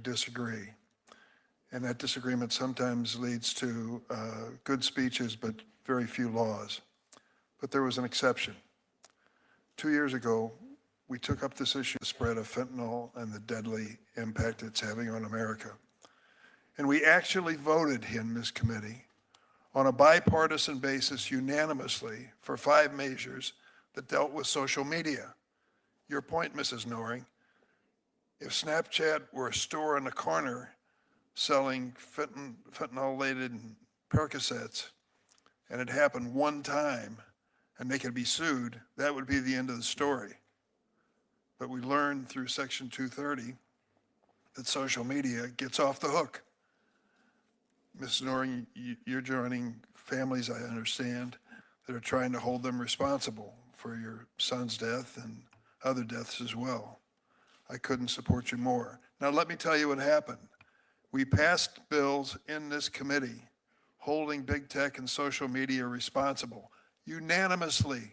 disagree. And that disagreement sometimes leads to good speeches, but very few laws. But there was an exception. 2 years ago, we took up this issue, the spread of fentanyl and the deadly impact it's having on America. And we actually voted in this committee on a bipartisan basis unanimously for 5 measures that dealt with social media. Your point, Mrs. Noring, if Snapchat were a store on the corner selling fentanyl-laden Percocets, and it happened one time, and they could be sued, that would be the end of the story. But we learned through Section 230 that social media gets off the hook. Mrs. Noring, you're joining families, I understand, that are trying to hold them responsible for your son's death and other deaths as well. I couldn't support you more. Now let me tell you what happened. We passed bills in this committee holding big tech and social media responsible unanimously.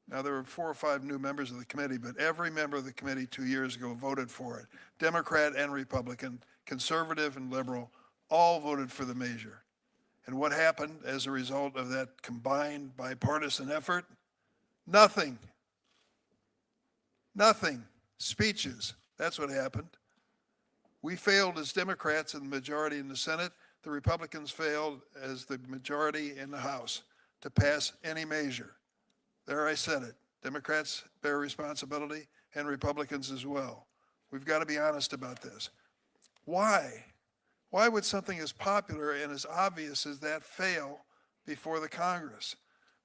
Now there were 4 or 5 new members of the committee, but every member of the committee 2 years ago voted for it. Democrat and Republican, conservative and liberal, all voted for the measure. And what happened as a result of that combined bipartisan effort? Nothing. Nothing. Speeches. That's what happened. We failed as Democrats in the majority in the Senate. The Republicans failed as the majority in the House to pass any measure. There I said it. Democrats bear responsibility and Republicans as well. We've got to be honest about this. Why? Why would something as popular and as obvious as that fail before the Congress?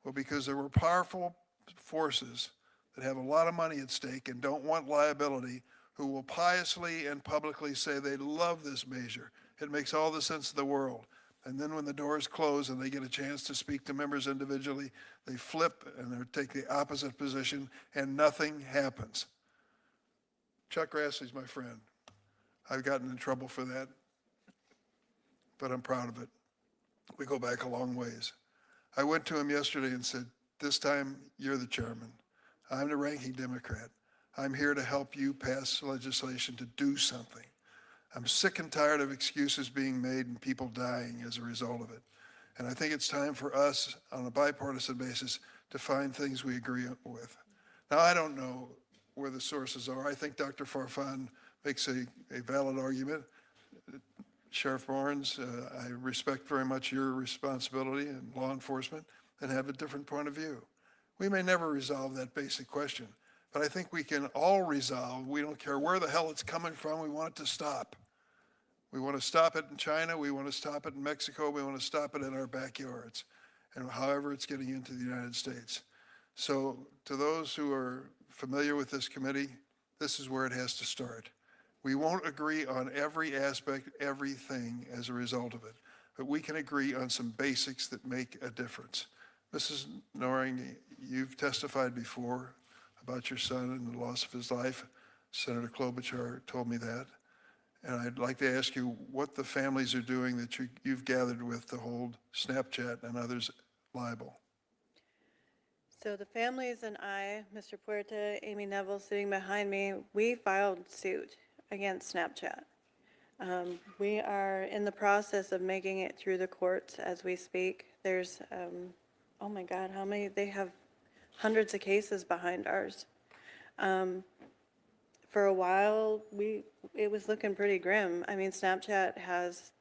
Well, because there were powerful forces that have a lot of money at stake and don't want liability, who will piously and publicly say they love this measure. It makes all the sense in the world. And then when the doors close and they get a chance to speak to members individually, they flip and they take the opposite position and nothing happens. Chuck Grassley's my friend. I've gotten in trouble for that, but I'm proud of it. We go back a long ways. I went to him yesterday and said, this time you're the chairman. I'm the ranking Democrat. I'm here to help you pass legislation to do something. I'm sick and tired of excuses being made and people dying as a result of it. And I think it's time for us on a bipartisan basis to find things we agree with. Now, I don't know where the sources are. I think Dr. Farfan makes a valid argument. Sheriff Barnes, I respect very much your responsibility in law enforcement and have a different point of view. We may never resolve that basic question, but I think we can all resolve, we don't care where the hell it's coming from, we want it to stop. We want to stop it in China, we want to stop it in Mexico, we want to stop it in our backyards, and however it's getting into the United States. So to those who are familiar with this committee, this is where it has to start. We won't agree on every aspect, everything as a result of it, but we can agree on some basics that make a difference. Mrs. Noring, you've testified before about your son and the loss of his life. Senator Klobuchar told me that. And I'd like to ask you what the families are doing that you've gathered with to hold Snapchat and others liable. So the families and I, Mr. Puerta, Amy Neville sitting behind me, we filed suit against Snapchat. We are in the process of making it through the courts as we speak. There's, oh my God, how many? They have hundreds of cases behind ours. For a while, it was looking pretty grim. I mean, Snapchat has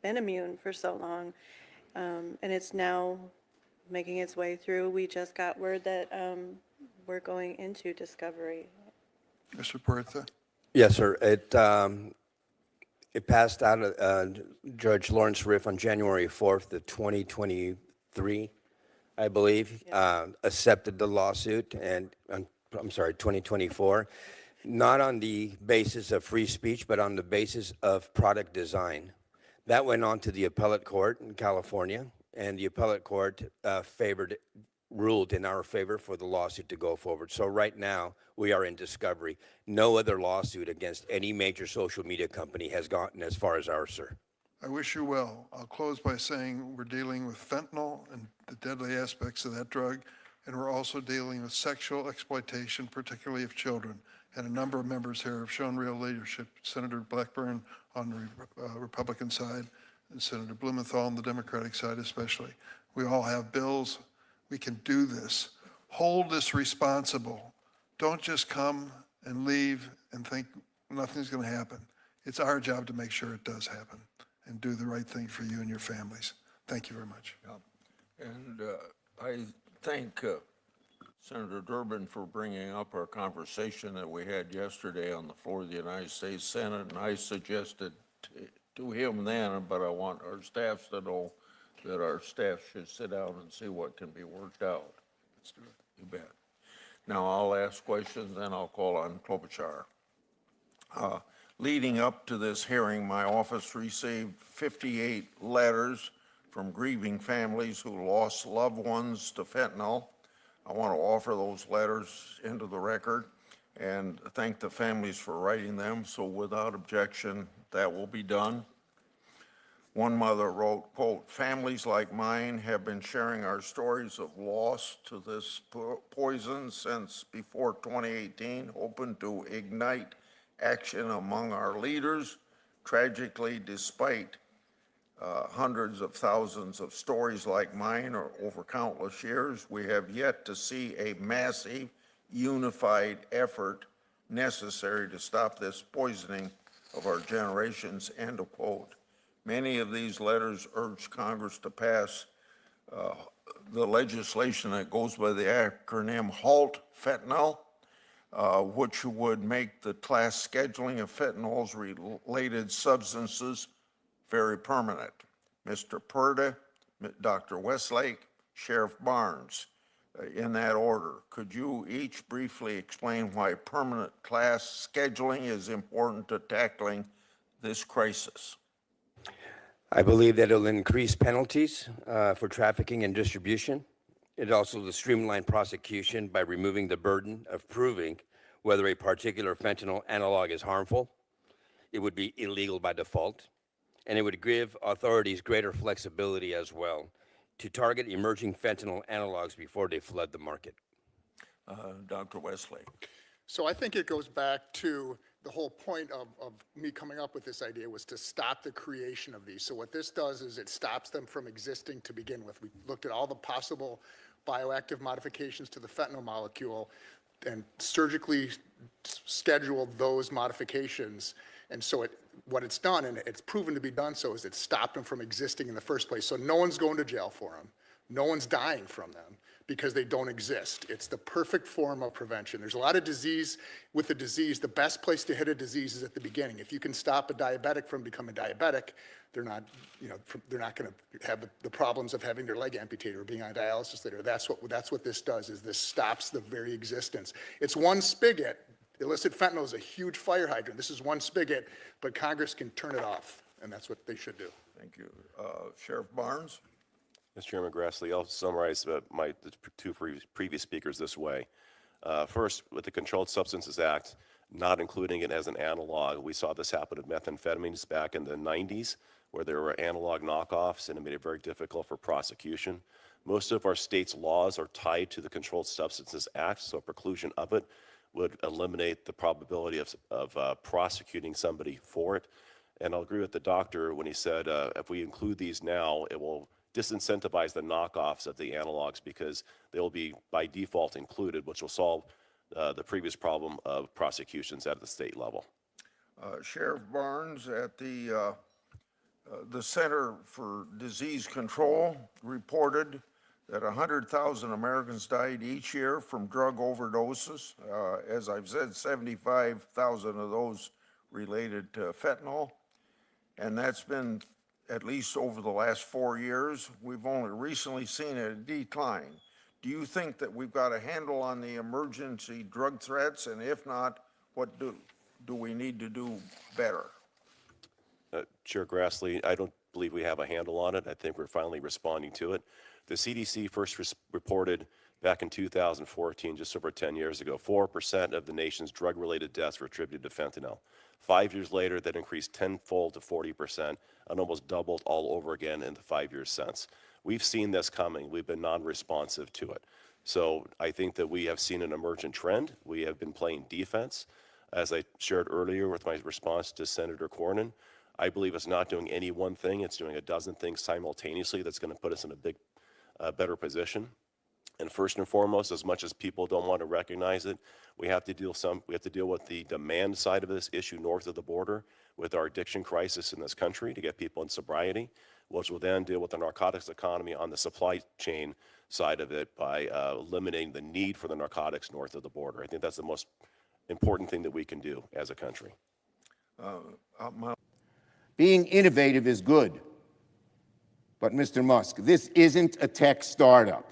been immune for so long, and it's now making its way through. We just got word that we're going into discovery. Mr. Puerta? Yes, sir. It passed out of Judge Lawrence Riff on January 4th of 2023, I believe, accepted the lawsuit, and I'm sorry, 2024, not on the basis of free speech, but on the basis of product design. That went on to the appellate court in California, and the appellate court ruled in our favor for the lawsuit to go forward. So right now, we are in discovery. No other lawsuit against any major social media company has gotten as far as ours, sir. I wish you well. I'll close by saying we're dealing with fentanyl and the deadly aspects of that drug, and we're also dealing with sexual exploitation, particularly of children. and a number of members here have shown real leadership. Senator Blackburn on the Republican side, and Senator Blumenthal on the Democratic side especially. We all have bills. We can do this. Hold this responsible. Don't just come and leave and think nothing's going to happen. It's our job to make sure it does happen and do the right thing for you and your families. Thank you very much. And I thank Senator Durbin for bringing up our conversation that we had yesterday on the floor of the United States Senate, and I suggested to him then, but I want our staffs to know that our staff should sit down and see what can be worked out. Let's do it. You bet. Now I'll ask questions, then I'll call on Klobuchar. Leading up to this hearing, my office received 58 letters from grieving families who lost loved ones to fentanyl. I want to offer those letters into the record and thank the families for writing them. So without objection, that will be done. One mother wrote, quote, "Families like mine have been sharing our stories of loss to this poison since before 2018, hoping to ignite action among our leaders. Tragically, despite hundreds of thousands of stories like mine or over countless years, we have yet to see a massive, unified effort necessary to stop this poisoning of our generations," end of quote. Many of these letters urge Congress to pass the legislation that goes by the acronym HALT Fentanyl, which would make the class scheduling of fentanyls related substances very permanent. Mr. Purda, Dr. Westlake, Sheriff Barnes, in that order. Could you each briefly explain why permanent class scheduling is important to tackling this crisis? I believe that it'll increase penalties for trafficking and distribution. It also will streamline prosecution by removing the burden of proving whether a particular fentanyl analog is harmful. It would be illegal by default, and it would give authorities greater flexibility as well to target emerging fentanyl analogs before they flood the market. Dr. Westlake. So I think it goes back to the whole point of me coming up with this idea was to stop the creation of these. So what this does is it stops them from existing to begin with. We looked at all the possible bioactive modifications to the fentanyl molecule and surgically scheduled those modifications. And so what it's done, and it's proven to be done so, is it stopped them from existing in the first place. So no one's going to jail for them. No one's dying from them because they don't exist. It's the perfect form of prevention. There's a lot of disease. With a disease, the best place to hit a disease is at the beginning. If you can stop a diabetic from becoming diabetic, they're not going to have the problems of having their leg amputated or being on dialysis later. That's what this does, is this stops the very existence. It's one spigot. Illicit fentanyl is a huge fire hydrant. This is one spigot, but Congress can turn it off, and that's what they should do. Thank you. Sheriff Barnes? Mr. Chairman Grassley, I'll summarize the two previous speakers this way. First, with the Controlled Substances Act, not including it as an analog, we saw this happen with methamphetamines back in the 90s, where there were analog knockoffs, and it made it very difficult for prosecution. Most of our state's laws are tied to the Controlled Substances Act, so preclusion of it would eliminate the probability of prosecuting somebody for it. And I'll agree with the doctor when he said if we include these now, it will disincentivize the knockoffs of the analogs because they will be by default included, which will solve the previous problem of prosecutions at the state level. Sheriff Barnes, at the Center for Disease Control reported that 100,000 Americans died each year from drug overdoses. As I've said, 75,000 of those related to fentanyl. And that's been at least over the last 4 years. We've only recently seen a decline. Do you think that we've got a handle on the emergency drug threats? And if not, what do we need to do better? Chair Grassley, I don't believe we have a handle on it. I think we're finally responding to it. The CDC first reported back in 2014, just over 10 years ago, 4% of the nation's drug-related deaths were attributed to fentanyl. 5 years later, that increased tenfold to 40% and almost doubled all over again in the 5 years since. We've seen this coming. We've been non-responsive to it. So I think that we have seen an emergent trend. We have been playing defense. As I shared earlier with my response to Senator Cornyn, I believe it's not doing any one thing. It's doing a dozen things simultaneously that's going to put us in a better position. And first and foremost, as much as people don't want to recognize it, we have to deal with the demand side of this issue north of the border with our addiction crisis in this country to get people in sobriety, which will then deal with the narcotics economy on the supply chain side of it by eliminating the need for the narcotics north of the border. I think that's the most important thing that we can do as a country. Being innovative is good. But, Mr. Musk, this isn't a tech startup.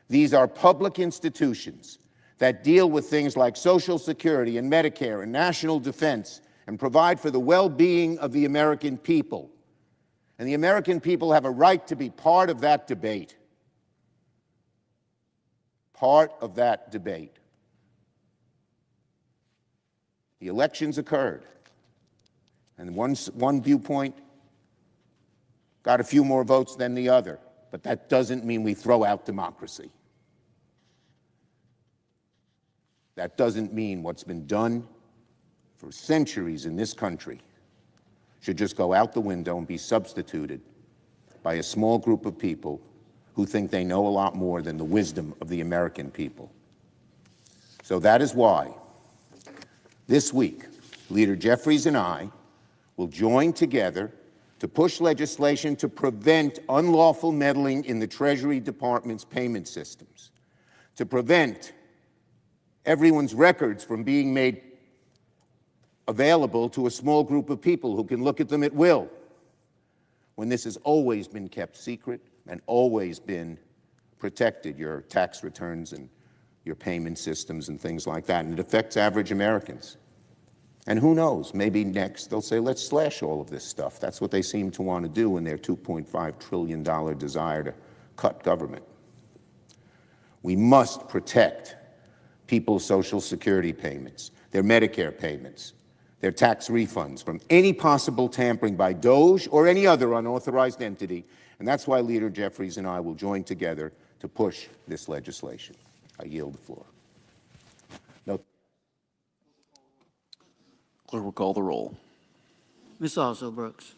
These are public institutions that deal with things like Social Security and Medicare and national defense and provide for the well-being of the American people. And the American people have a right to be part of that debate. Part of that debate. The elections occurred, and one viewpoint got a few more votes than the other, but that doesn't mean we throw out democracy. That doesn't mean what's been done for centuries in this country should just go out the window and be substituted by a small group of people who think they know a lot more than the wisdom of the American people. So that is why this week, Leader Jeffries and I will join together to push legislation to prevent unlawful meddling in the Treasury Department's payment systems, to prevent everyone's records from being made available to a small group of people who can look at them at will, when this has always been kept secret and always been protected, your tax returns and your payment systems and things like that, and it affects average Americans. And who knows, maybe next they'll say, let's slash all of this stuff. That's what they seem to want to do in their $2.5 trillion desire to cut government. We must protect people's Social Security payments, their Medicare payments, their tax refunds from any possible tampering by DOJ or any other unauthorized entity. And that's why Leader Jeffries and I will join together to push this legislation. I yield the floor. No. Clerk will call the roll. Ms. Also Brooks.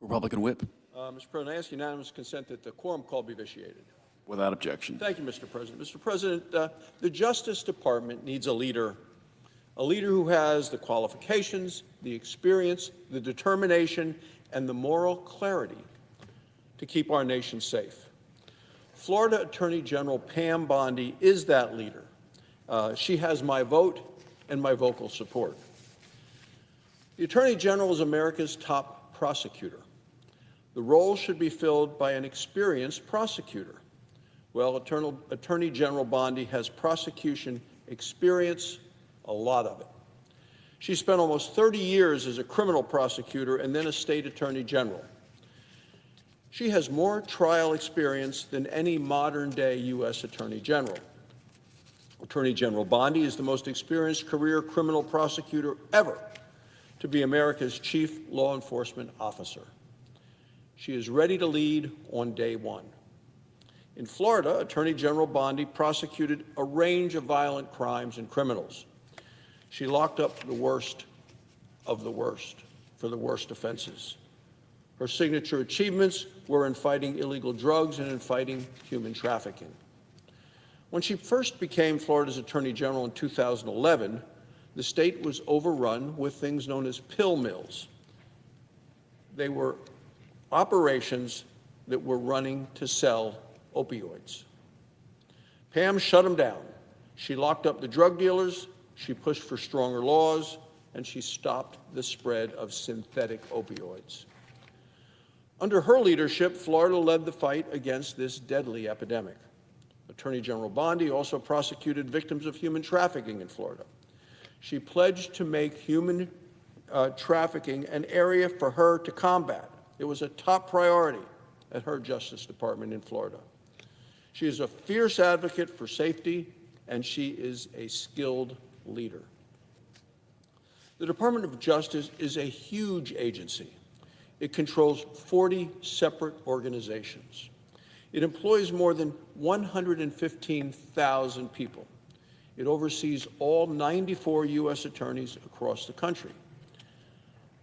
Republican whip. Mr. President, I ask unanimous consent that the quorum call be vitiated. Without objection. Thank you, Mr. President. Mr. President, the Justice Department needs a leader who has the qualifications, the experience, the determination, and the moral clarity to keep our nation safe. Florida Attorney General Pam Bondi is that leader. She has my vote and my vocal support. The Attorney General is America's top prosecutor. The role should be filled by an experienced prosecutor. Well, Attorney General Bondi has prosecution experience, a lot of it. She spent almost 30 years as a criminal prosecutor and then a state attorney general. She has more trial experience than any modern-day U.S. Attorney General. Attorney General Bondi is the most experienced career criminal prosecutor ever to be America's chief law enforcement officer. She is ready to lead on day one. In Florida, Attorney General Bondi prosecuted a range of violent crimes and criminals. She locked up the worst of the worst for the worst offenses. Her signature achievements were in fighting illegal drugs and in fighting human trafficking. When she first became Florida's Attorney General in 2011, the state was overrun with things known as pill mills. They were operations that were running to sell opioids. Pam shut them down. She locked up the drug dealers, she pushed for stronger laws, and she stopped the spread of synthetic opioids. Under her leadership, Florida led the fight against this deadly epidemic. Attorney General Bondi also prosecuted victims of human trafficking in Florida. She pledged to make human trafficking an area for her to combat. It was a top priority at her Justice Department in Florida. She is a fierce advocate for safety, and she is a skilled leader. The Department of Justice is a huge agency. It controls 40 separate organizations. It employs more than 115,000 people. It oversees all 94 U.S. attorneys across the country.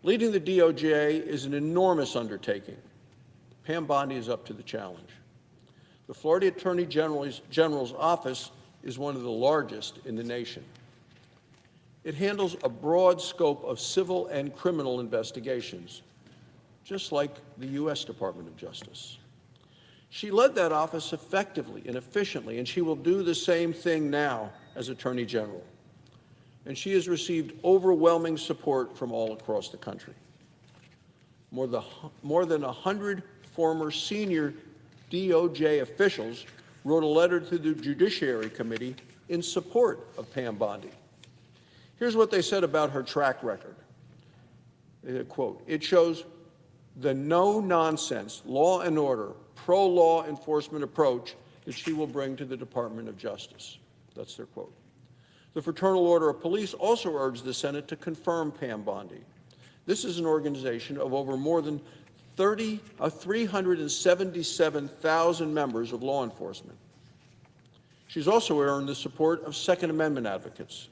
Leading the DOJ is an enormous undertaking. Pam Bondi is up to the challenge. The Florida Attorney General's office is one of the largest in the nation. It handles a broad scope of civil and criminal investigations, just like the U.S. Department of Justice. She led that office effectively and efficiently, and she will do the same thing now as Attorney General. And she has received overwhelming support from all across the country. More than 100 former senior DOJ officials wrote a letter to the Judiciary Committee in support of Pam Bondi. Here's what they said about her track record. Quote, "It shows the no-nonsense, law and order, pro-law enforcement approach that she will bring to the Department of Justice." That's their quote. The Fraternal Order of Police also urged the Senate to confirm Pam Bondi. This is an organization of over more than 377,000 members of law enforcement. She's also earned the support of Second Amendment advocates.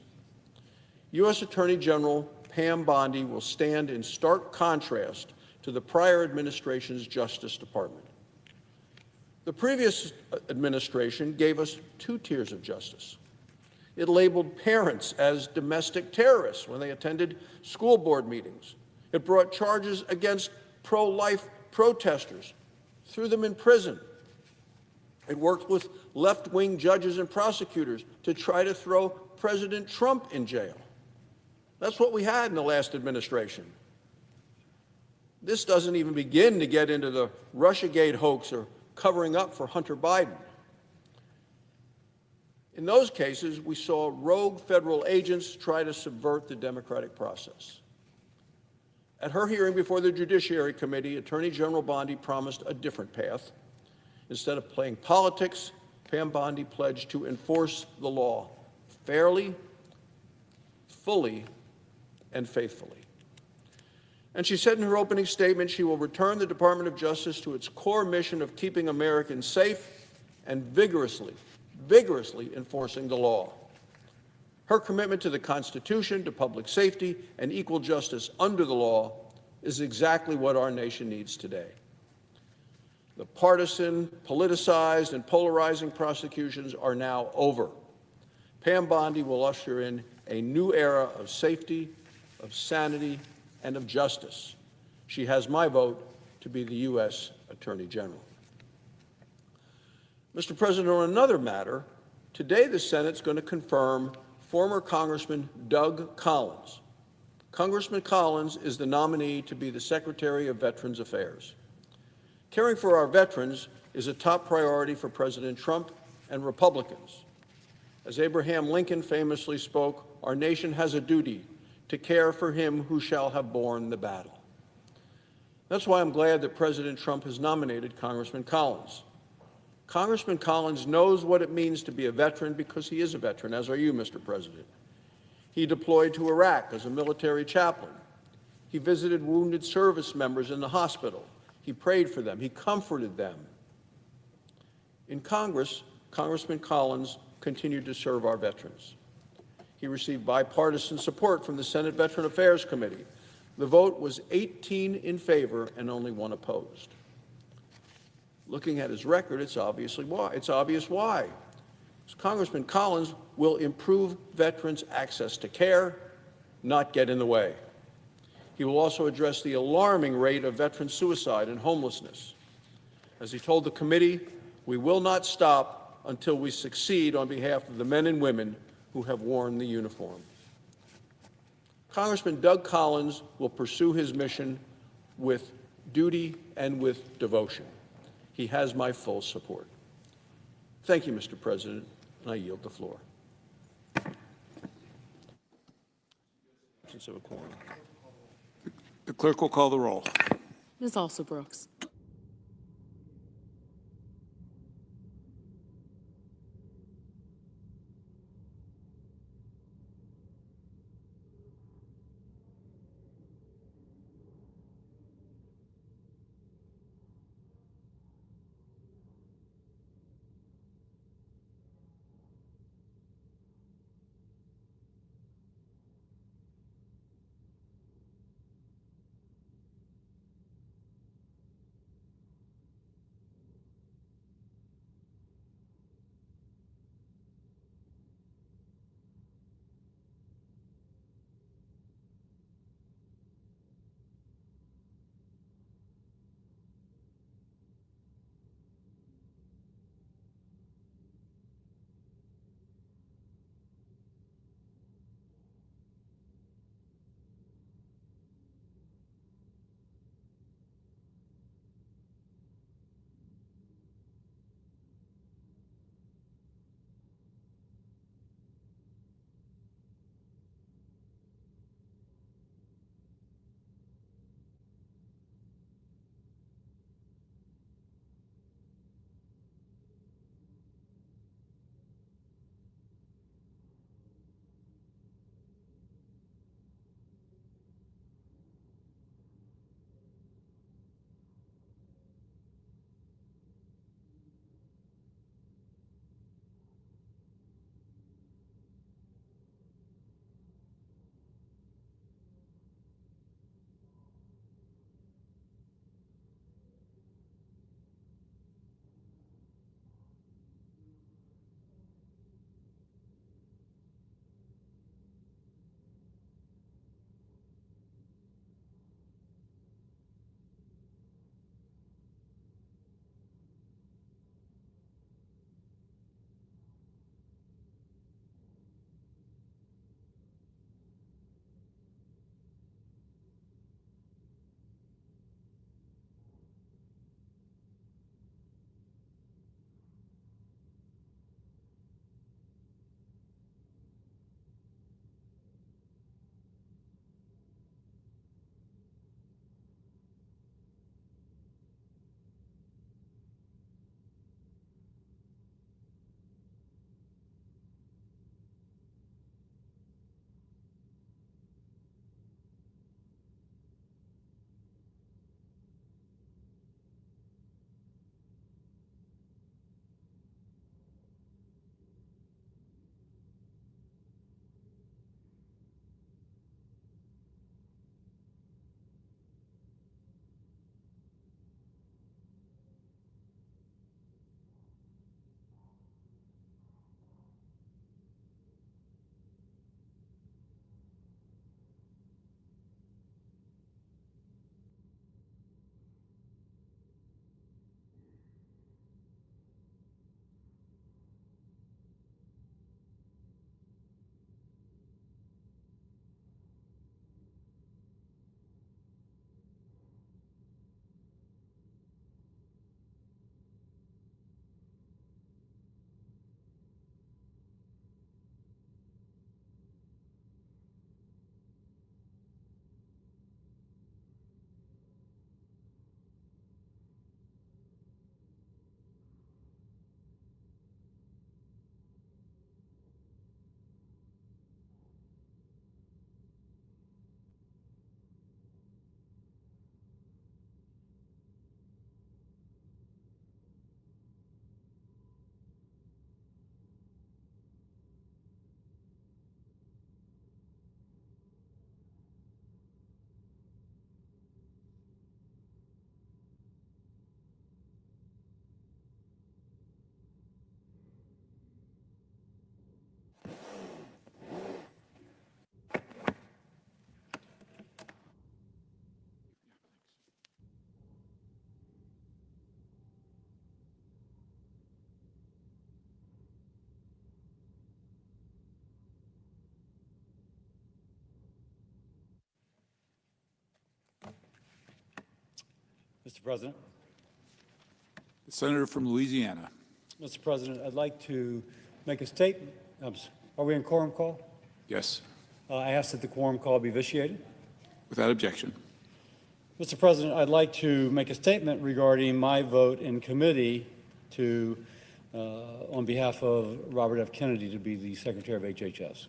U.S. Attorney General Pam Bondi will stand in stark contrast to the prior administration's Justice Department. The previous administration gave us 2 tiers of justice. It labeled parents as domestic terrorists when they attended school board meetings. It brought charges against pro-life protesters, threw them in prison. It worked with left-wing judges and prosecutors to try to throw President Trump in jail. That's what we had in the last administration. This doesn't even begin to get into the Russiagate hoax or covering up for Hunter Biden. In those cases, we saw rogue federal agents try to subvert the democratic process. At her hearing before the Judiciary Committee, Attorney General Bondi promised a different path. Instead of playing politics, Pam Bondi pledged to enforce the law fairly, fully, and faithfully. And she said in her opening statement she will return the Department of Justice to its core mission of keeping Americans safe and vigorously enforcing the law. Her commitment to the Constitution, to public safety, and equal justice under the law is exactly what our nation needs today. The partisan, politicized, and polarizing prosecutions are now over. Pam Bondi will usher in a new era of safety, of sanity, and of justice. She has my vote to be the U.S. Attorney General. Mr. President, on another matter, today the Senate's going to confirm former Congressman Doug Collins. Congressman Collins is the nominee to be the Secretary of Veterans Affairs. Caring for our veterans is a top priority for President Trump and Republicans. As Abraham Lincoln famously spoke, our nation has a duty to care for him who shall have borne the battle. That's why I'm glad that President Trump has nominated Congressman Collins. Congressman Collins knows what it means to be a veteran because he is a veteran, as are you, Mr. President. He deployed to Iraq as a military chaplain. He visited wounded service members in the hospital. He prayed for them. He comforted them. In Congress, Congressman Collins continued to serve our veterans. He received bipartisan support from the Senate Veteran Affairs Committee. The vote was 18 in favor and only 1 opposed. Looking at his record, it's obvious why. Congressman Collins will improve veterans' access to care, not get in the way. He will also address the alarming rate of veteran suicide and homelessness. As he told the committee, we will not stop until we succeed on behalf of the men and women who have worn the uniform. Congressman Doug Collins will pursue his mission with duty and with devotion. He has my full support. Thank you, Mr. President, and I yield the floor. Absence of a quorum. The clerk will call the roll. Ms. Also Brooks. Mr. President. The senator from Louisiana. Mr. President, I'd like to make a statement. Are we in quorum call? Yes, I ask that the quorum call be vitiated. without objection. Mr. President, I'd like to make a statement regarding my vote in committee to, on behalf of Robert F. Kennedy to be the Secretary of HHS.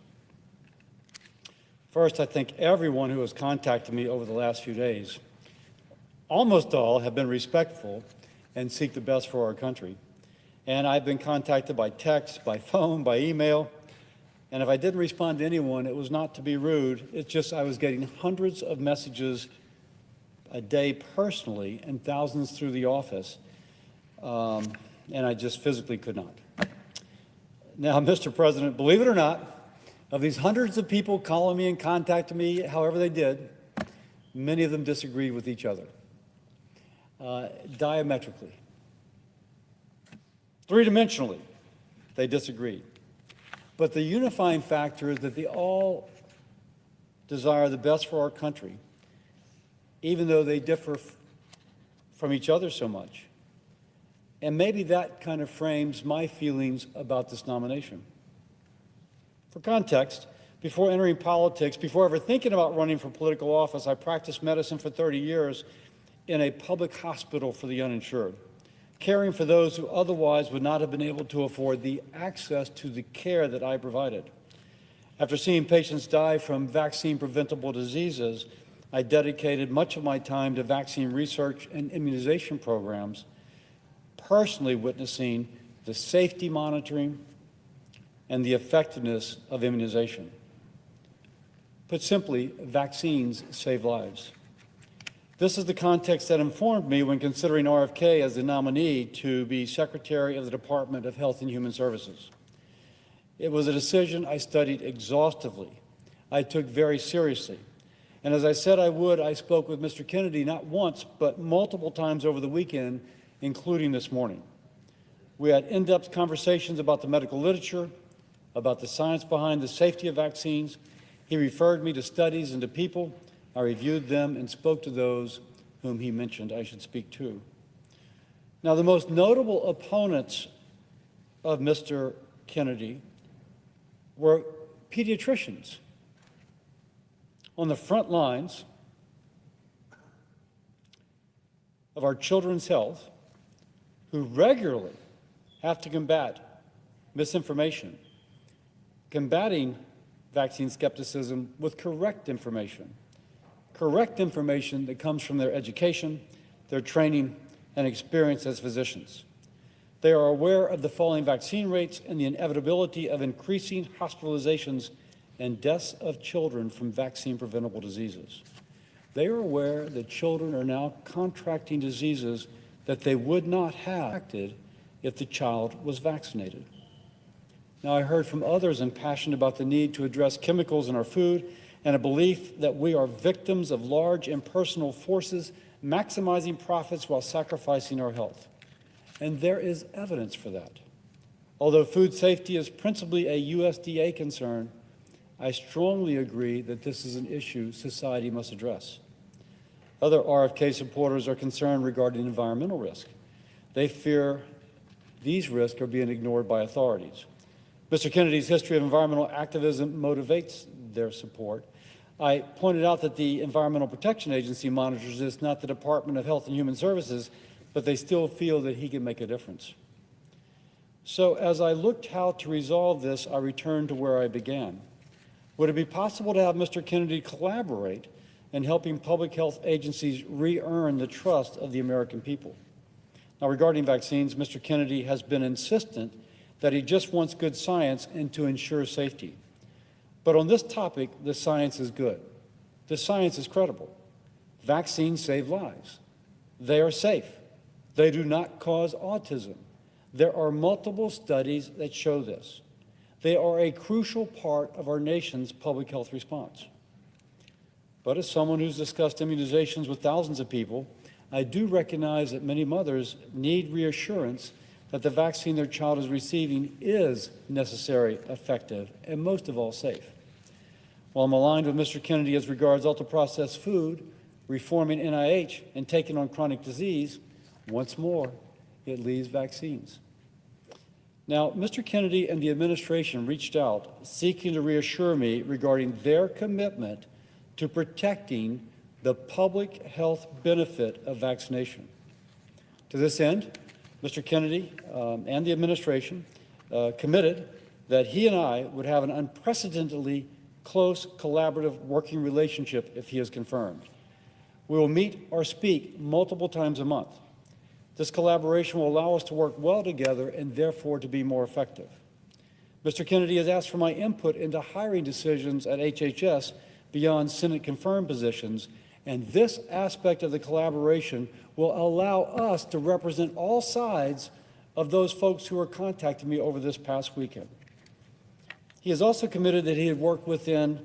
First, I thank everyone who has contacted me over the last few days. Almost all have been respectful and seek the best for our country. And I've been contacted by text, by phone, by email. And if I didn't respond to anyone, it was not to be rude. It's just I was getting hundreds of messages a day personally and thousands through the office. And I just physically could not. Now, Mr. President, believe it or not, of these hundreds of people calling me and contacting me, however they did, many of them disagreed with each other, diametrically. Three-dimensionally, they disagreed. But the unifying factor is that they all desire the best for our country, even though they differ from each other so much. And maybe that kind of frames my feelings about this nomination. For context, before entering politics, before ever thinking about running for political office, I practiced medicine for 30 years in a public hospital for the uninsured, caring for those who otherwise would not have been able to afford the access to the care that I provided. After seeing patients die from vaccine-preventable diseases, I dedicated much of my time to vaccine research and immunization programs, personally witnessing the safety monitoring and the effectiveness of immunization. Put simply, vaccines save lives. This is the context that informed me when considering RFK as the nominee to be Secretary of the Department of Health and Human Services. It was a decision I studied exhaustively, I took very seriously. And as I said I would, I spoke with Mr. Kennedy not once, but multiple times over the weekend, including this morning. We had in-depth conversations about the medical literature, about the science behind the safety of vaccines. He referred me to studies and to people. I reviewed them and spoke to those whom he mentioned I should speak to. Now, the most notable opponents of Mr. Kennedy were pediatricians on the front lines of our children's health who regularly have to combat misinformation, combating vaccine skepticism with correct information that comes from their education, their training, and experience as physicians. They are aware of the falling vaccine rates and the inevitability of increasing hospitalizations and deaths of children from vaccine-preventable diseases. They are aware that children are now contracting diseases that they would not have contracted if the child was vaccinated. Now, I heard from others impassioned about the need to address chemicals in our food and a belief that we are victims of large impersonal forces maximizing profits while sacrificing our health. And there is evidence for that. Although food safety is principally a USDA concern, I strongly agree that this is an issue society must address. Other RFK supporters are concerned regarding environmental risk. They fear these risks are being ignored by authorities. Mr. Kennedy's history of environmental activism motivates their support. I pointed out that the Environmental Protection Agency monitors this, not the Department of Health and Human Services, but they still feel that he can make a difference. So as I looked how to resolve this, I returned to where I began. Would it be possible to have Mr. Kennedy collaborate in helping public health agencies re-earn the trust of the American people? Now, regarding vaccines, Mr. Kennedy has been insistent that he just wants good science and to ensure safety. But on this topic, the science is good. The science is credible. Vaccines save lives. They are safe. They do not cause autism. There are multiple studies that show this. They are a crucial part of our nation's public health response. But as someone who's discussed immunizations with thousands of people, I do recognize that many mothers need reassurance that the vaccine their child is receiving is necessary, effective, and most of all safe. While I'm aligned with Mr. Kennedy as regards ultra-processed food, reforming NIH, and taking on chronic disease, once more, it leaves vaccines. Now, Mr. Kennedy and the administration reached out seeking to reassure me regarding their commitment to protecting the public health benefit of vaccination. To this end, Mr. Kennedy and the administration committed that he and I would have an unprecedentedly close collaborative working relationship if he is confirmed. We will meet or speak multiple times a month. This collaboration will allow us to work well together and therefore to be more effective. Mr. Kennedy has asked for my input into hiring decisions at HHS beyond Senate-confirmed positions, and this aspect of the collaboration will allow us to represent all sides of those folks who are contacting me over this past weekend. He has also committed that he would work within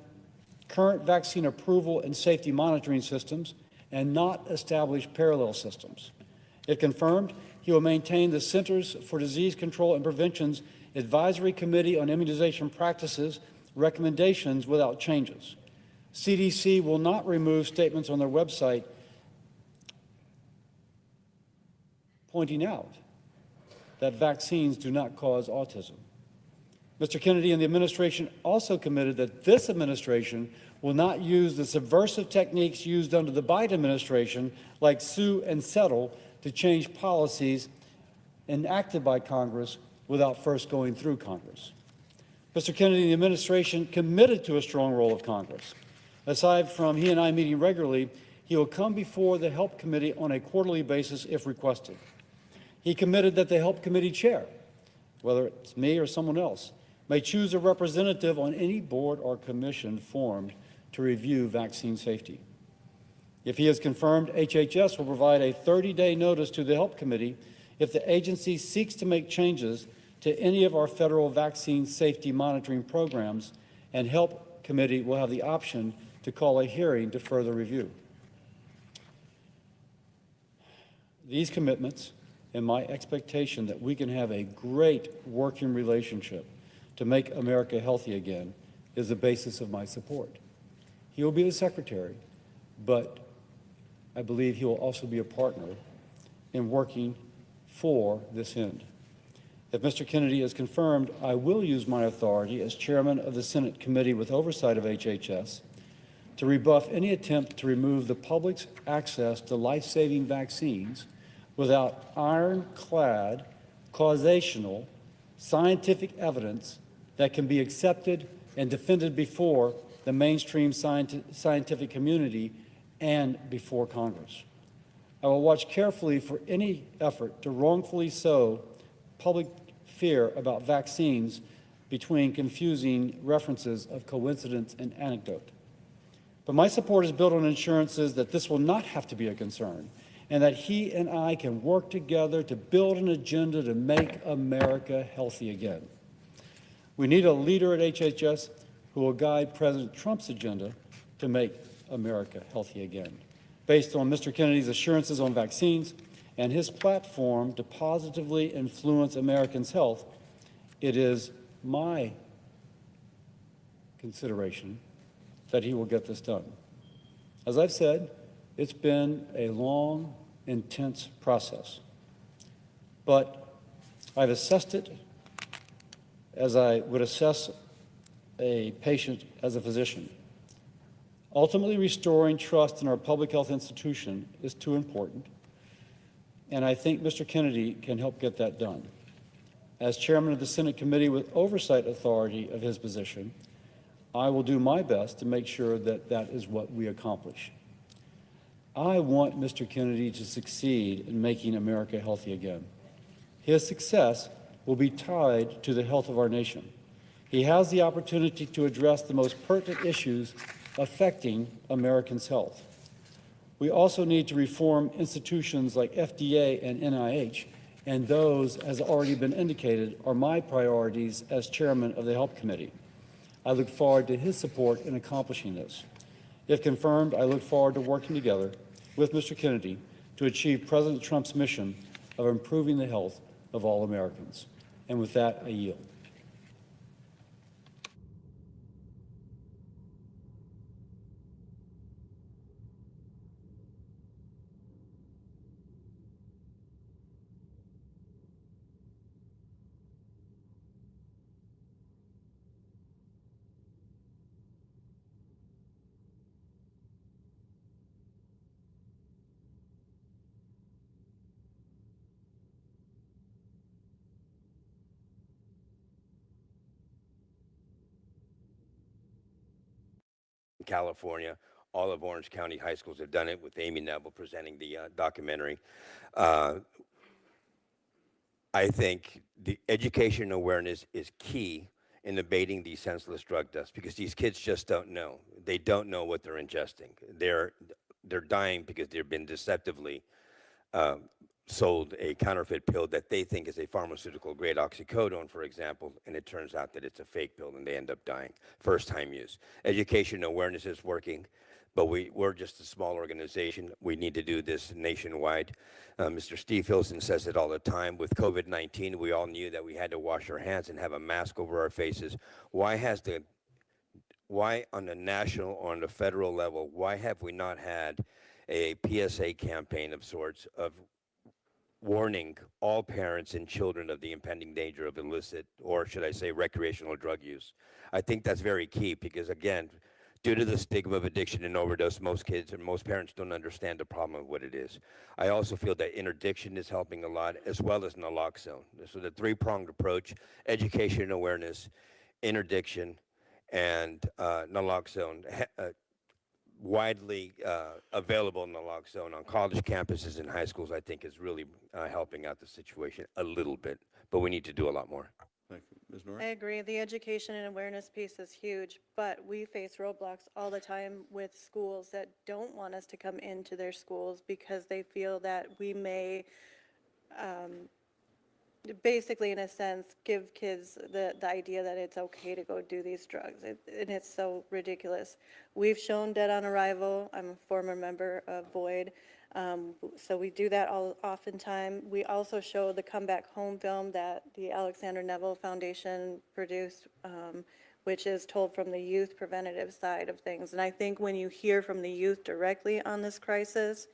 current vaccine approval and safety monitoring systems and not establish parallel systems. If confirmed, he will maintain the Centers for Disease Control and Prevention's Advisory Committee on Immunization Practices recommendations without changes. CDC will not remove statements on their website pointing out that vaccines do not cause autism. Mr. Kennedy and the administration also committed that this administration will not use the subversive techniques used under the Biden administration, like sue and settle, to change policies enacted by Congress without first going through Congress. Mr. Kennedy and the administration committed to a strong role of Congress. Aside from he and I meeting regularly, he will come before the Help Committee on a quarterly basis if requested. He committed that the Help Committee chair, whether it's me or someone else, may choose a representative on any board or commission formed to review vaccine safety. If he is confirmed, HHS will provide a 30-day notice to the Help Committee if the agency seeks to make changes to any of our federal vaccine safety monitoring programs, and Help Committee will have the option to call a hearing to further review. These commitments and my expectation that we can have a great working relationship to make America healthy again is the basis of my support. He will be the secretary, but I believe he will also be a partner in working for this end. If Mr. Kennedy is confirmed, I will use my authority as chairman of the Senate Committee with oversight of HHS to rebuff any attempt to remove the public's access to life-saving vaccines without ironclad, causational, scientific evidence that can be accepted and defended before the mainstream scientific community and before Congress. I will watch carefully for any effort to wrongfully sow public fear about vaccines between confusing references of coincidence and anecdote. But my support is built on assurances that this will not have to be a concern, and that he and I can work together to build an agenda to make America healthy again. We need a leader at HHS who will guide President Trump's agenda to make America healthy again. Based on Mr. Kennedy's assurances on vaccines and his platform to positively influence Americans' health, it is my consideration that he will get this done. As I've said, it's been a long, intense process, but I've assessed it as I would assess a patient as a physician. Ultimately, restoring trust in our public health institution is too important, and I think Mr. Kennedy can help get that done. As chairman of the Senate Committee with oversight authority of his position, I will do my best to make sure that that is what we accomplish. I want Mr. Kennedy to succeed in making America healthy again. His success will be tied to the health of our nation. He has the opportunity to address the most pertinent issues affecting Americans' health. We also need to reform institutions like FDA and NIH, and those, as already been indicated, are my priorities as chairman of the Help Committee. I look forward to his support in accomplishing this. If confirmed, I look forward to working together with Mr. Kennedy to achieve President Trump's mission of improving the health of all Americans. And with that, I yield. California. All of Orange County high schools have done it, with Amy Neville presenting the documentary. Uh, I think the education awareness is key in abating these senseless drug deaths, because these kids just don't know. They don't know what they're ingesting. They're dying because they've been deceptively sold a counterfeit pill that they think is a pharmaceutical grade oxycodone, for example, and it turns out that it's a fake pill and they end up dying. First time use. Education awareness is working, but we're just a small organization. We need to do this nationwide. Mr. Steve Hilson says it all the time. With COVID-19, we all knew that we had to wash our hands and have a mask over our faces. Why on the national or on the federal level, why have we not had a PSA campaign of sorts of warning all parents and children of the impending danger of illicit, or should I say recreational drug use? I think that's very key, because again, due to the stigma of addiction and overdose, most kids and most parents don't understand the problem of what it is. I also feel that interdiction is helping a lot, as well as naloxone. So the three-pronged approach: education, awareness, interdiction, and naloxone, widely available naloxone on college campuses and high schools, I think is really helping out the situation a little bit, but we need to do a lot more. Thank you. Ms. Norris? I agree. The education and awareness piece is huge, but we face roadblocks all the time with schools that don't want us to come into their schools because they feel that we may basically, in a sense, give kids the idea that it's okay to go do these drugs. And it's so ridiculous. We've shown Dead on Arrival. I'm a former member of Void. So we do that oftentimes. We also show the Come Back Home film that the Alexander Neville Foundation produced, which is told from the youth preventative side of things. And I think when you hear from the youth directly on this crisis,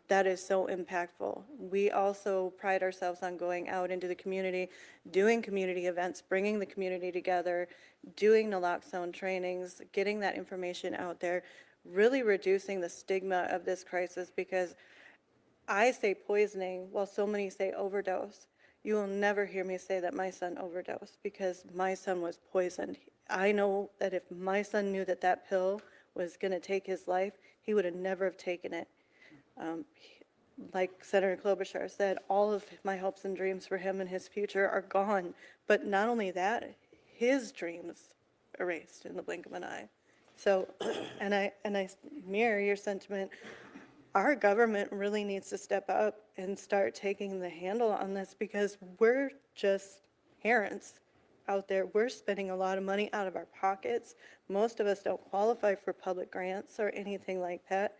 that is so impactful. We also pride ourselves on going out into the community, doing community events, bringing the community together, doing naloxone trainings, getting that information out there, really reducing the stigma of this crisis, because I say poisoning while so many say overdose. You will never hear me say that my son overdosed, because my son was poisoned. I know that if my son knew that that pill was going to take his life, he would have never have taken it. Like Senator Klobuchar said, all of my hopes and dreams for him and his future are gone. But not only that, his dreams erased in the blink of an eye. So, and I mirror your sentiment. Our government really needs to step up and start taking the handle on this, because we're just parents out there. We're spending a lot of money out of our pockets. Most of us don't qualify for public grants or anything like that.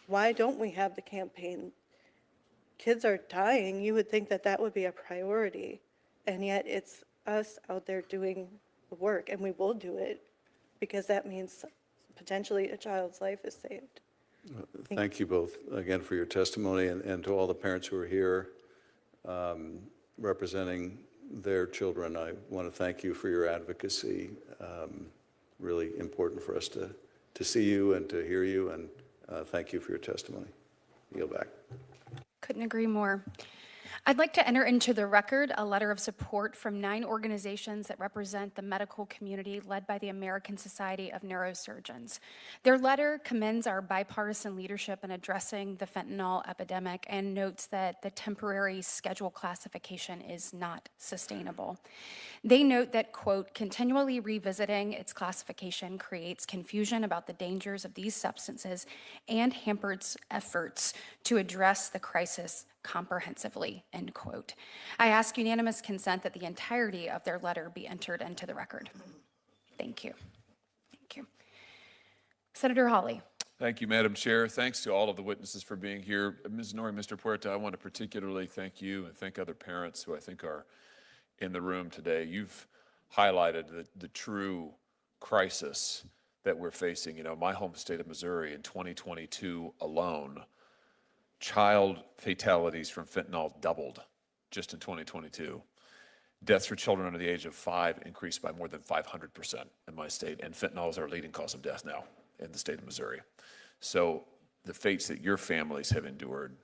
Why don't we have the campaign? Kids are dying. You would think that that would be a priority. And yet it's us out there doing the work, and we will do it, because that means potentially a child's life is saved. Thank you both again for your testimony, and to all the parents who are here representing their children. I want to thank you for your advocacy. Really important for us to see you and to hear you, and thank you for your testimony. Yield back. Couldn't agree more. I'd like to enter into the record a letter of support from 9 organizations that represent the medical community, led by the American Society of Neurosurgeons. Their letter commends our bipartisan leadership in addressing the fentanyl epidemic and notes that the temporary schedule classification is not sustainable. They note that, quote, continually revisiting its classification creates confusion about the dangers of these substances and hampers efforts to address the crisis comprehensively, end quote. I ask unanimous consent that the entirety of their letter be entered into the record. Thank you. Thank you. Senator Hawley. Thank you, Madam Chair. Thanks to all of the witnesses for being here. Ms. Norrie, Mr. Puerta, I want to particularly thank you and thank other parents who I think are in the room today. You've highlighted the true crisis that we're facing. You know, my home state of Missouri in 2022 alone, child fatalities from fentanyl doubled just in 2022. Deaths for children under the age of 5 increased by more than 500% in my state, and fentanyl is our leading cause of death now in the state of Missouri. So the fates that your families have endured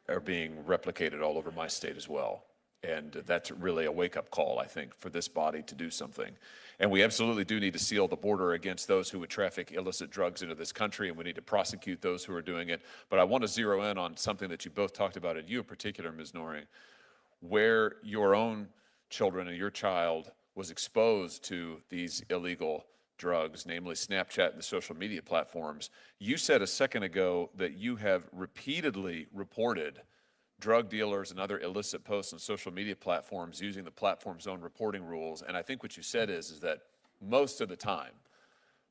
are being replicated all over my state as well. And that's really a wake-up call, I think, for this body to do something. And we absolutely do need to seal the border against those who would traffic illicit drugs into this country, and we need to prosecute those who are doing it. But I want to zero in on something that you both talked about, and you in particular, Ms. Norrie, where your own children and your child was exposed to these illegal drugs, namely Snapchat and the social media platforms. You said a second ago that you have repeatedly reported drug dealers and other illicit posts on social media platforms using the platform's own reporting rules. And I think what you said is that most of the time,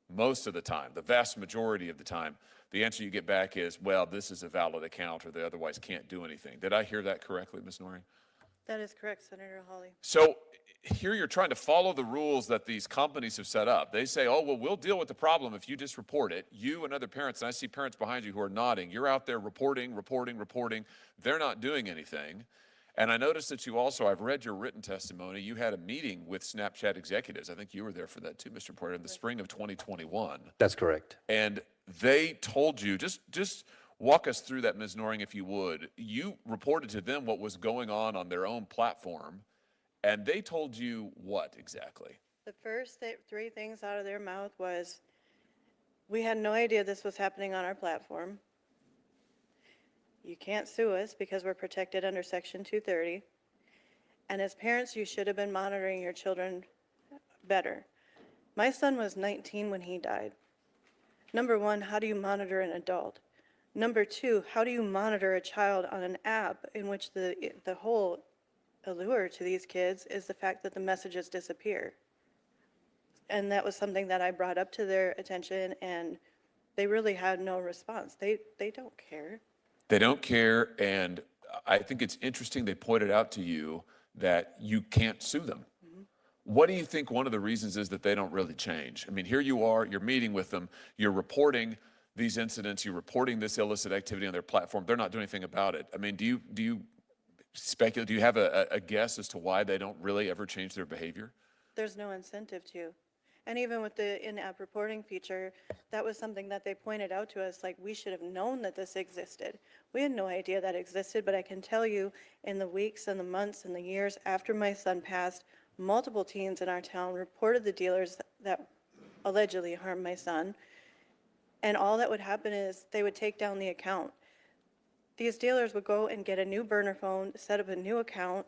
the vast majority of the time, the answer you get back is, well, this is a valid account or they otherwise can't do anything. Did I hear that correctly, Ms. Norrie? That is correct, Senator Hawley. So here you're trying to follow the rules that these companies have set up. They say, oh, well, we'll deal with the problem if you just report it. You and other parents, and I see parents behind you who are nodding, you're out there reporting. They're not doing anything. And I noticed that you also, I've read your written testimony, you had a meeting with Snapchat executives. I think you were there for that too, Mr. Porter, in the spring of 2021. That's correct. And they told you, just walk us through that, Ms. Norrie, if you would. You reported to them what was going on their own platform, and they told you what exactly? The first three things out of their mouth was, we had no idea this was happening on our platform. You can't sue us because we're protected under Section 230. And as parents, you should have been monitoring your children better. My son was 19 when he died. Number one, how do you monitor an adult? Number two, how do you monitor a child on an app in which the whole allure to these kids is the fact that the messages disappear? And that was something that I brought up to their attention, and they really had no response. They don't care. They don't care, and I think it's interesting they pointed out to you that you can't sue them. What do you think one of the reasons is that they don't really change? I mean, here you are, you're meeting with them, you're reporting these incidents, you're reporting this illicit activity on their platform. They're not doing anything about it. I mean, do you speculate, do you have a guess as to why they don't really ever change their behavior? There's no incentive to. And even with the in-app reporting feature, that was something that they pointed out to us, like, we should have known that this existed. We had no idea that existed, but I can tell you, in the weeks and the months and the years after my son passed, multiple teens in our town reported the dealers that allegedly harmed my son. And all that would happen is they would take down the account. These dealers would go and get a new burner phone, set up a new account.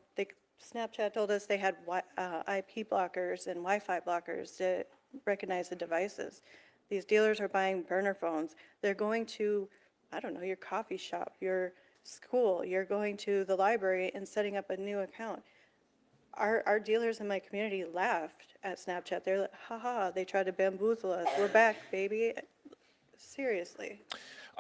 Snapchat told us they had IP blockers and Wi-Fi blockers to recognize the devices. These dealers are buying burner phones. They're going to, I don't know, your coffee shop, your school, you're going to the library and setting up a new account. Our dealers in my community laughed at Snapchat. They're like, haha, they tried to bamboozle us. We're back, baby. Seriously.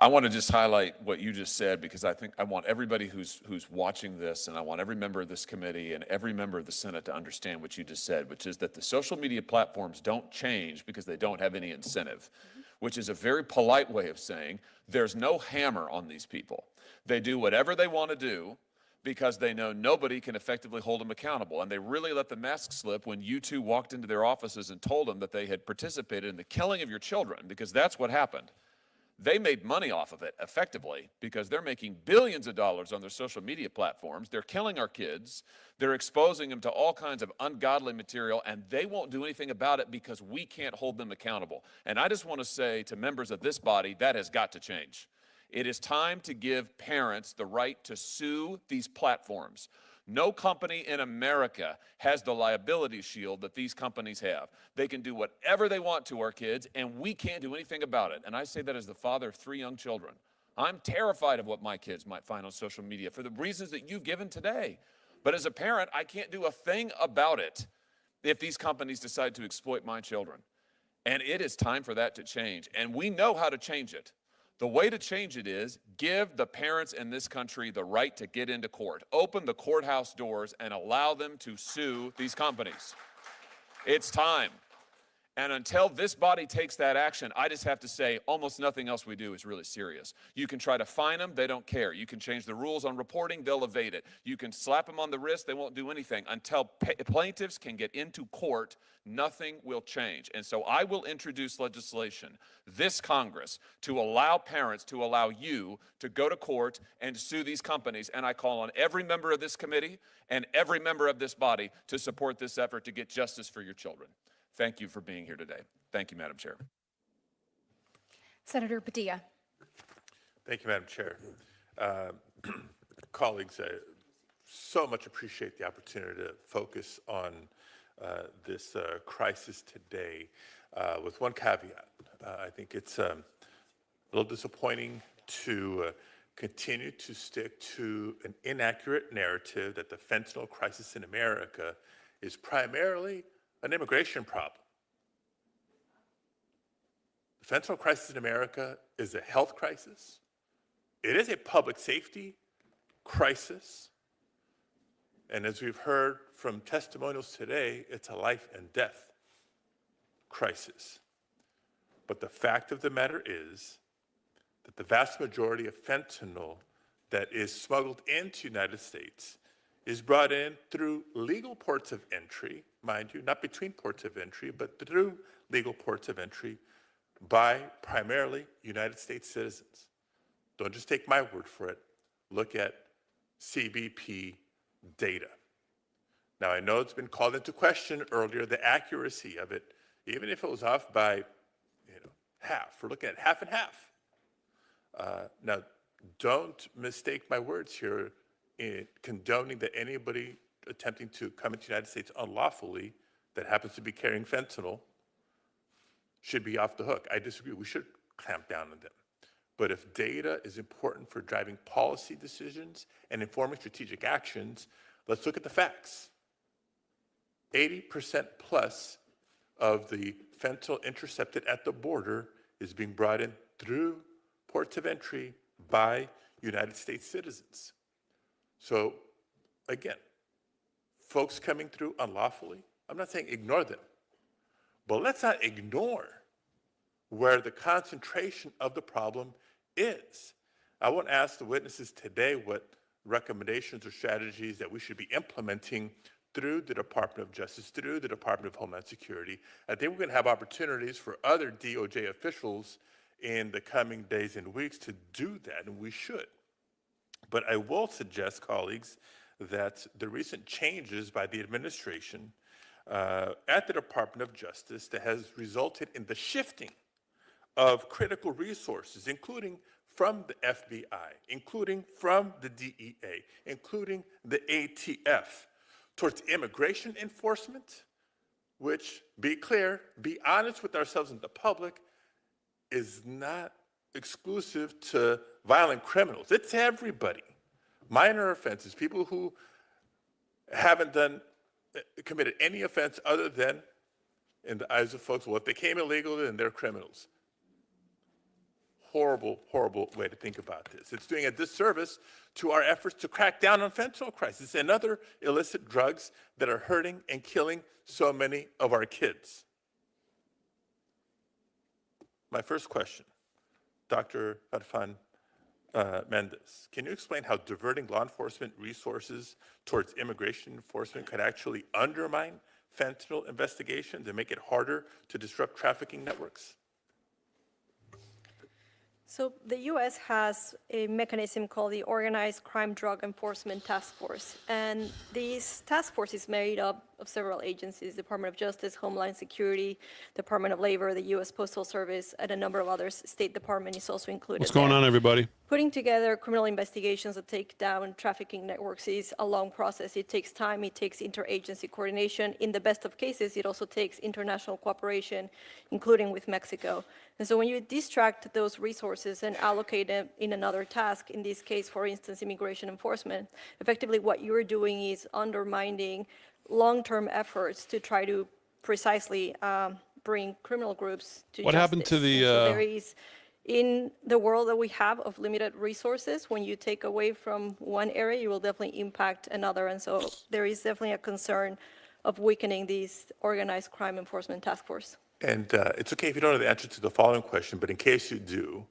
I want to just highlight what you just said, because I think I want everybody who's watching this, and I want every member of this committee and every member of the Senate to understand what you just said, which is that the social media platforms don't change because they don't have any incentive, which is a very polite way of saying there's no hammer on these people. They do whatever they want to do because they know nobody can effectively hold them accountable. And they really let the mask slip when you two walked into their offices and told them that they had participated in the killing of your children, because that's what happened. They made money off of it effectively because they're making billions of dollars on their social media platforms. They're killing our kids. They're exposing them to all kinds of ungodly material, and they won't do anything about it because we can't hold them accountable. And I just want to say to members of this body, that has got to change. It is time to give parents the right to sue these platforms. No company in America has the liability shield that these companies have. They can do whatever they want to our kids, and we can't do anything about it. And I say that as the father of 3 young children. I'm terrified of what my kids might find on social media for the reasons that you've given today. But as a parent, I can't do a thing about it if these companies decide to exploit my children. And it is time for that to change. And we know how to change it. The way to change it is give the parents in this country the right to get into court. Open the courthouse doors and allow them to sue these companies. It's time. And until this body takes that action, I just have to say almost nothing else we do is really serious. You can try to fine them, they don't care. You can change the rules on reporting, they'll evade it. You can slap them on the wrist, they won't do anything. Until plaintiffs can get into court, nothing will change. And so I will introduce legislation, this Congress, to allow parents, to allow you to go to court and sue these companies. And I call on every member of this committee and every member of this body to support this effort to get justice for your children. Thank you for being here today. Thank you, Madam Chair. Senator Padilla. Thank you, Madam Chair. Colleagues, I so much appreciate the opportunity to focus on this crisis today with one caveat. I think it's a little disappointing to continue to stick to an inaccurate narrative that the fentanyl crisis in America is primarily an immigration problem. The fentanyl crisis in America is a health crisis. It is a public safety crisis. And as we've heard from testimonials today, it's a life and death crisis. But the fact of the matter is that the vast majority of fentanyl that is smuggled into the United States is brought in through legal ports of entry, mind you, not between ports of entry, but through legal ports of entry by primarily United States citizens. Don't just take my word for it. Look at CBP data. Now, I know it's been called into question earlier, the accuracy of it, even if it was off by, half. We're looking at half and half. Now, don't mistake my words here in condoning that anybody attempting to come into the United States unlawfully that happens to be carrying fentanyl should be off the hook. I disagree. We should clamp down on them. But if data is important for driving policy decisions and informing strategic actions, let's look at the facts. 80% plus of the fentanyl intercepted at the border is being brought in through ports of entry by United States citizens. So again, folks coming through unlawfully, I'm not saying ignore them, but let's not ignore where the concentration of the problem is. I won't ask the witnesses today what recommendations or strategies that we should be implementing through the Department of Justice, through the Department of Homeland Security. I think we're going to have opportunities for other DOJ officials in the coming days and weeks to do that, and we should. But I will suggest, colleagues, that the recent changes by the administration at the Department of Justice that has resulted in the shifting of critical resources, including from the FBI, including from the DEA, including the ATF, towards immigration enforcement, which, be clear, be honest with ourselves and the public, is not exclusive to violent criminals. It's everybody. Minor offenses, people who haven't committed any offense other than, in the eyes of folks, well, if they came illegally, then they're criminals. Horrible, horrible way to think about this. It's doing a disservice to our efforts to crack down on fentanyl crisis and other illicit drugs that are hurting and killing so many of our kids. My first question, Dr. Harfan Mendez, can you explain how diverting law enforcement resources towards immigration enforcement could actually undermine fentanyl investigations and make it harder to disrupt trafficking networks? So the U.S. has a mechanism called the Organized Crime Drug Enforcement Task Force. And this task force is made up of several agencies, Department of Justice, Homeland Security, Department of Labor, the U.S. Postal Service, and a number of others. State Department is also included. What's going on, everybody? Putting together criminal investigations that take down trafficking networks is a long process. It takes time, it takes interagency coordination. In the best of cases, it also takes international cooperation, including with Mexico. And so when you distract those resources and allocate them in another task, in this case, for instance, immigration enforcement, effectively what you're doing is undermining long-term efforts to try to precisely bring criminal groups to justice. What happened to the... So there is, in the world that we have of limited resources, when you take away from one area, you will definitely impact another. And so there is definitely a concern of weakening this organized crime enforcement task force. And it's okay if you don't know the answer to the following question, but in case you do,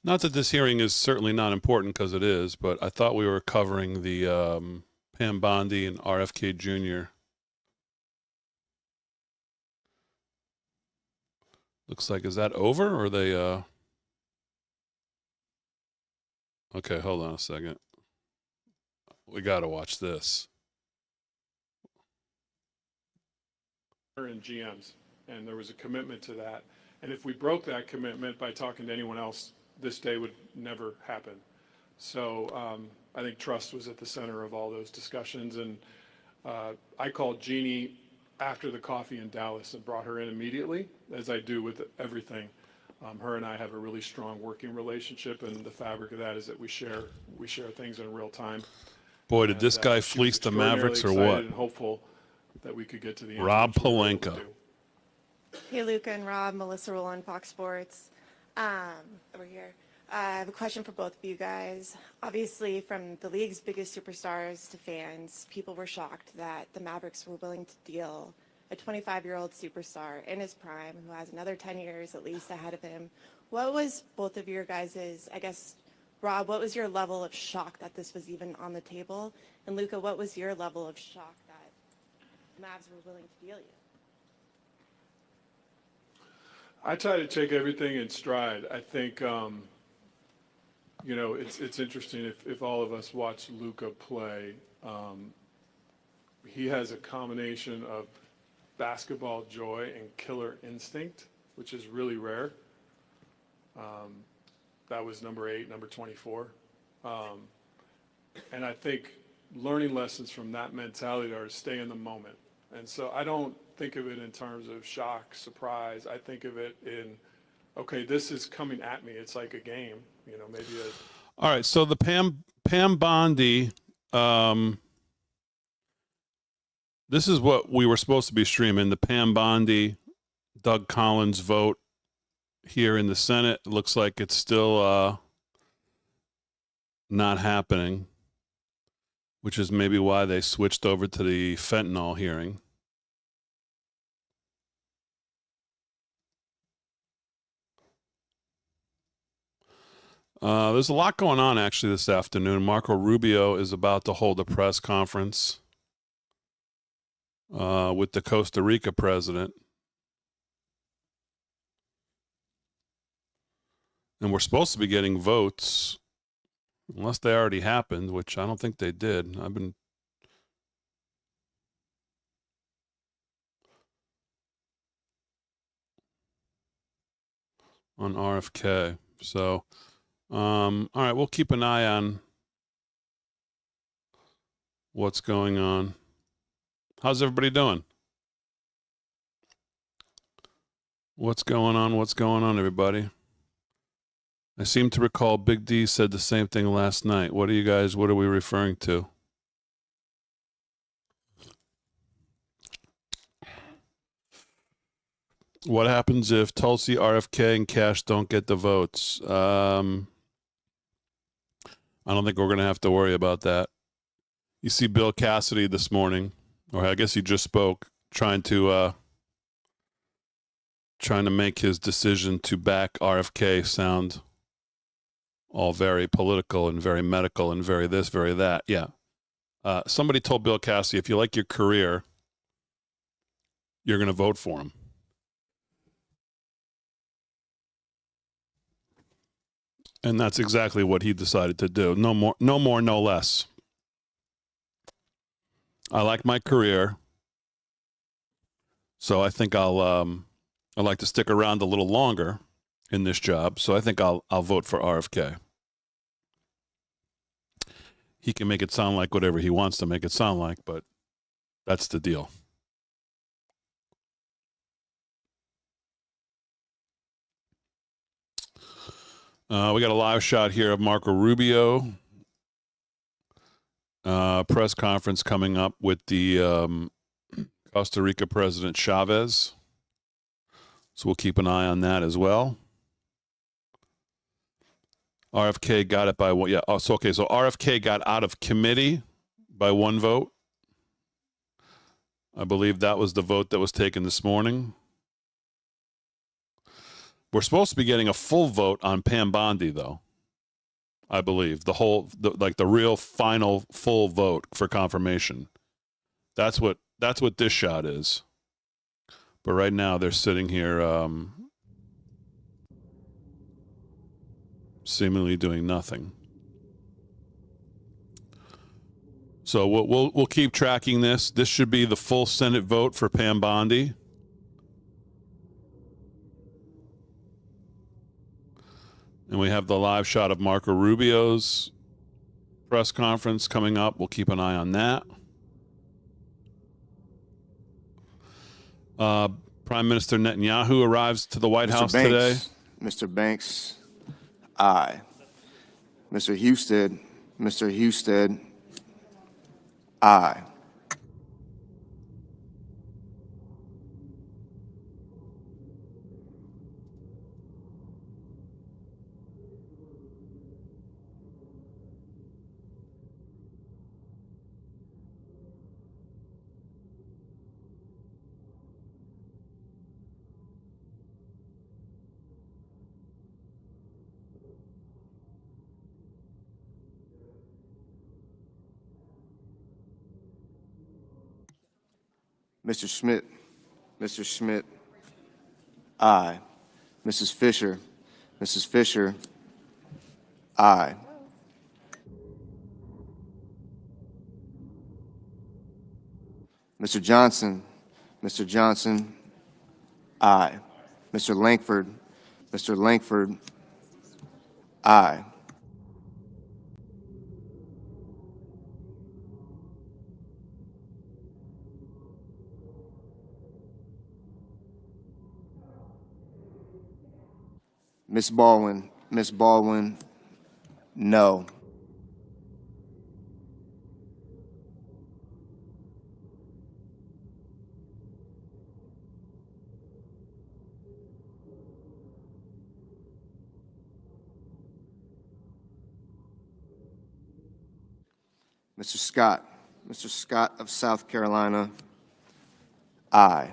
Not that this hearing is certainly not important, because it is, but I thought we were covering the Pam Bondi and RFK Jr. Looks like, is that over, or are they okay, hold on a second. We got to watch this. And GMs, and there was a commitment to that. And if we broke that commitment by talking to anyone else, this day would never happen. So I think trust was at the center of all those discussions. And I called Jeannie after the coffee in Dallas and brought her in immediately, as I do with everything. Her and I have a really strong working relationship, and the fabric of that is that we share things in real time. Boy, did this guy She was fleece the Mavericks or extraordinarily what? excited and hopeful that we could get to the end. Rob which we were able to Pelinka. do. Hey, Luca and Rob, Melissa Rowland, Fox Sports. Over here. I have a question for both of you guys. Obviously, from the league's biggest superstars to fans, people were shocked that the Mavericks were willing to deal a 25-year-old superstar in his prime who has another 10 years at least ahead of him. What was both of your guys's, I guess, Rob, what was your level of shock that this was even on the table? And Luca, what was your level of shock that the Mavs were willing to deal you? I try to take everything in stride. I think, it's interesting if all of us watch Luka play. He has a combination of basketball joy and killer instinct, which is really rare. That was number 8, number 24. And I think learning lessons from that mentality are to stay in the moment. And so I don't think of it in terms of shock, surprise. I think of it in, okay, this is coming at me. It's like a game, maybe a. All right, so the Pam Bondi, this is what we were supposed to be streaming, the Pam Bondi, Doug Collins vote here in the Senate. It looks like it's still not happening, which is maybe why they switched over to the fentanyl hearing. There's a lot going on actually this afternoon. Marco Rubio is about to hold a press conference with the Costa Rica president. And we're supposed to be getting votes, unless they already happened, which I don't think they did. I've been on RFK. So, all right, we'll keep an eye on what's going on. How's everybody doing? What's going on? What's going on, everybody? I seem to recall Big D said the same thing last night. What are we referring to? What happens if Tulsi, RFK, and Cash don't get the votes? I don't think we're going to have to worry about that. You see Bill Cassidy this morning, or I guess he just spoke, trying to make his decision to back RFK sound all very political and very medical and very this, very that. Yeah. Somebody told Bill Cassidy, if you like your career, you're going to vote for him. And that's exactly what he decided to do. No more, no less. I like my career, so I think I'd like to stick around a little longer in this job. So I think I'll vote for RFK. He can make it sound like whatever he wants to make it sound like, but that's the deal. We got a live shot here of Marco Rubio. Press conference coming up with the Costa Rica President Chavez. So we'll keep an eye on that as well. RFK got it by one. Yeah. Oh, so RFK got out of committee by one vote. I believe that was the vote that was taken this morning. We're supposed to be getting a full vote on Pam Bondi, though. I believe the real final full vote for confirmation. That's what this shot is. But right now they're sitting here seemingly doing nothing. So we'll keep tracking this. This should be the full Senate vote for Pam Bondi. And we have the live shot of Marco Rubio's press conference coming up. We'll keep an eye on that. Prime Minister Netanyahu arrives to the White House today. Mr. Banks, aye. Mr. Houston, aye. Mr. Schmidt, aye. Mrs. Fisher, aye. Mr. Johnson, aye. Mr. Langford, aye. Miss Baldwin, no. Mr. Scott of South Carolina, aye.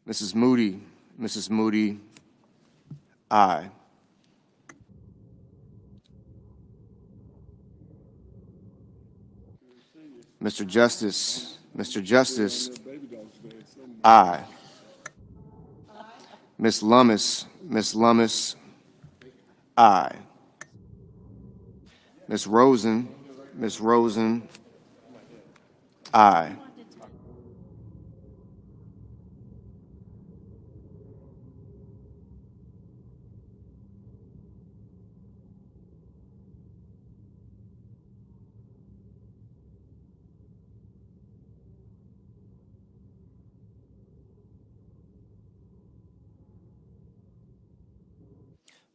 Mrs. Moody, aye. Mr. Justice, aye. Miss Lummis, aye. Miss Rosen, aye.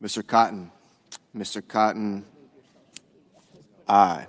Mr. Cotton, aye.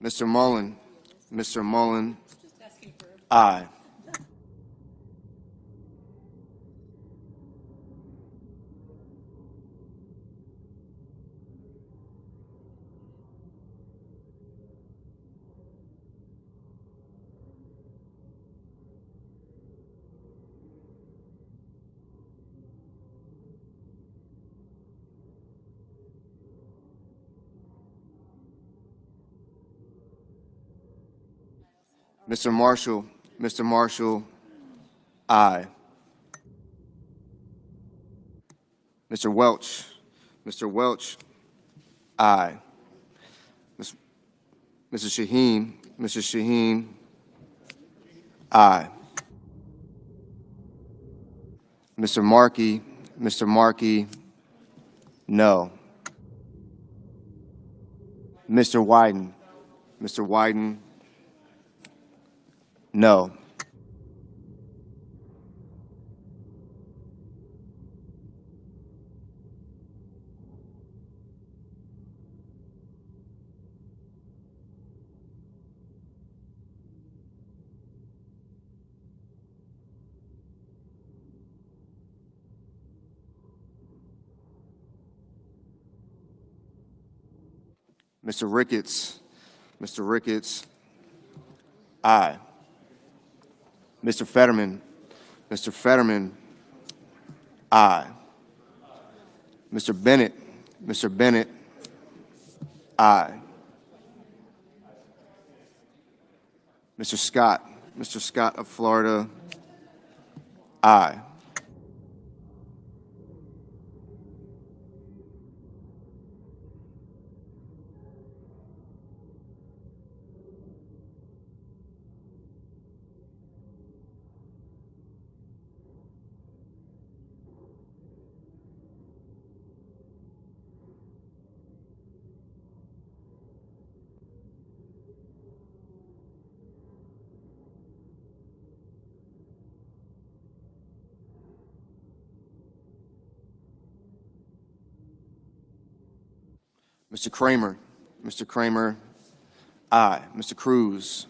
Mr. Mullen, aye. Mr. Marshall, Mr. Marshall, aye. Mr. Welch, Mr. Welch, aye. Mrs. Shaheen, Mrs. Shaheen, aye. Mr. Markey, Mr. Markey, no. Mr. Wyden, Mr. Wyden, no. Mr. Ricketts, Mr. Ricketts, aye. Mr. Fetterman, Mr. Fetterman, aye. Mr. Bennett, Mr. Bennett, aye. Mr. Scott, Mr. Scott of Florida, aye. Mr. Kramer, Mr. Kramer, aye. Mr. Cruz,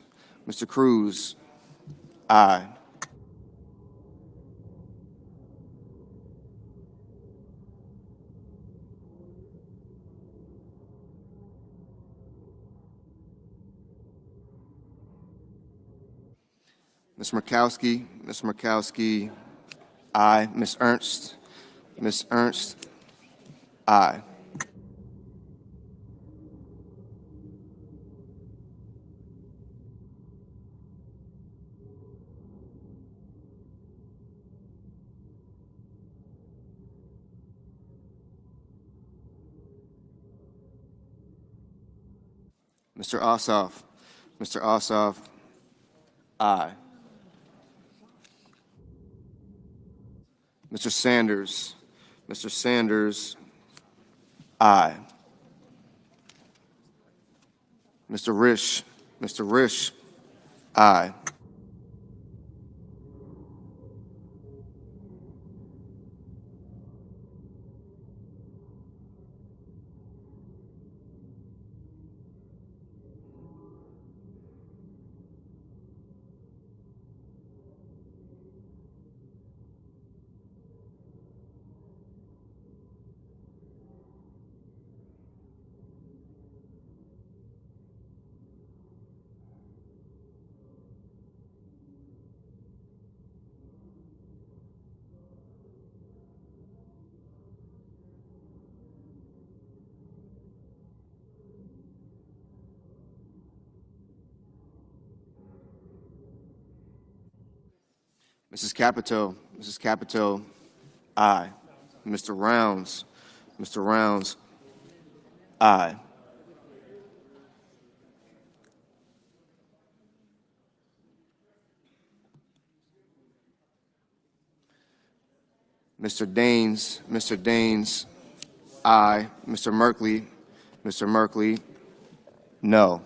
Mr. Cruz, aye. Ms. Murkowski, Ms. Murkowski, aye. Ms. Ernst, Ms. Ernst, aye. Mr. Ossoff, Mr. Ossoff, aye. Mr. Sanders, Mr. Sanders, aye. Mr. Risch, Mr. Risch, aye. Mrs. Capito, Mrs. Capito, aye. Mr. Rounds, Mr. Rounds, aye. Mr. Daines, aye. Mr. Merkley, no.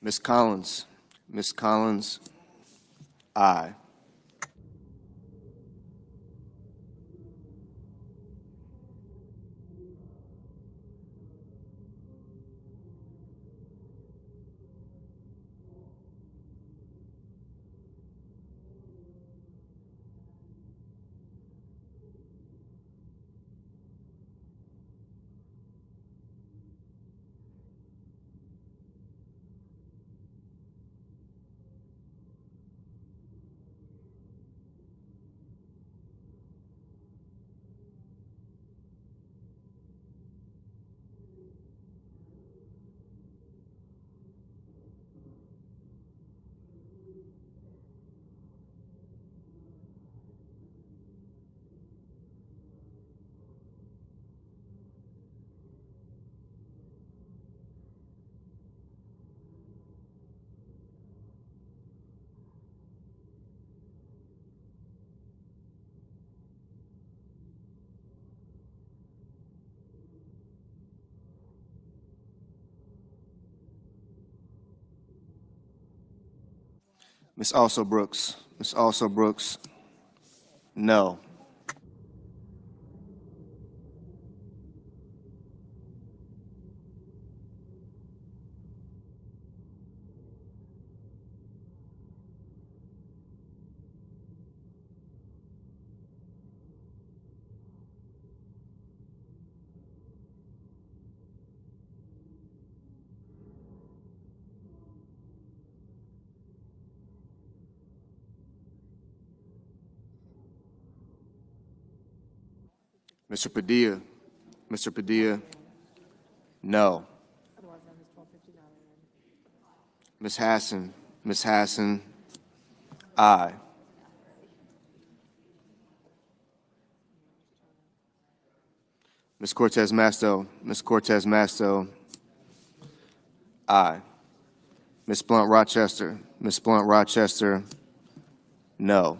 Ms. Collins, aye. Ms. Also Brooks. Ms. Also Brooks. No. Mr. Padilla. Mr. Padilla. No. Ms. Hassan. Ms. Hassan. Aye. Ms. Cortez Masto. Ms. Cortez Masto. Aye. Ms. Blunt Rochester. Ms. Blunt Rochester. No.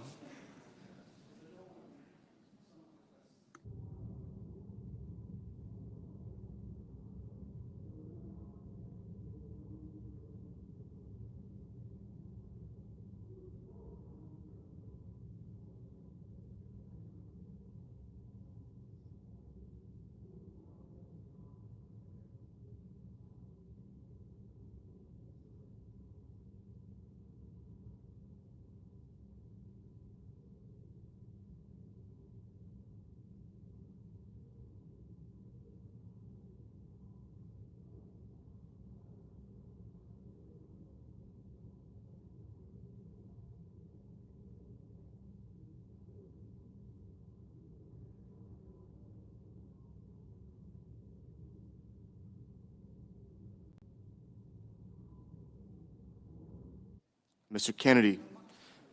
Mr. Kennedy.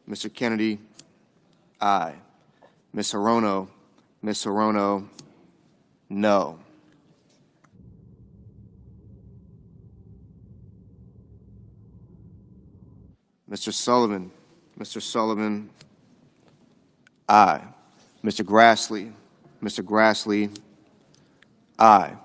Mr. Kennedy. Aye. Ms. Hirono. Ms. Hirono. No. Mr. Sullivan. Mr. Sullivan. Aye. Mr. Grassley. Mr. Grassley. Aye.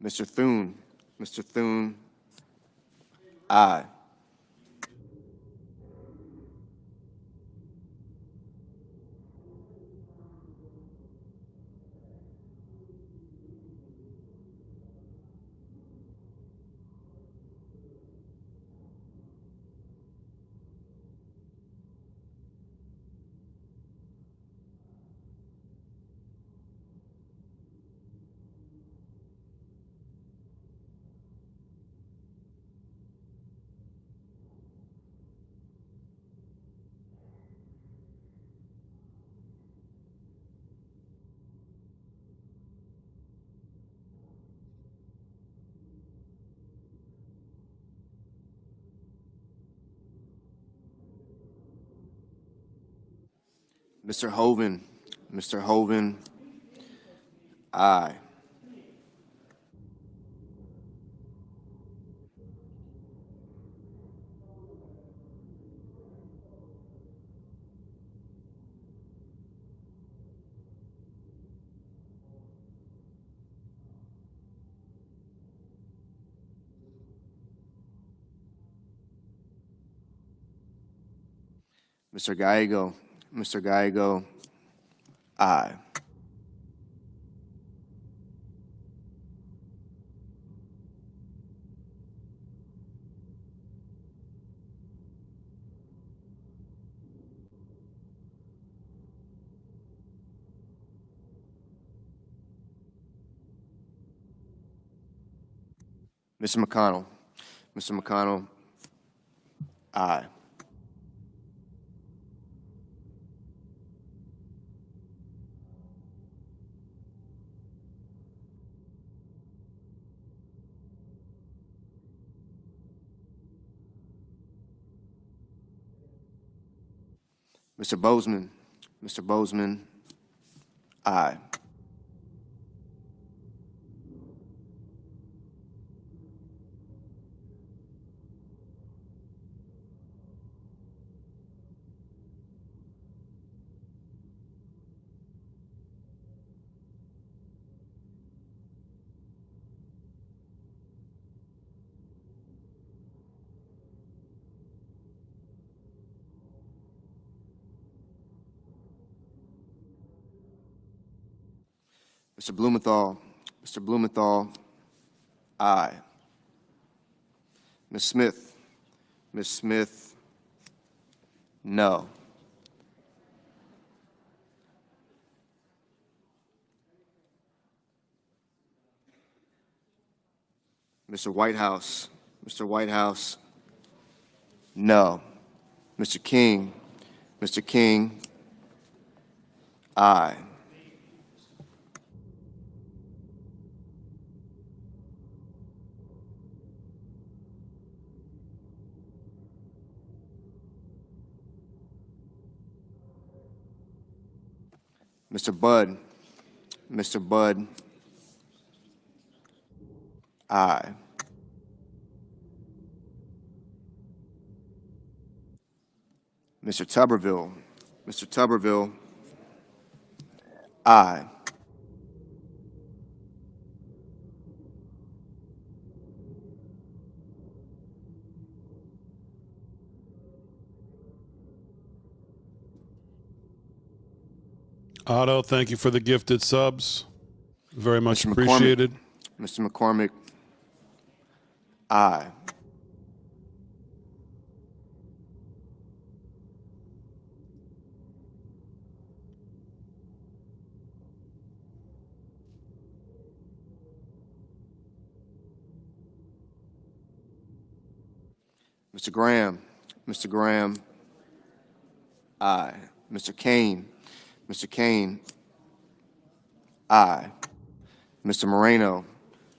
Mr. Thune. Mr. Thune. Aye. Mr. Hoven. Mr. Hoven. Aye. Mr. Gallego. Mr. Gallego. Aye. Mr. McConnell. Mr. McConnell. Aye. Mr. Bozeman. Mr. Bozeman, aye. Mr. Blumenthal. Mr. Blumenthal, aye. Ms. Smith. Ms. Smith, no. Mr. Whitehouse. Mr. Whitehouse, no. Mr. King. Mr. King, aye. Mr. Budd. Mr. Budd, aye. Mr. Tuberville. Mr. Tuberville, aye. Otto, thank you for the gifted subs. Very much Mr. McCormick. appreciated. Mr. McCormick, aye. Mr. Graham. Mr. Graham, aye. Mr. Kane. Mr. Kane, aye. Mr. Moreno.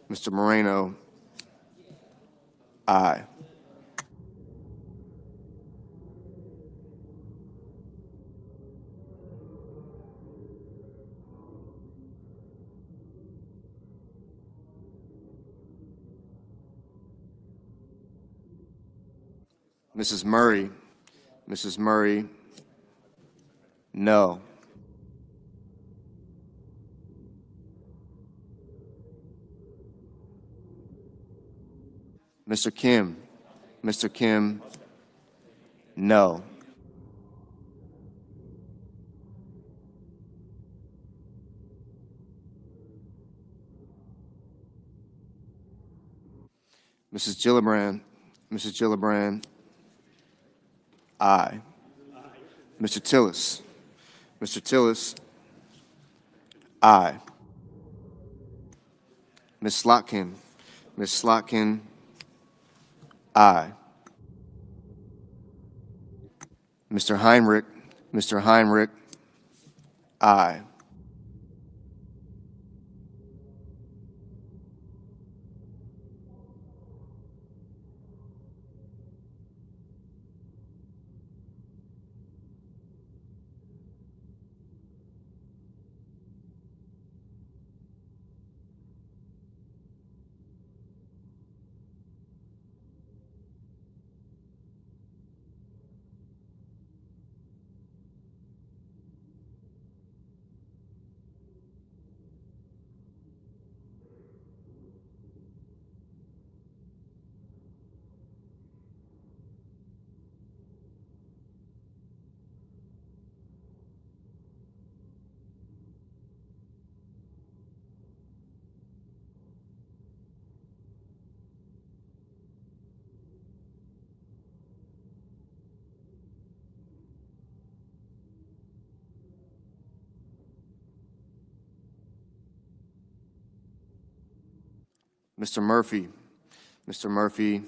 Mr. Moreno, aye. Mrs. Murray. Mrs. Murray, no. Mr. Kim. Mr. Kim, no. Mrs. Gillibrand. Mrs. Gillibrand, aye. Mr. Tillis. Mr. Tillis, aye. Ms. Slotkin. Ms. Slotkin, aye. Mr. Heinrich. Mr. Heinrich, aye. Mr. Murphy. Mr. Murphy,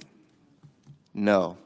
no.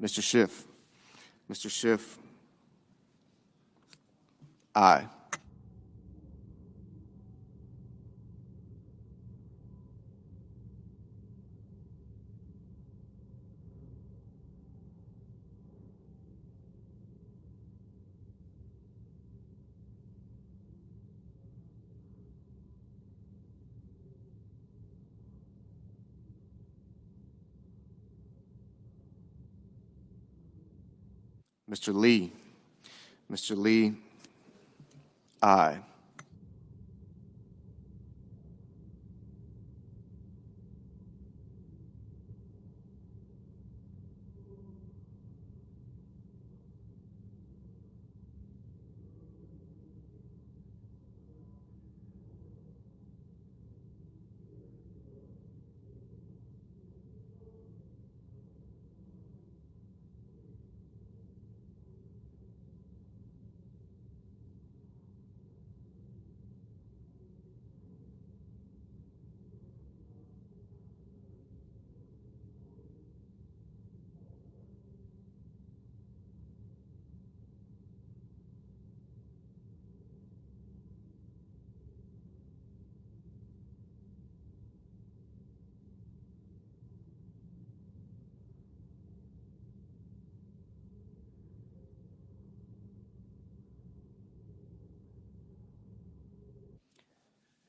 Mr. Schiff. Mr. Schiff. Aye. Mr. Lee. Mr. Lee. Aye.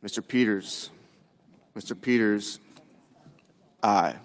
Mr. Peters. Mr. Peters. Aye.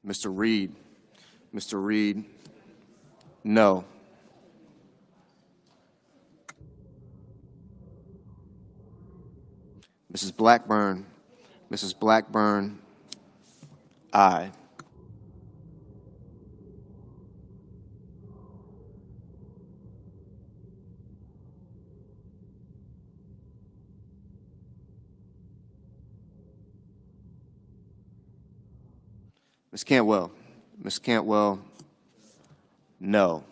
Mr. Reed. Mr. Reed. No. Mrs. Blackburn. Mrs. Blackburn. Aye. Ms. Cantwell. Ms. Cantwell. No.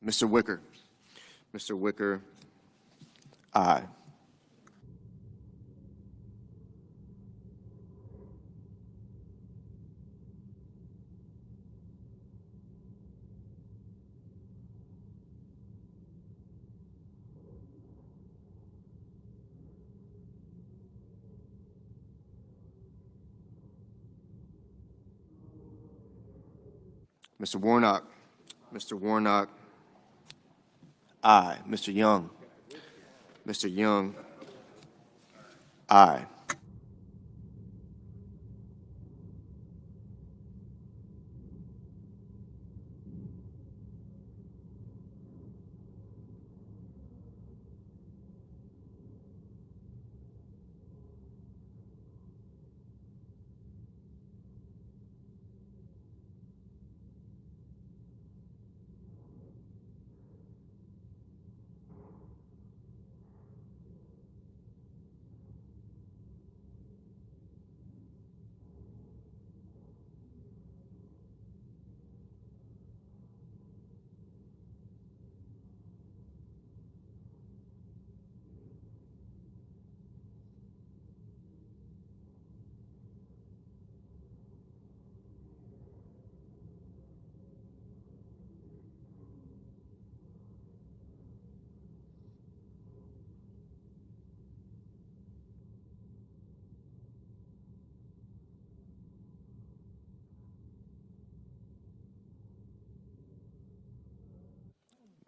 Mr. Wicker. Mr. Wicker. Aye. Mr. Warnock. Mr. Warnock. Aye. Mr. Young. Mr. Young. Aye.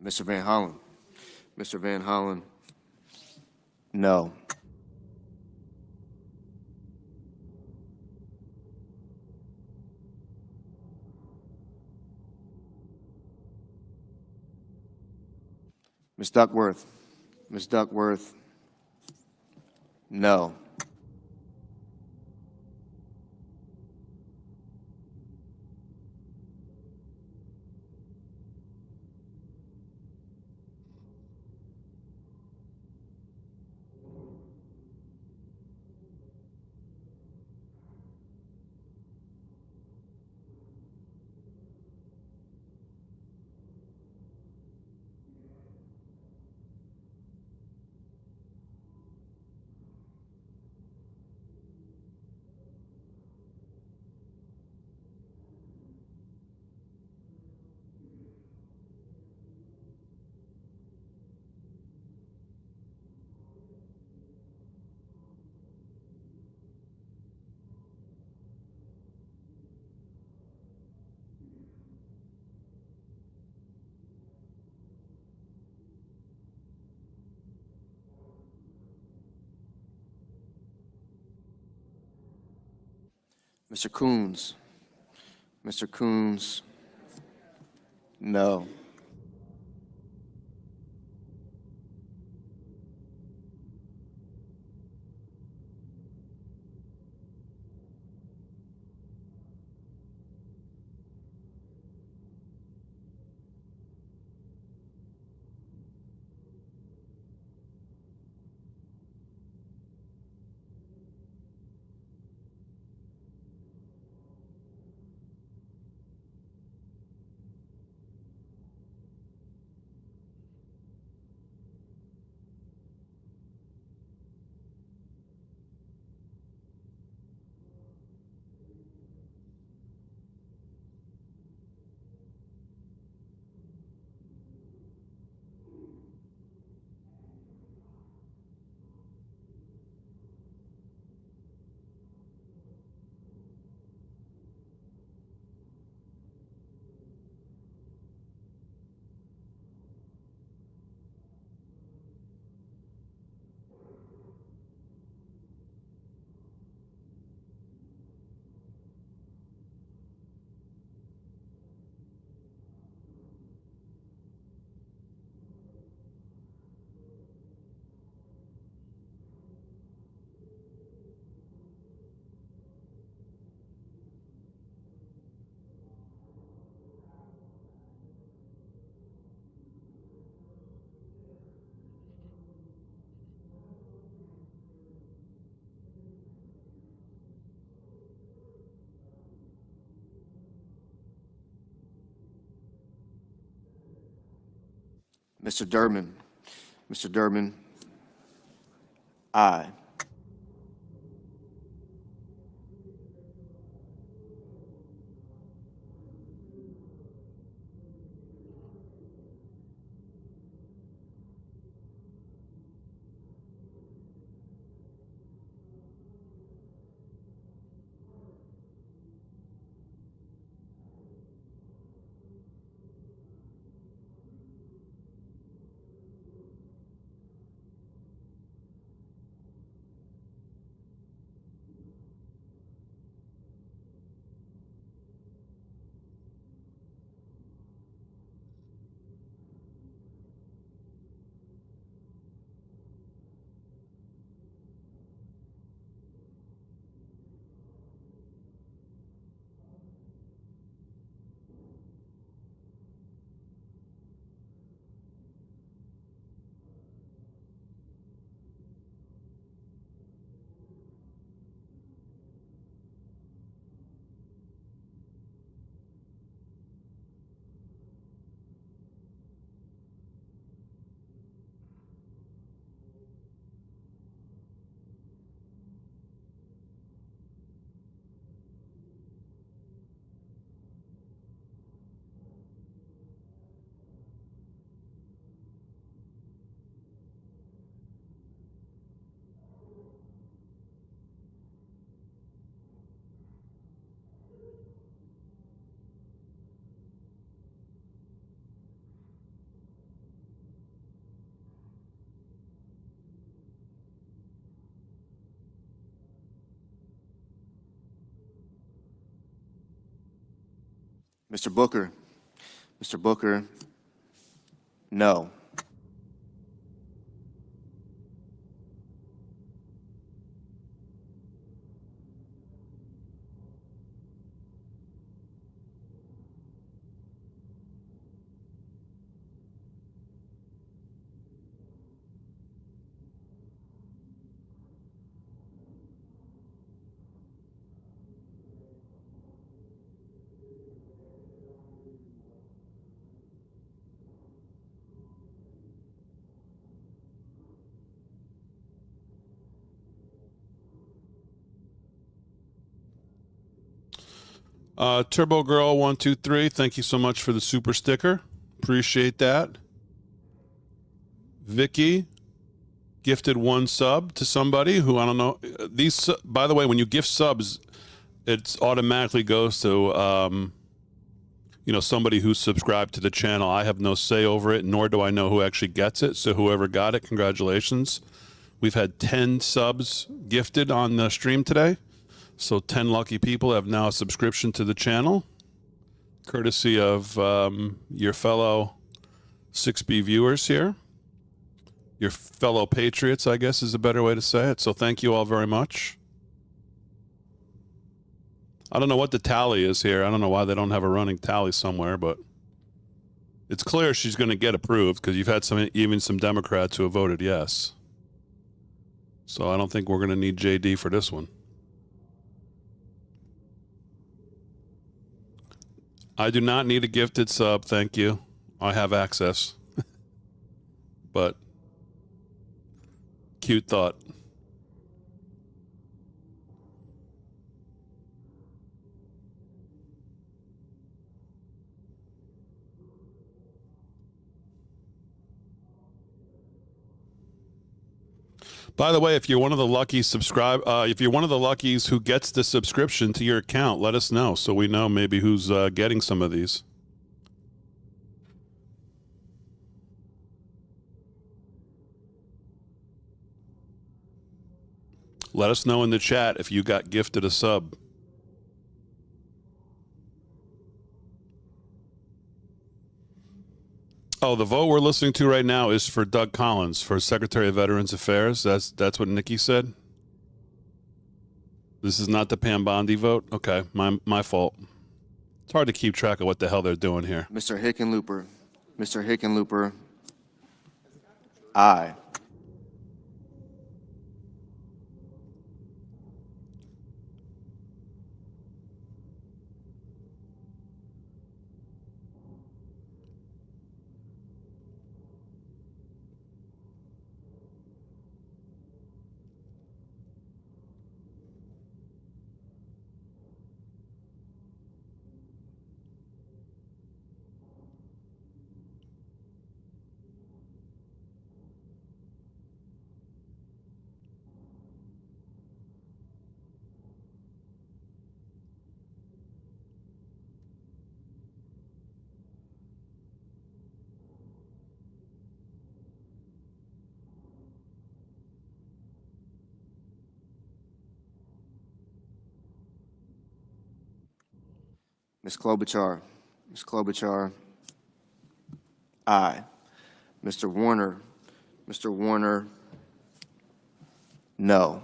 Mr. Van Hollen. Mr. Van Hollen. No. Ms. Duckworth. Ms. Duckworth. No. Mr. Coons. Mr. Coons. No. Mr. Durbin. Mr. Durbin. Aye. Mr. Booker. Mr. Booker, no. Turbo Girl 123, thank you so much for the super sticker. Appreciate that. Vicky gifted 1 sub to somebody who, I don't know. These, by the way, when you gift subs, it automatically goes to somebody who's subscribed to the channel. I have no say over it, nor do I know who actually gets it. So whoever got it, congratulations. We've had 10 subs gifted on the stream today. So 10 lucky people have now a subscription to the channel, courtesy of your fellow 6B viewers here. Your fellow patriots, I guess, is a better way to say it. So thank you all very much. I don't know what the tally is here. I don't know why they don't have a running tally somewhere, but it's clear she's going to get approved because you've had even some Democrats who have voted yes. So I don't think we're going to need JD for this one. I do not need a gifted sub, thank you. I have access. But cute thought. By the way, if you're one of the lucky if you're one of the luckies who gets the subscription to your account, let us know so we know maybe who's getting some of these. Let us know in the chat if you got gifted a sub. Oh, the vote we're listening to right now is for Doug Collins for Secretary of Veterans Affairs. That's what Nikki said. This is not the Pam Bondi vote? Okay, my fault. It's hard to keep track of what the hell they're doing here. Mr. Hickenlooper. Mr. Hickenlooper, aye. Ms. Klobuchar. Ms. Klobuchar, aye. Mr. Warner. Mr. Warner, no.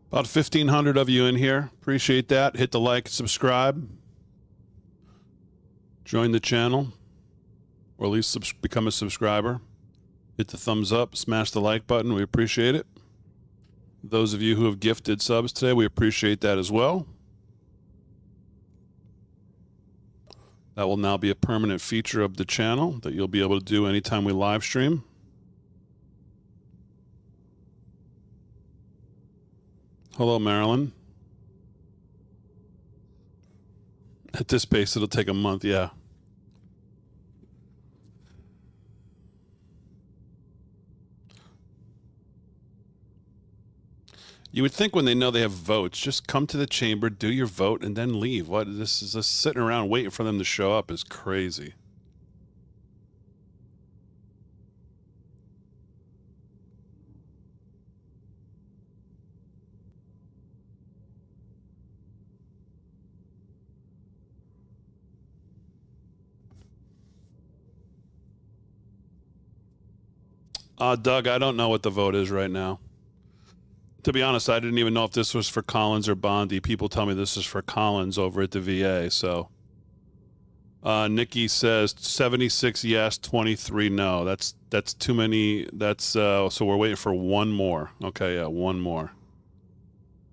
About 1,500 of you in here. Appreciate that. Hit the like, subscribe. Join the channel, or at least become a subscriber. Hit the thumbs up, smash the like button. We appreciate it. Those of you who have gifted subs today, we appreciate that as well. That will now be a permanent feature of the channel that you'll be able to do anytime we live stream. Hello, Marilyn. At this pace, it'll take a month, yeah. You would think when they know they have votes, just come to the chamber, do your vote, and then leave. What? This is just sitting around waiting for them to show up is crazy. Doug, I don't know what the vote is right now. To be honest, I didn't even know if this was for Collins or Bondi. People tell me this is for Collins over at the VA. So, Nikki says 76 yes, 23 no. That's too many. That's so we're waiting for one more. Okay, yeah, one more.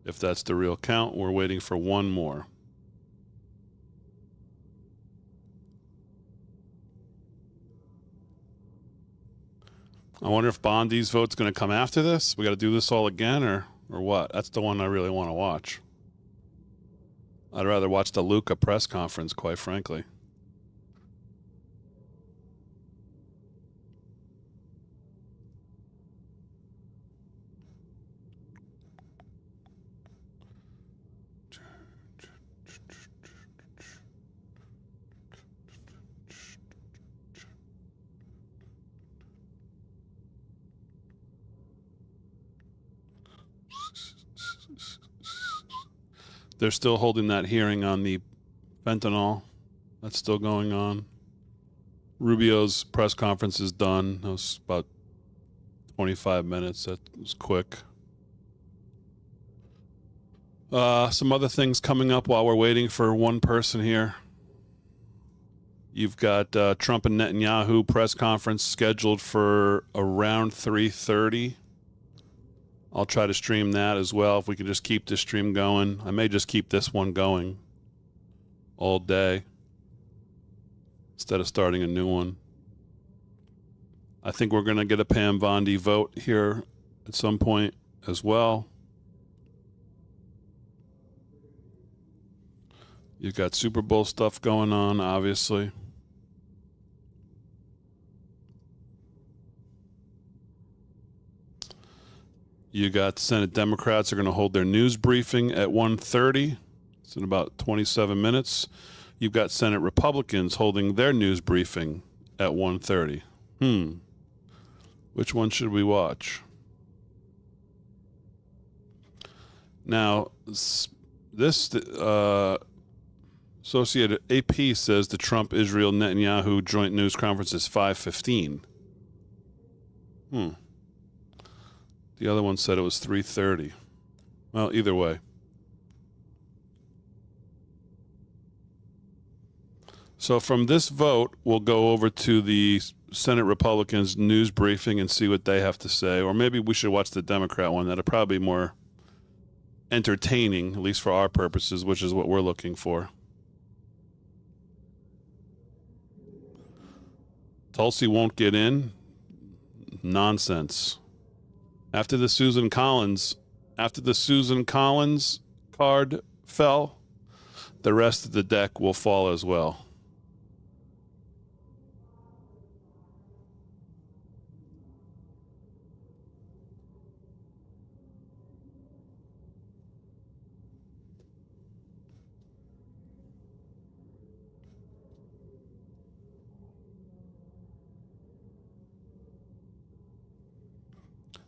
If that's the real count, we're waiting for one more. I wonder if Bondi's vote's going to come after this. We got to do this all again, or what? That's the one I really want to watch. I'd rather watch the Luca press conference, quite frankly. They're still holding that hearing on the fentanyl. That's still going on. Rubio's press conference is done. That was about 25 minutes. That was quick. Some other things coming up while we're waiting for one person here. You've got Trump and Netanyahu press conference scheduled for around 3:30. I'll try to stream that as well if we can just keep this stream going. I may just keep this one going all day instead of starting a new one. I think we're going to get a Pam Bondi vote here at some point as well. You've got Super Bowl stuff going on, obviously. You got Senate Democrats are going to hold their news briefing at 1:30. It's in about 27 minutes. You've got Senate Republicans holding their news briefing at 1:30. Which one should we watch? Now, this Associated AP says the Trump-Israel-Netanyahu joint news conference is 5:15. The other one said it was 3:30. Well, either way. So from this vote, we'll go over to the Senate Republicans news briefing and see what they have to say. Or maybe we should watch the Democrat one. That'll probably be more entertaining, at least for our purposes, which is what we're looking for. Tulsi won't get in. Nonsense. After the Susan Collins card fell, the rest of the deck will fall as well.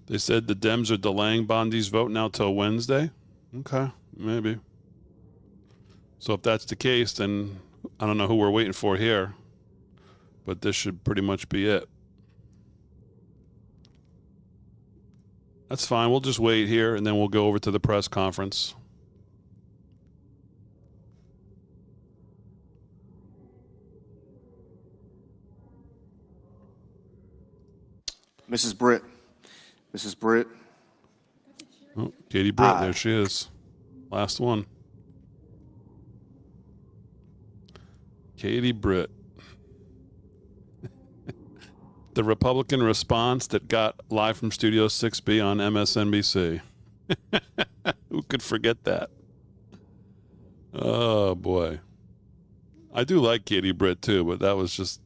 They said the Dems are delaying Bondi's vote now till Wednesday. Okay, maybe. So if that's the case, then I don't know who we're waiting for here, but this should pretty much be it. That's fine. We'll just wait here, and then we'll go over to the press conference. Mrs. Britt. Mrs. Britt. Oh, Katie Britt, there she is. Last one. Katie Britt. The Republican response that got live from Studio 6B on MSNBC. Who could forget that? Oh, boy. I do like Katie Britt, too, but that was just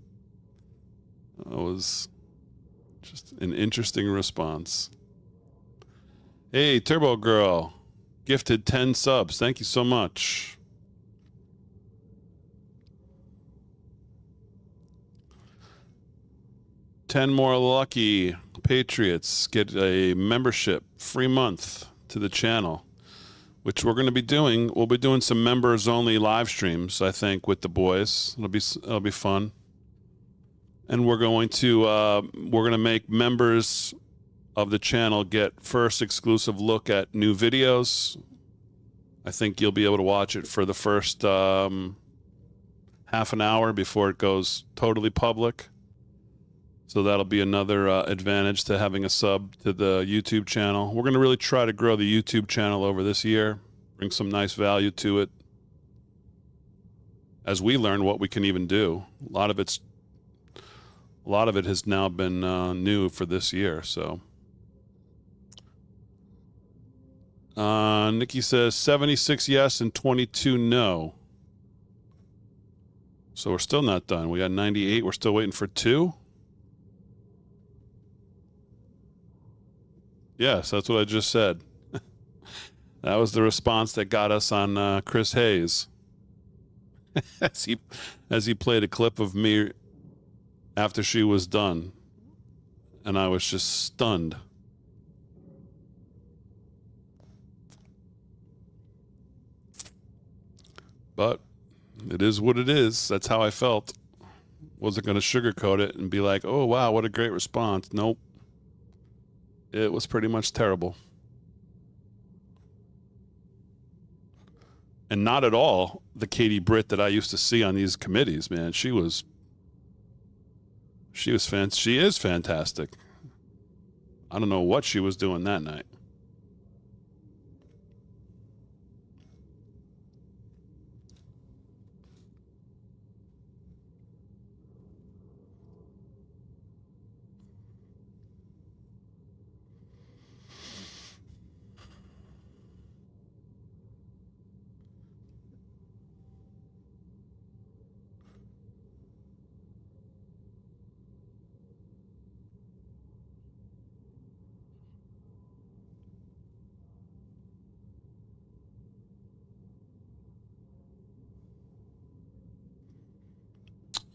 an interesting response. Hey, Turbo Girl, gifted 10 subs. Thank you so much. Ten more lucky Patriots get a membership, free month to the channel, which we're going to be doing. We'll be doing some members only live streams, I think, with the boys. It'll be fun. And we're going to make members of the channel get first exclusive look at new videos. I think you'll be able to watch it for the first half an hour before it goes totally public. So that'll be another advantage to having a sub to the YouTube channel. We're going to really try to grow the YouTube channel over this year, bring some nice value to it as we learn what we can even do. A lot of it has now been new for this year. So Nikki says 76 yes and 22 no. So we're still not done. We got 98. We're still waiting for 2. Yes, that's what I just said. That was the response that got us on Chris Hayes. as he played a clip of me after she was done. And I was just stunned. But it is what it is. That's how I felt. Wasn't going to sugarcoat it and be like, oh, wow, what a great response. Nope. It was pretty much terrible. And not at all the Katie Britt that I used to see on these committees, man. She is fantastic. I don't know what she was doing that night.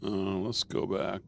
Let's go back.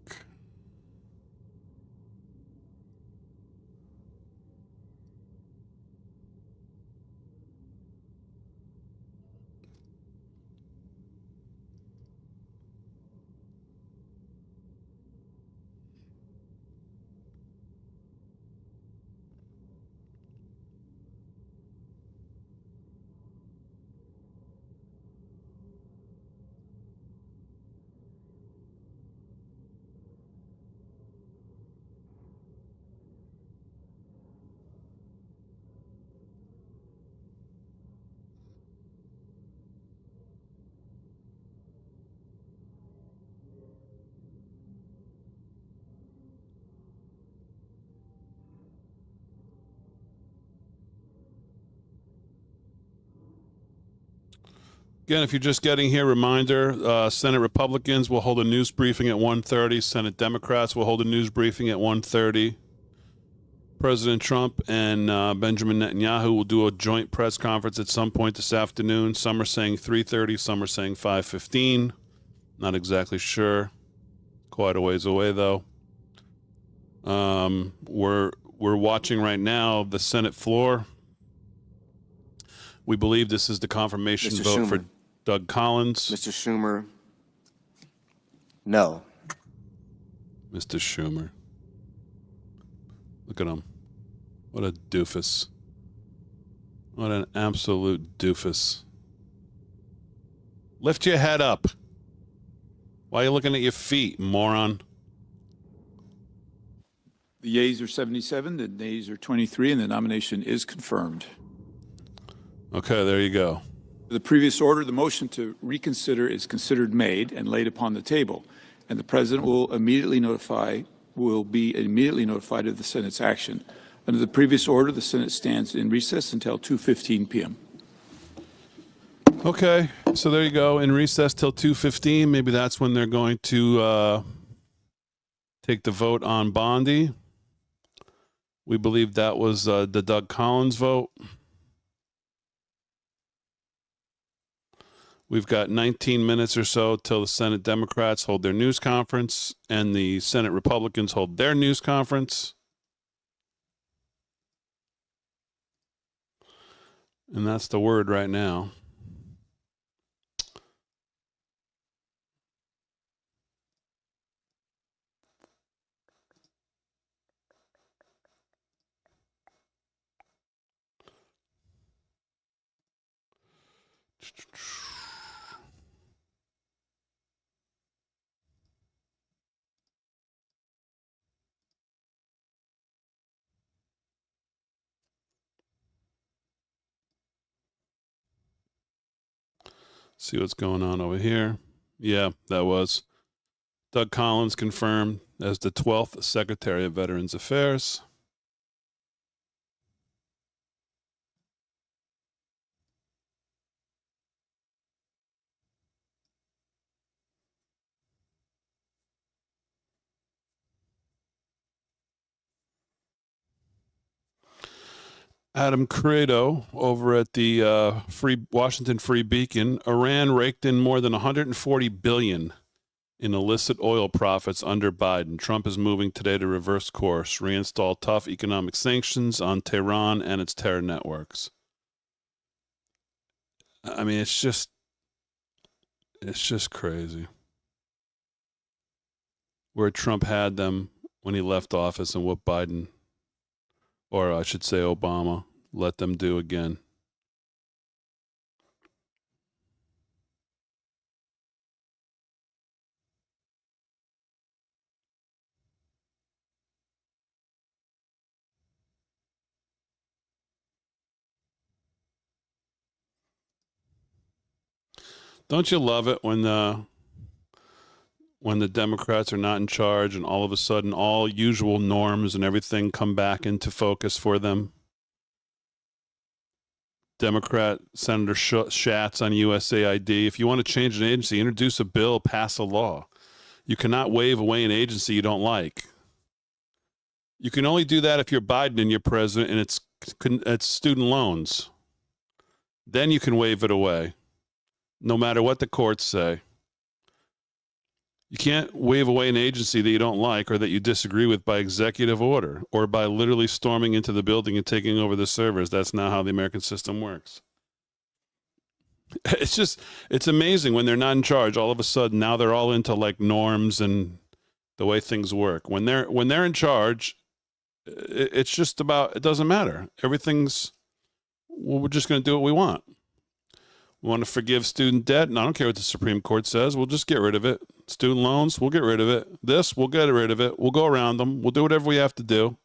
Again, if you're just getting here, reminder, Senate Republicans will hold a news briefing at 1:30. Senate Democrats will hold a news briefing at 1:30. President Trump and Benjamin Netanyahu will do a joint press conference at some point this afternoon. Some are saying 3:30, some are saying 5:15. Not exactly sure. Quite a ways away, though. We're watching right now the Senate floor. We believe this is the confirmation Mr. vote for Schumer. Doug Collins. Mr. Schumer, no. Mr. Schumer. Look at him. What a doofus. What an absolute doofus. Lift your head up. Why are you looking at your feet, moron? The yeas are 77, the nays are 23, and the nomination is confirmed. Okay, there you go. The previous order, the motion to reconsider is considered made and laid upon the table, and the president will be immediately notified of the Senate's action. Under the previous order, the Senate stands in recess until 2:15 p.m. Okay, so there you go. In recess till 2:15. Maybe that's when they're going to take the vote on Bondi. We believe that was the Doug Collins vote. We've got 19 minutes or so till the Senate Democrats hold their news conference and the Senate Republicans hold their news conference. And that's the word right now. See what's going on over here. Yeah, that was Doug Collins confirmed as the 12th Secretary of Veterans Affairs. Adam Credo over at the Washington Free Beacon. Iran raked in more than $140 billion in illicit oil profits under Biden. Trump is moving today to reverse course, reinstall tough economic sanctions on Tehran and its terror networks. I mean, it's just crazy. Where Trump had them when he left office and what Biden, or I should say Obama, let them do again. Don't you love it when the Democrats are not in charge and all of a sudden all usual norms and everything come back into focus for them? Democrat Senator Schatz on USAID. If you want to change an agency, introduce a bill, pass a law. You cannot waive away an agency you don't like. You can only do that if you're Biden and you're president and it's student loans. Then you can waive it away, no matter what the courts say. You can't waive away an agency that you don't like or that you disagree with by executive order or by literally storming into the building and taking over the servers. That's not how the American system works. It's amazing when they're not in charge. All of a sudden, now they're all into like norms and the way things work. When they're in charge, it's just about, it doesn't matter. Everything's, well, we're just going to do what we want. We want to forgive student debt, and I don't care what the Supreme Court says. We'll just get rid of it. Student loans, we'll get rid of it. This, we'll get rid of it. We'll go around them. We'll do whatever we have to do.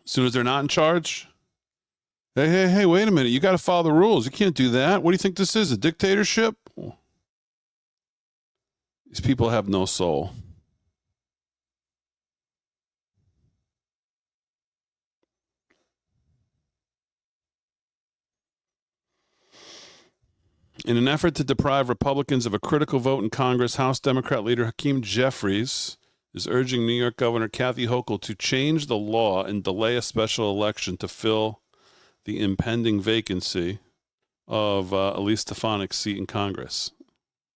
As soon as they're not in charge, hey, wait a minute. You got to follow the rules. You can't do that. What do you think this is, a dictatorship? These people have no soul. In an effort to deprive Republicans of a critical vote in Congress, House Democrat leader Hakeem Jeffries is urging New York Governor Kathy Hochul to change the law and delay a special election to fill the impending vacancy of Elise Stefanik's seat in Congress.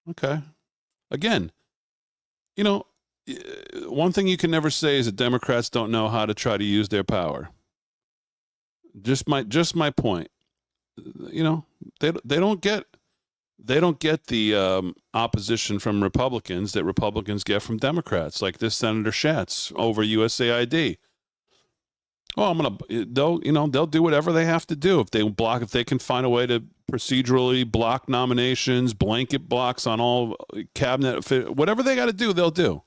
Okay. Again, you know, one thing you can never say is that Democrats don't know how to try to use their power. Just my point. You know, they don't get the opposition from Republicans that Republicans get from Democrats, like this Senator Schatz over USAID. Oh, they'll do whatever they have to do. If they can find a way to procedurally block nominations, blanket blocks on all cabinet, whatever they got to do, they'll do.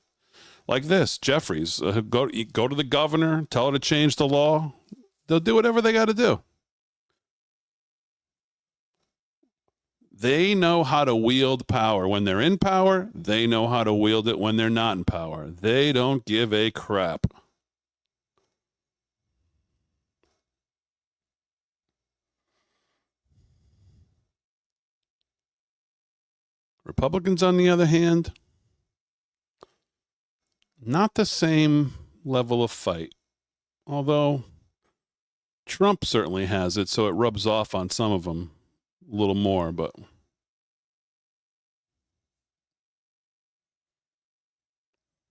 Like this, Jeffries, go to the governor, tell her to change the law. They'll do whatever they got to do. They know how to wield power. When they're in power, they know how to wield it when they're not in power. They don't give a crap. Republicans, on the other hand, not the same level of fight. Although Trump certainly has it, so it rubs off on some of them a little more, but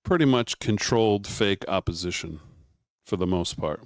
pretty much controlled fake opposition for the most part.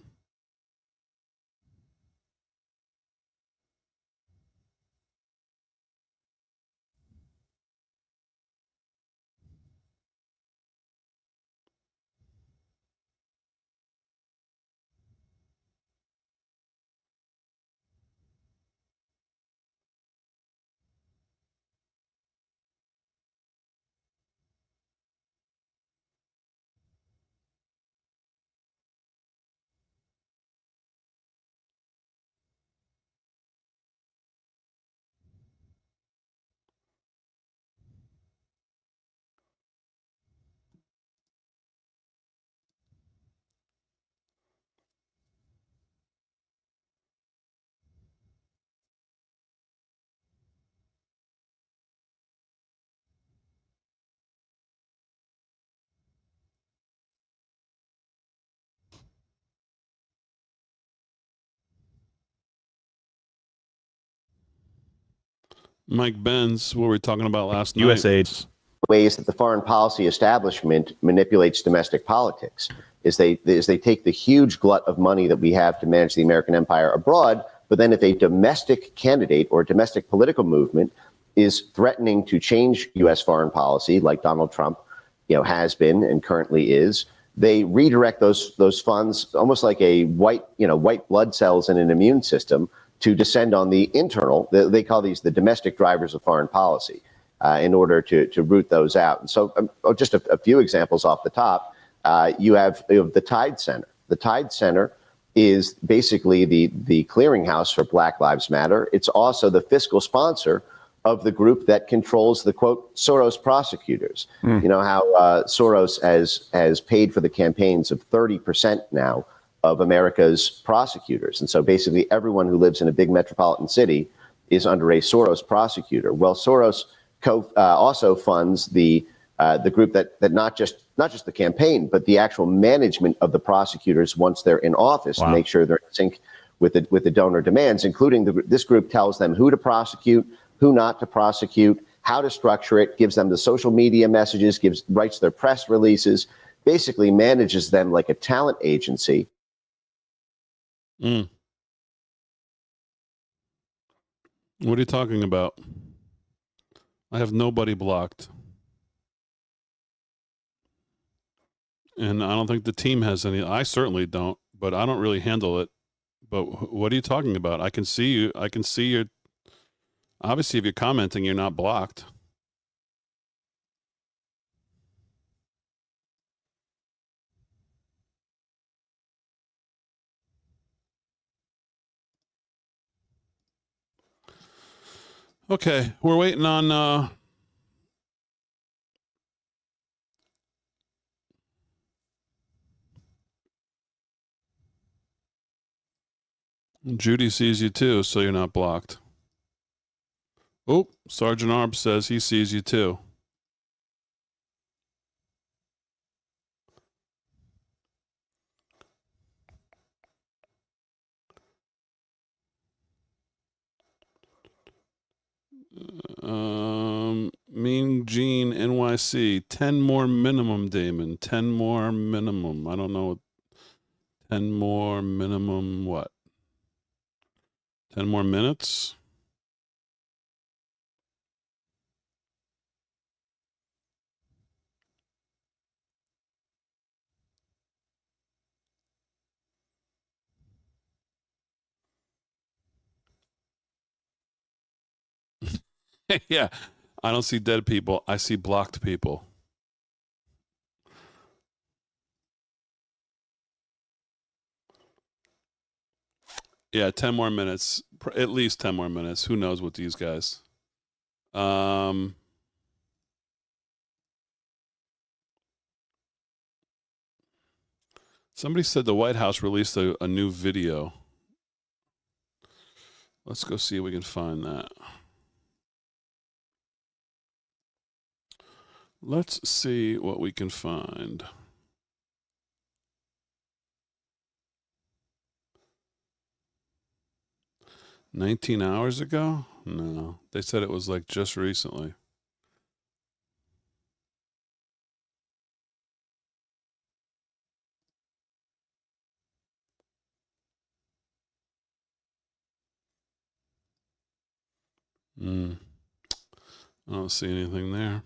Mike Benz, what were we talking about last night? Ways that the foreign policy establishment manipulates domestic politics is they take the huge glut of money that we have to manage the American empire abroad, but then if a domestic candidate or domestic political movement is threatening to change U.S. foreign policy, like Donald Trump, has been and currently is, they redirect those funds almost like a white blood cells in an immune system to descend on the internal. They call these the domestic drivers of foreign policy. In order to root those out. And so just a few examples off the top, you have the Tide Center. The Tide Center is basically the clearinghouse for Black Lives Matter. It's also the fiscal sponsor of the group that controls the, quote, Soros prosecutors. You know how Soros has paid for the campaigns of 30% now of America's prosecutors. And so basically everyone who lives in a big metropolitan city is under a Soros prosecutor. Well, Soros also funds the group that not just the campaign, but the actual management of the prosecutors once they're in office to make sure they're in sync with the donor demands, including this group tells them who to prosecute, who not to prosecute, how to structure it, gives them the social media messages, writes their press releases, basically manages them like a talent agency. What are you talking about? I have nobody blocked. And I don't think the team has any. I certainly don't, but I don't really handle it. But what are you talking about? I can see you. I can see your. Obviously, if you're commenting, you're not blocked. Okay, we're waiting on Judy sees you too, so you're not blocked. Oh, Sergeant Arb says he sees you too. Mean Gene NYC, 10 more minimum, Damon. 10 more minimum. I don't know. 10 more minimum what? 10 more minutes? Yeah, I don't see dead people. I see blocked people. Yeah, 10 more minutes. At least 10 more minutes. Who knows with these guys? Somebody said the White House released a new video. Let's go see if we can find that. Let's see what we can find. "19 hours ago?" No, they said it was like just recently. I don't see anything there.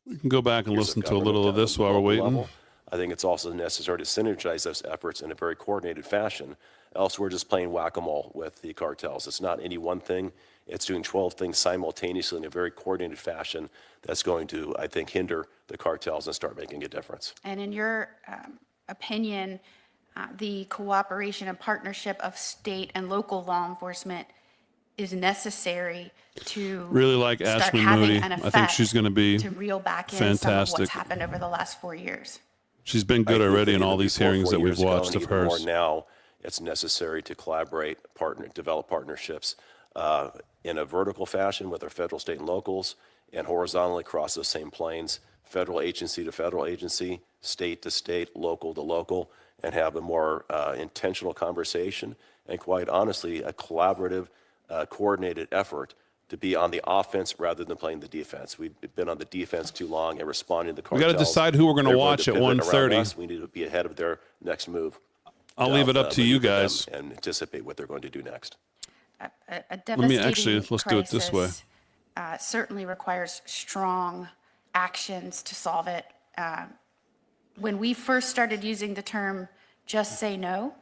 We can go back and Years listen of to a little of government this at a while we're local waiting. level. I think it's also necessary to synergize those efforts in a very coordinated fashion. Else we're just playing whack-a-mole with the cartels. It's not any one thing. It's doing 12 things simultaneously in a very coordinated fashion that's going to, I think, hinder the cartels and start making a difference. And in your opinion, the cooperation and partnership of state and local law enforcement is necessary to Really like start Ashley having Moody. an I think effect she's going to be to reel back in fantastic. some of what's happened over the last 4 years. She's been good I think already that in all even these before hearings 4 that we've years ago, watched and of even more hers. now, it's necessary to collaborate, develop partnerships in a vertical fashion with our federal, state, and locals, and horizontally across those same planes, federal agency to federal agency, state to state, local to local, and have a more intentional conversation and, quite honestly, a collaborative, coordinated effort to be on the offense rather than playing the defense. We've been on the defense too long and responding to the We cartels. got to decide who we're going to They're watch at pivot around 1:30. us. We need to be ahead of their next move. I'll leave it up to you maneuver them guys. and anticipate what they're going to do next. A devastating let's do it this way. crisis, certainly requires strong actions to solve it. When we first started using the term "just say no,"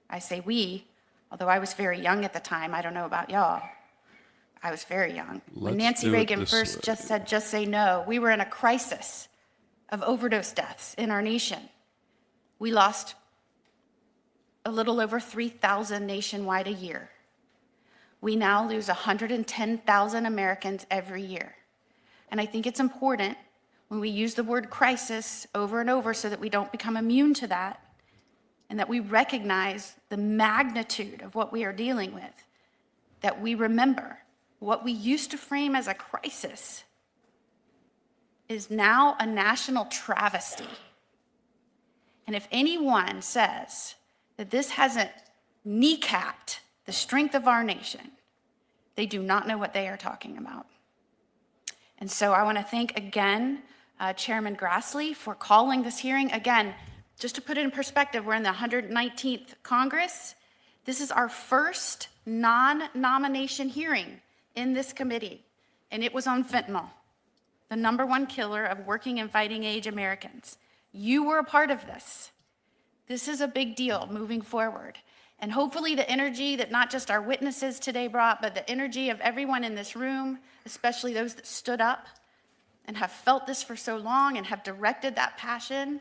I say we, although I was very young at the time. I don't know about y'all. I was very young. When Let's Nancy do it Reagan this first way. just said "just say no," we were in a crisis of overdose deaths in our nation. We lost a little over 3,000 nationwide a year. We now lose 110,000 Americans every year. And I think it's important when we use the word crisis over and over so that we don't become immune to that and that we recognize the magnitude of what we are dealing with, that we remember what we used to frame as a crisis is now a national travesty. And if anyone says that this hasn't kneecapped the strength of our nation, they do not know what they are talking about. And so I want to thank again Chairman Grassley for calling this hearing. Again, just to put it in perspective, we're in the 119th Congress. This is our first non-nomination hearing in this committee, and it was on fentanyl, the #1 killer of working and fighting age Americans. You were a part of this. This is a big deal moving forward. And hopefully the energy that not just our witnesses today brought, but the energy of everyone in this room, especially those that stood up and have felt this for so long and have directed that passion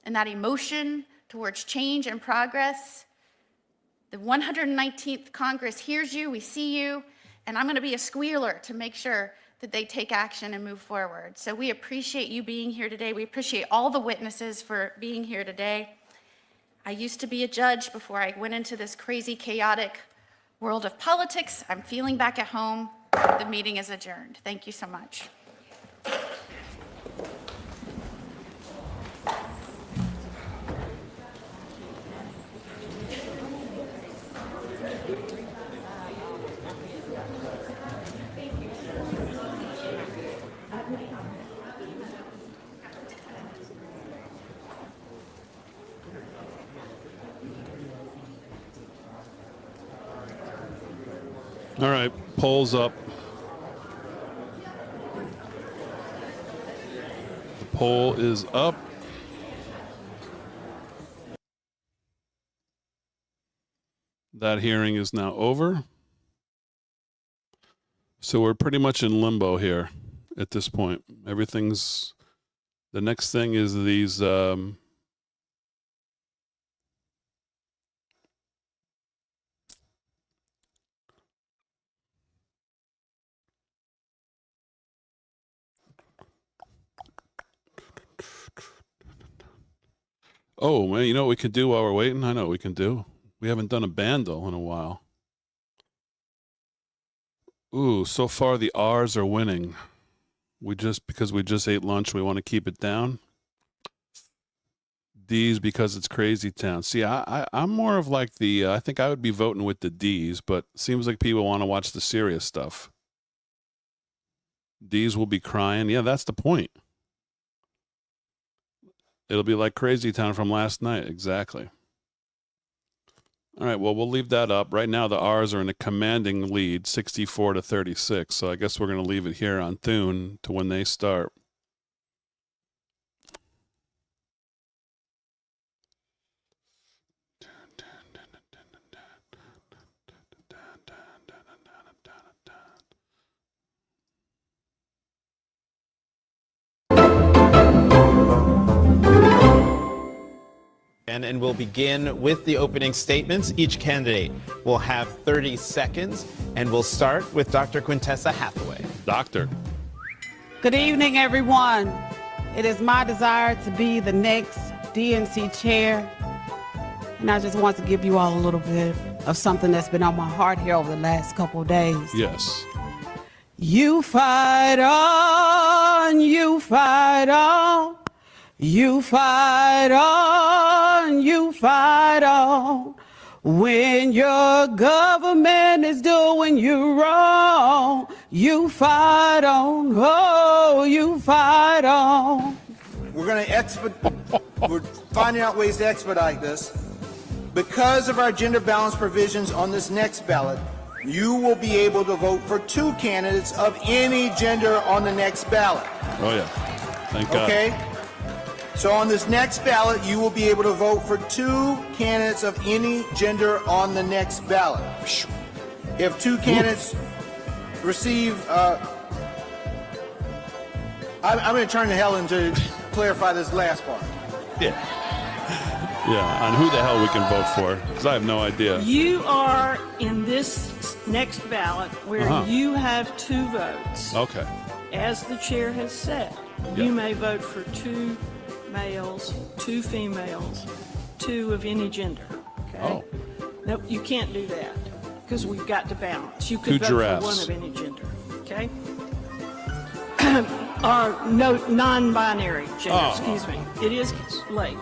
and that emotion towards change and progress. The 119th Congress hears you, we see you, and I'm going to be a squealer to make sure that they take action and move forward. So we appreciate you being here today. We appreciate all the witnesses for being here today. I used to be a judge before I went into this crazy, chaotic world of politics. I'm feeling back at home. The meeting is adjourned. Thank you so much. All right, polls up. The poll is up. That hearing is now over. So we're pretty much in limbo here at this point. Everything's, the next thing is these, oh, man, you know what we can do while we're waiting? I know what we can do. We haven't done a bandle in a while. Ooh, so far the R's are winning. Because we just ate lunch, we want to keep it down. D's because it's crazy town. See, I'm more of like the, I think I would be voting with the D's, but seems like people want to watch the serious stuff. D's will be crying. Yeah, that's the point. It'll be like Crazy Town from last night. Exactly. All right, well, we'll leave that up. Right now, the R's are in a commanding lead, 64-36. So I guess we're going to leave it here on Thune to when they start. And we'll begin with the opening statements. Each candidate will have 30 seconds, and we'll start with Dr. Quintessa Hathaway. Doctor. Good evening, everyone. It is my desire to be the next DNC chair, and I just want to give you all a little bit of something that's been on my heart here over the last couple of days. Yes. You fight on, you fight on. You fight on, you fight on. When your government is doing you wrong, you fight on, oh, you fight on. We're going to we're finding out ways to expedite this. Because of our gender balance provisions on this next ballot, you will be able to vote for 2 candidates of any gender on the next ballot. Oh, yeah. Thank God. Okay? So on this next ballot, you will be able to vote for 2 candidates of any gender on the next ballot. If 2 candidates receive, I'm going to turn to Helen to clarify this last part. Yeah. Yeah, on who the hell we can vote for, because I have no idea. You are in this next ballot where you have 2 votes. Okay. As the chair has said, you may vote for 2 males, 2 females, 2 of any gender. Okay? Oh. No, you can't do that because we've got to balance. You 2 could vote giraffes. for 1 of any gender. Okay? Or no, non-binary gender. Excuse me. It is late.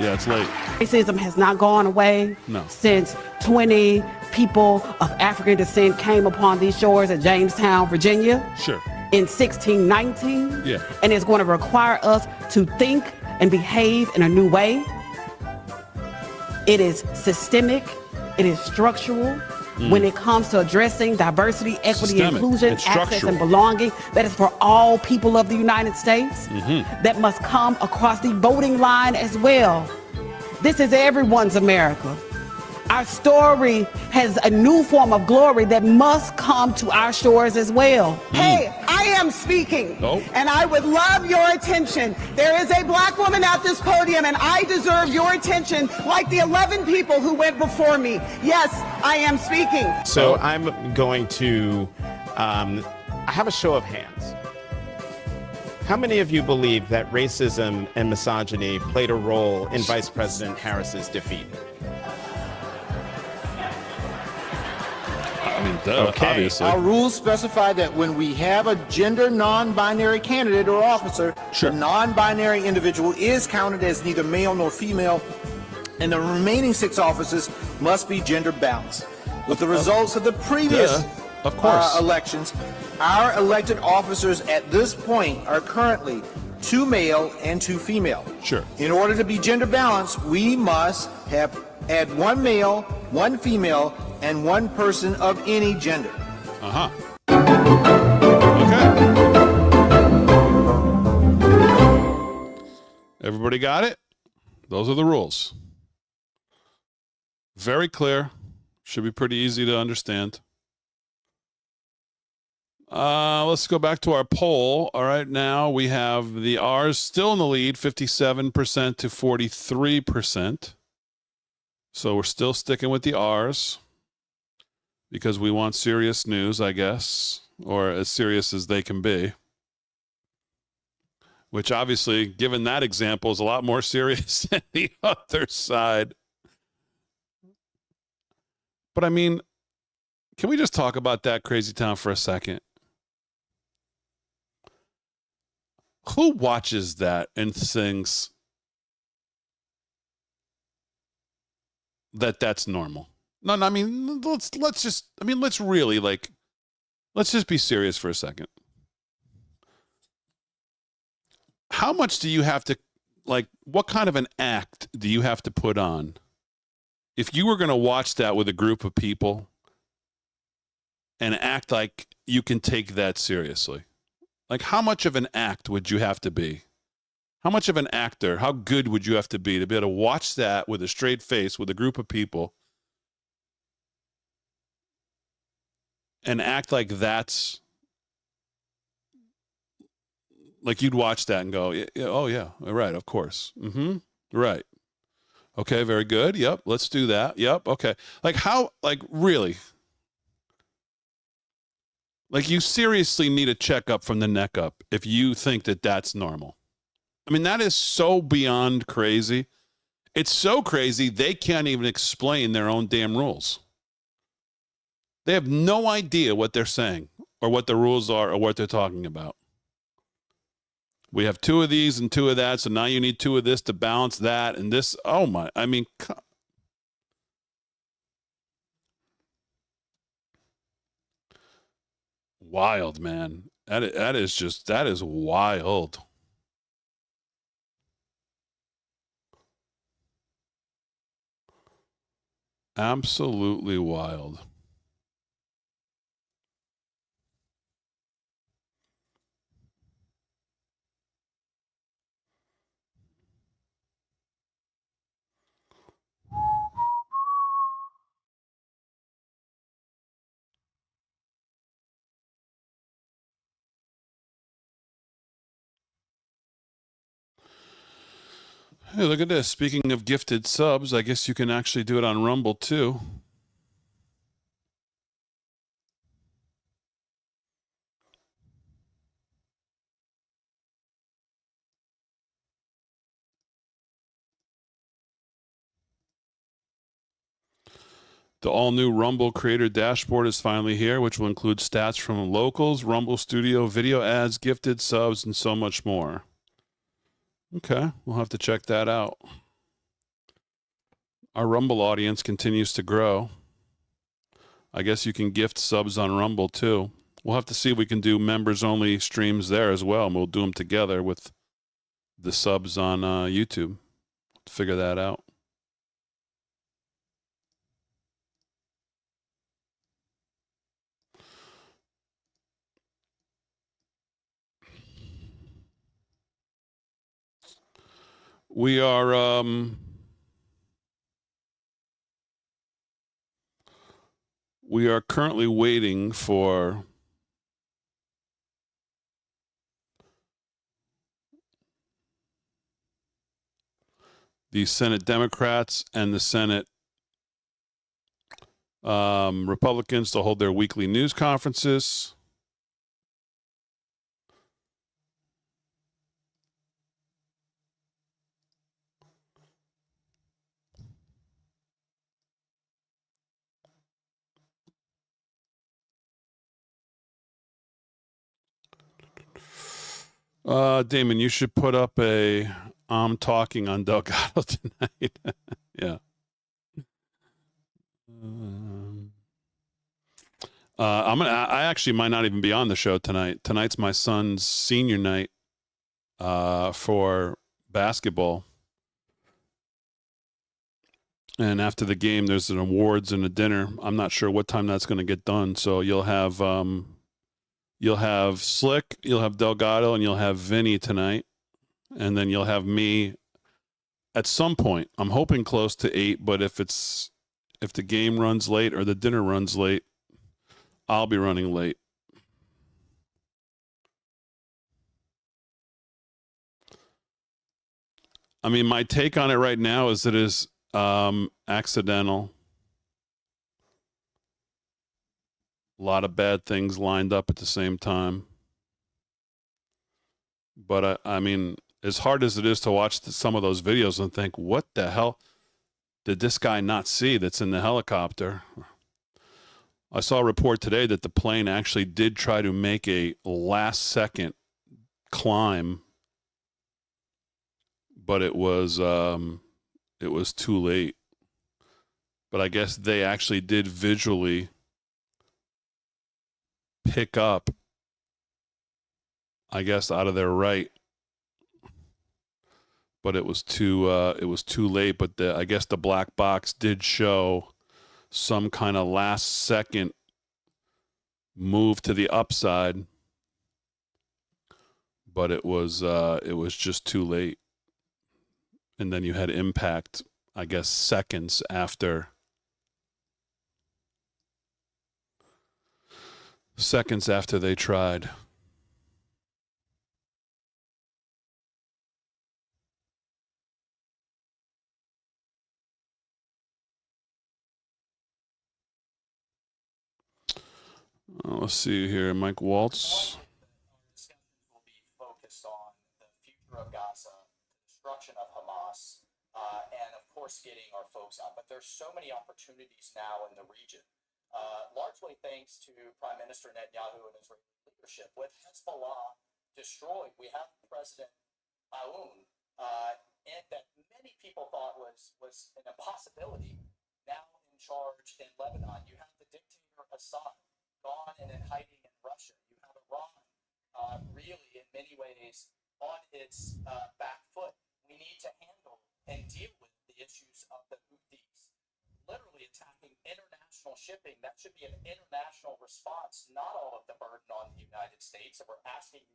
Yeah, it's late. Racism has not gone away since 20 people of African descent came upon these shores at Jamestown, Virginia. Sure. In 1619. Yeah. And it's going to require us to think and behave in a new way. It is systemic. It is structural. When it comes to addressing diversity, equity, Systemic. inclusion, It's access, structural. and belonging, that is for all people of the United States. That must come across the voting line as well. This is everyone's America. Our story has a new form of glory that must come to our shores as well. Hey, I am speaking, and I would love your attention. There is a black woman at this podium, and I deserve your attention like the 11 people who went before me. Yes, I am speaking. So I'm going to I have a show of hands. How many of you believe that racism and misogyny played a role in Vice President Harris's defeat? I mean, obviously. Our rules specify that when we have a gender non-binary candidate or officer, the non-binary individual is counted as neither male nor female, and the remaining 6 offices must be gender balanced. With the results of the previous elections, our elected officers at this point are currently 2 male and 2 female. Sure. In order to be gender balanced, we must add 1 male, 1 female and one person of any gender. Uh-huh. Okay. Everybody got it? Those are the rules. Very clear. Should be pretty easy to understand. Let's go back to our poll. All right, now we have the R's still in the lead, 57% to 43%. So we're still sticking with the R's because we want serious news, I guess, or as serious as they can be. Which obviously, given that example, is a lot more serious than the other side. But I mean, can we just talk about that crazy town for a second? Who watches that and thinks that that's normal? No, I mean, let's just be serious for a second. How much do you have to, what kind of an act do you have to put on if you were going to watch that with a group of people and act like you can take that seriously? Like, how much of an act would you have to be? How much of an actor, how good would you have to be able to watch that with a straight face with a group of people and act like that's, like you'd watch that and go, yeah, oh, yeah, right, of course. Mm-hmm, right. Okay, very good. Yep, let's do that. Yep, okay. Like how, really? Like, you seriously need a checkup from the neck up if you think that that's normal. I mean, that is so beyond crazy. It's so crazy, they can't even explain their own damn rules. They have no idea what they're saying or what the rules are or what they're talking about. We have 2 of these and 2 of that, so now you need 2 of this to balance that and this. Oh, my. I mean, wild, man. That is wild. Absolutely wild. Hey, look at this. Speaking of gifted subs, I guess you can actually do it on Rumble too. The all-new Rumble Creator Dashboard is finally here, which will include stats from locals, Rumble Studio, video ads, gifted subs, and so much more. Okay, we'll have to check that out. Our Rumble audience continues to grow. I guess you can gift subs on Rumble too. We'll have to see if we can do members-only streams there as well, and we'll do them together with the subs on YouTube. Figure that out. We are currently waiting for the Senate Democrats and the Senate Republicans to hold their weekly news conferences. Damon, you should put up a I'm talking on Delgado tonight. Yeah. I actually might not even be on the show tonight. Tonight's my son's senior night for basketball. And after the game, there's an awards and a dinner. I'm not sure what time that's going to get done. So you'll have Slick, you'll have Delgado, and you'll have Vinny tonight. And then you'll have me at some point. I'm hoping close to 8, but if the game runs late or the dinner runs late, I'll be running late. I mean, my take on it right now is it is accidental. A lot of bad things lined up at the same time. But I mean, as hard as it is to watch some of those videos and think, what the hell did this guy not see that's in the helicopter? I saw a report today that the plane actually did try to make a last-second climb, but it was too late. But I guess they actually did visually pick up, I guess, out of their right, but it was too late. But I guess the black box did show some kind of last second move to the upside, but it was just too late. And then you had impact, I guess, seconds after they tried. Let's see here. Mike Waltz. Will be focused on the future of Gaza, the destruction of Hamas, and of course getting our folks out. But there's so many opportunities now in the region, largely thanks to Prime Minister Netanyahu and Israeli leadership. With Hezbollah destroyed, we have President Aoun, and that many people thought was an impossibility, now in charge in Lebanon. You have the dictator Assad gone and in hiding in Russia. You have Iran really, in many ways, on its back foot. We need to handle and deal with the issues of the Houthis literally attacking international shipping. That should be an international response, not all of the burden on the United States. And we're asking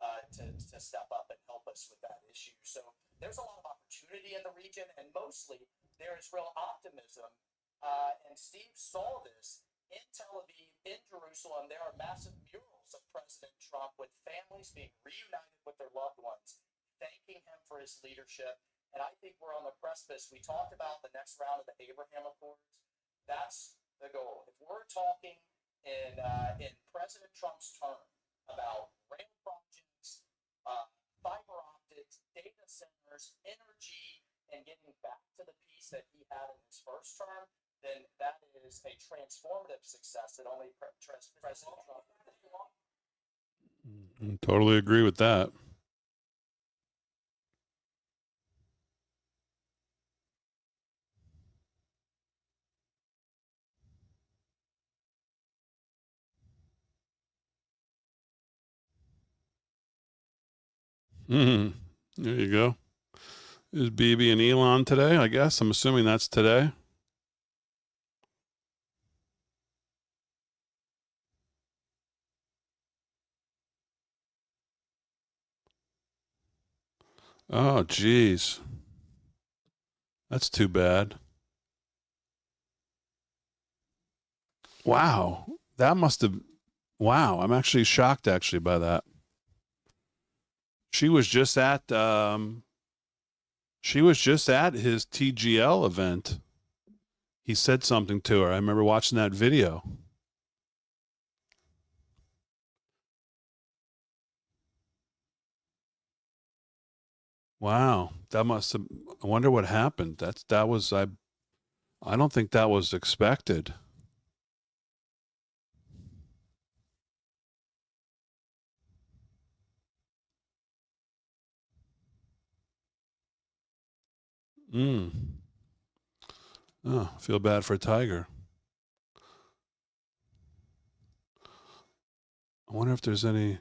the Europeans to step up and help us with that issue. So there's a lot of opportunity in the region, and mostly there is real optimism. And Steve saw this in Tel Aviv, in Jerusalem. There are massive murals of President Trump with families being reunited with their loved ones, thanking him for his leadership. And I think we're on the precipice. We talked about the next round of the Abraham Accords. That's the goal. If we're talking in President Trump's term about rail projects, fiber optics, data centers, energy, and getting back to the peace that he had in his first term, then that is a transformative success that only President Trump can do. Totally agree with that. There you go. Is BB and Elon today? I guess. I'm assuming that's today. Oh, geez. That's too bad. Wow. That must have... Wow. I'm actually shocked, actually, by that. She was just at his TGL event. He said something to her. I remember watching that video. Wow, that must have. I wonder what happened. That was I don't think that was expected. Oh, I feel bad for Tiger. I wonder if there's any.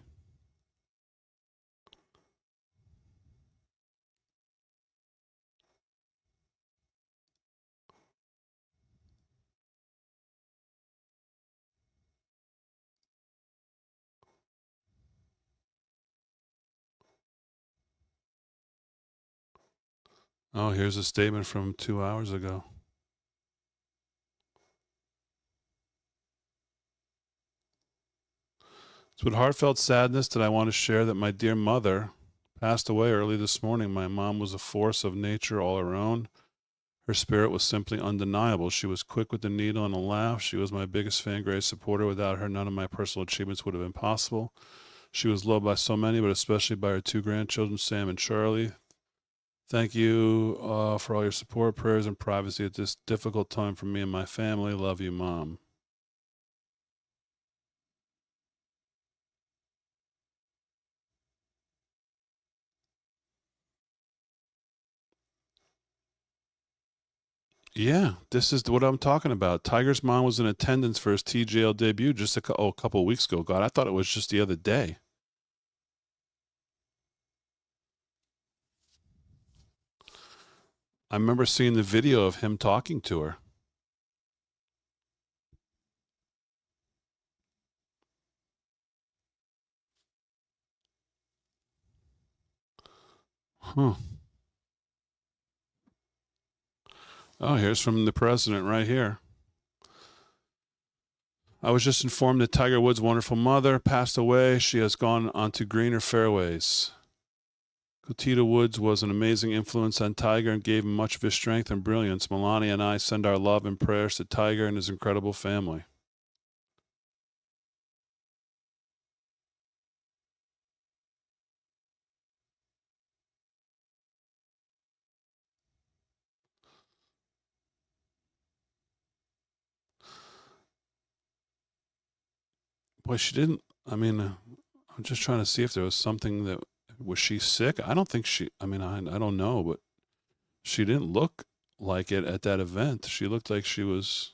Oh, here's a statement from 2 hours ago. It's with heartfelt sadness that I want to share that my dear mother passed away early this morning. My mom was a force of nature all her own. Her spirit was simply undeniable. She was quick with the needle and a laugh. She was my biggest fan, greatest supporter. Without her, none of my personal achievements would have been possible. She was loved by so many, but especially by her 2 grandchildren, Sam and Charlie. Thank you for all your support, prayers, and privacy at this difficult time for me and my family. Love you, Mom. Yeah, this is what I'm talking about. Tiger's mom was in attendance for his TJL debut just a couple of weeks ago. God, I thought it was just the other day. I remember seeing the video of him talking to her. Huh. Oh, here's from the president right here. I was just informed that Tiger Woods' wonderful mother passed away. She has gone on to greener fairways. Cotita Woods was an amazing influence on Tiger and gave him much of his strength and brilliance. Melania and I send our love and prayers to Tiger and his incredible family. Boy, she didn't, I'm just trying to see if there was something that, was she sick? I don't think she, I don't know, but she didn't look like it at that event. She looked like she was.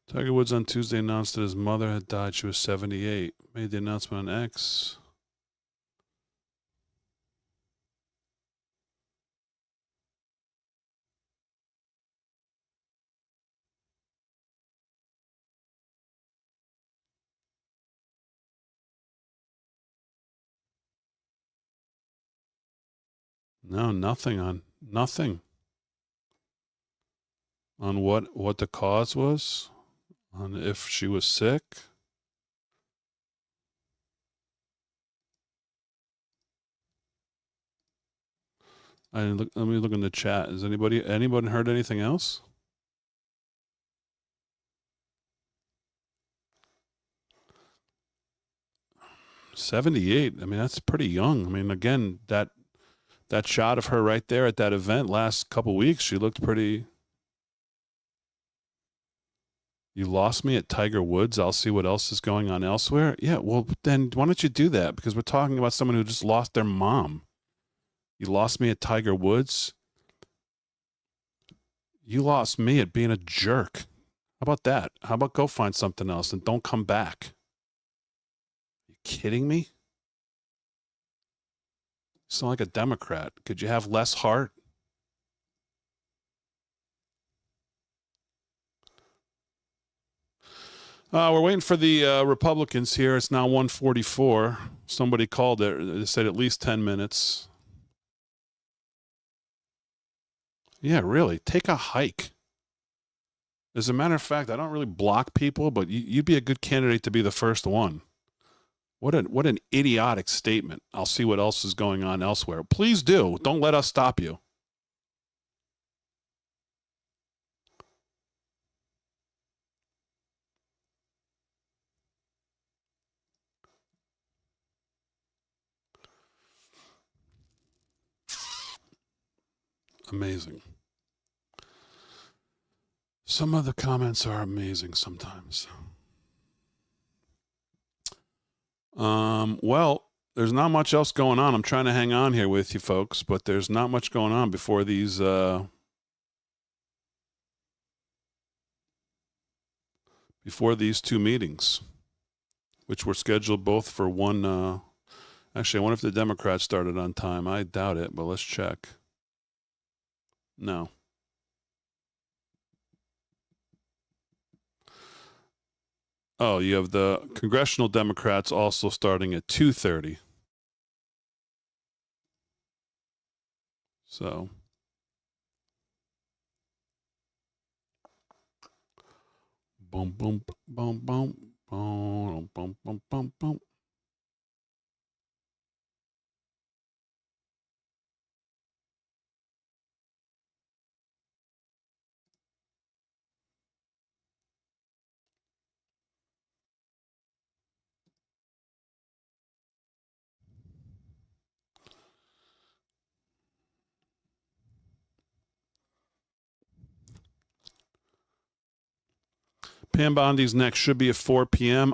Tiger Woods on Tuesday announced that his mother had died. She was 78. Made the announcement on X. No, nothing on what the cause was, on if she was sick. Let me look in the chat. Has anybody heard anything else? $78. That's pretty young. Again, that shot of her right there at that event last couple weeks, she looked pretty. You lost me at Tiger Woods. I'll see what else is going on elsewhere. Yeah, well, then why don't you do that? Because we're talking about someone who just lost their mom. You lost me at Tiger Woods. You lost me at being a jerk. How about that? How about go find something else and don't come back? Are you kidding me? You sound like a Democrat. Could you have less heart? We're waiting for the Republicans here. It's now 1:44. Somebody called it. They said at least 10 minutes. Yeah, really. Take a hike. As a matter of fact, I don't really block people, but you'd be a good candidate to be the first one. What an idiotic statement. I'll see what else is going on elsewhere. Please do. Don't let us stop you. Amazing. Some of the comments are amazing sometimes. Well, there's not much else going on. I'm trying to hang on here with you folks, but there's not much going on before these before these two meetings, which were scheduled both for one. Actually, I wonder if the Democrats started on time. I doubt it, but let's check. No. Oh, you have the congressional Democrats also starting at 2:30. So, boom, boom, boom, boom, boom, boom, boom, boom, boom. Pam Bondi's next should be at 4 p.m.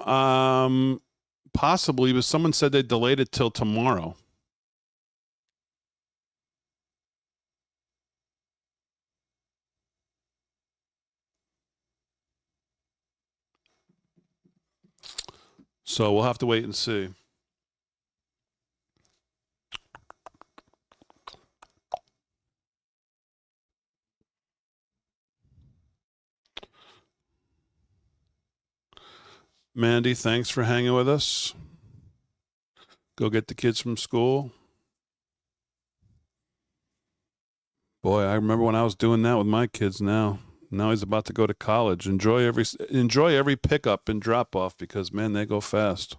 Possibly, but someone said they delayed it till tomorrow. So we'll have to wait and see. Mandy, thanks for hanging with us. Go get the kids from school. Boy, I remember when I was doing that with my kids. Now he's about to go to college. Enjoy every pickup and drop off because, man, they go fast.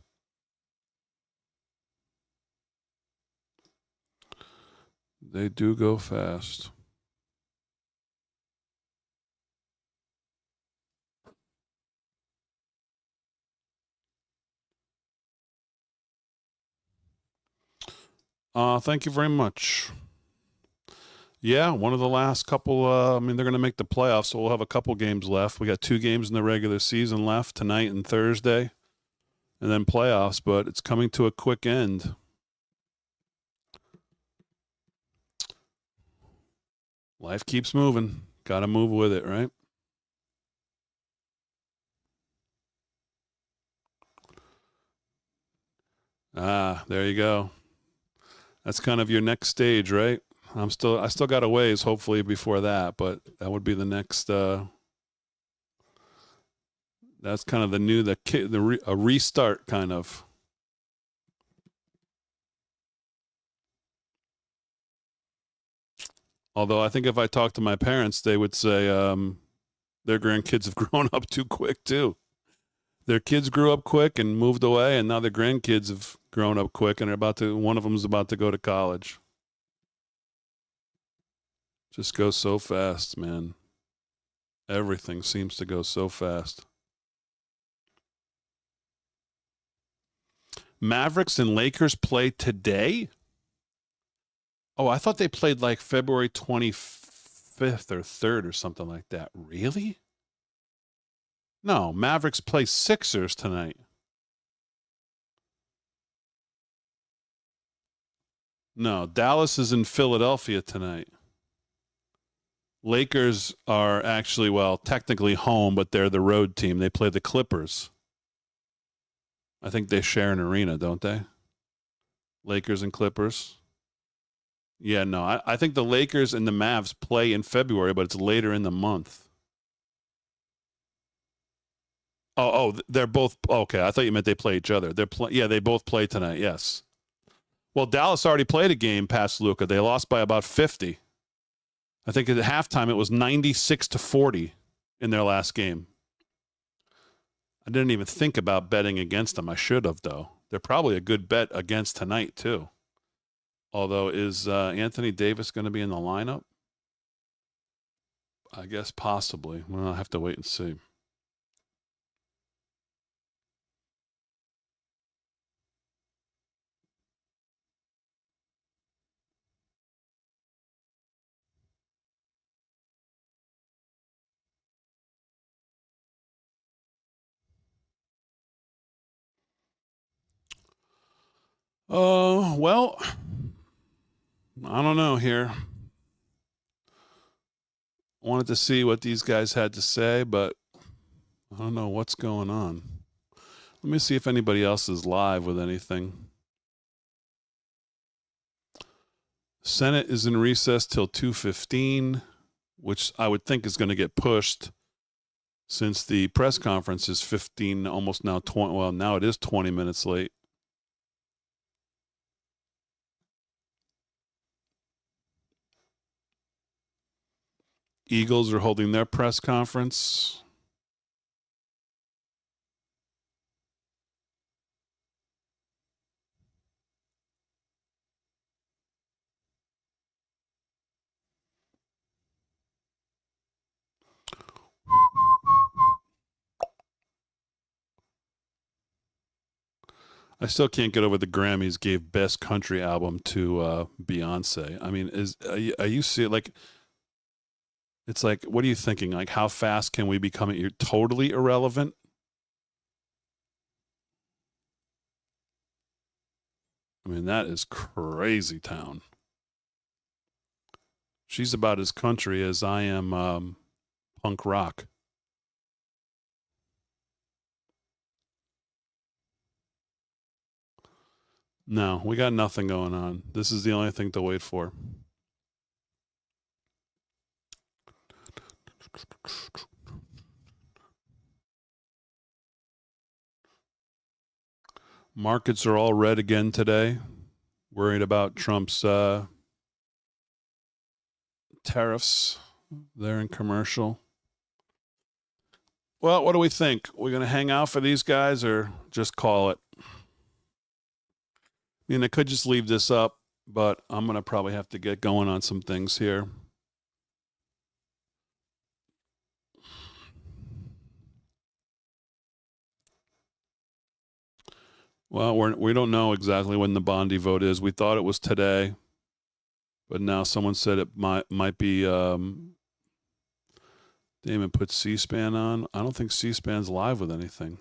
They do go fast. Thank you very much. Yeah, one of the last couple, I mean, they're going to make the playoffs, so we'll have a couple games left. We got 2 games in the regular season left, tonight and Thursday, and then playoffs, but it's coming to a quick end. Life keeps moving. Got to move with it, right? There you go. That's kind of your next stage, right? I still got a ways, hopefully, before that, but that would be the next. That's kind of a restart, kind of. Although I think if I talked to my parents, they would say their grandkids have grown up too quick too. Their kids grew up quick and moved away, and now their grandkids have grown up quick and one of them is about to go to college. Just goes so fast, man. Everything seems to go so fast. Mavericks and Lakers play today? Oh, I thought they played like February 25th or 3rd or something like that. Really? No, Mavericks play Sixers tonight. No, Dallas is in Philadelphia tonight. Lakers are actually, well, technically home, but they're the road team. They play the Clippers. I think they share an arena, don't they? Lakers and Clippers. Yeah, no, I think the Lakers and the Mavs play in February, but it's later in the month. Oh, they're both okay. I thought you meant they play each other. Yeah, they both play tonight. Yes. Well, Dallas already played a game past Luka. They lost by about 50. I think at halftime it was 96-40 in their last game. I didn't even think about betting against them. I should have, though. They're probably a good bet against tonight, too. Although, is Anthony Davis going to be in the lineup? I guess possibly. Well, I'll have to wait and see. Well, I don't know here. Wanted to see what these guys had to say, but I don't know what's going on. Let me see if anybody else is live with anything. Senate is in recess till 2:15, which I would think is going to get pushed since the press conference is 15, almost now 20. Well, now it is 20 minutes late. Eagles are holding their press conference. I still can't get over the Grammys gave Best Country Album to Beyonce. I mean, are you see like? It's like, what are you thinking? Like, how fast can we become? You're totally irrelevant. I mean, that is crazy town. She's about as country as I am punk rock. No, we got nothing going on. This is the only thing to wait for. Markets are all red again today. Worried about Trump's tariffs. They're in commercial. Well, what do we think? We're going to hang out for these guys or just call it? I mean, I could just leave this up, but I'm going to probably have to get going on some things here. Well, we don't know exactly when the Bondi vote is. We thought it was today, but now someone said it might be. Damon put C-SPAN on. I don't think C-SPAN's live with anything.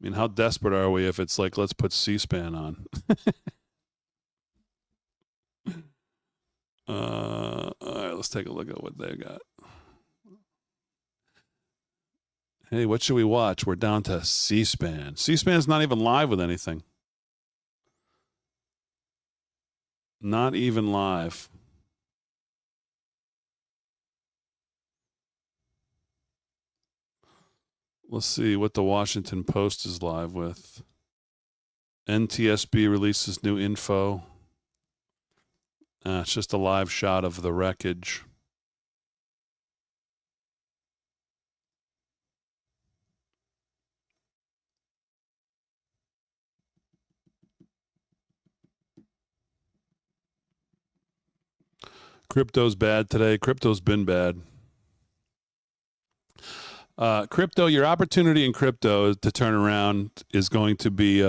I mean, how desperate are we if it's like, let's put C-SPAN on? All right, let's take a look at what they got. Hey, what should we watch? We're down to C-SPAN. C-SPAN's not even live with anything. Not even live. Let's see what the Washington Post is live with. NTSB releases new info. It's just a live shot of the wreckage. Crypto's bad today. Crypto's been bad. Crypto, your opportunity in crypto to turn around is going to be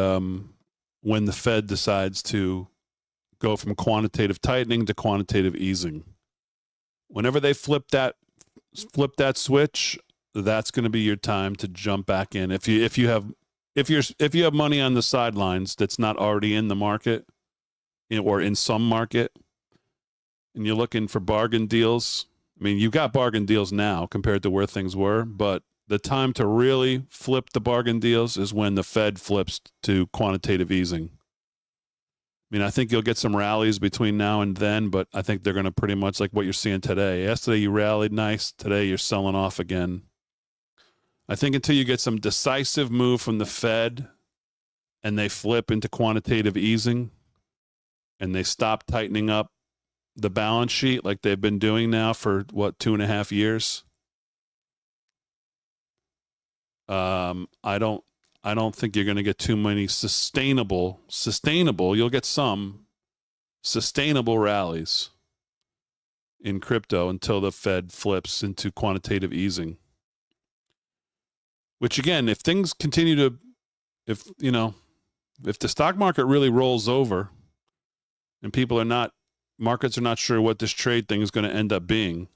when the Fed decides to go from quantitative tightening to quantitative easing. Whenever they flip that switch, that's going to be your time to jump back in. If you have money on the sidelines that's not already in the market or in some market, and you're looking for bargain deals. I mean, you've got bargain deals now compared to where things were, but the time to really flip the bargain deals is when the Fed flips to quantitative easing. I mean, I think you'll get some rallies between now and then, but I think they're going to pretty much like what you're seeing today. Yesterday you rallied nice. Today you're selling off again. I think until you get some decisive move from the Fed and they flip into quantitative easing and they stop tightening up the balance sheet like they've been doing now for 2.5 years. I don't think you're going to get too many sustainable. You'll get some sustainable rallies in crypto until the Fed flips into quantitative easing. Which again, if things continue to, if the stock market really rolls over and markets are not sure what this trade thing is going to end up being.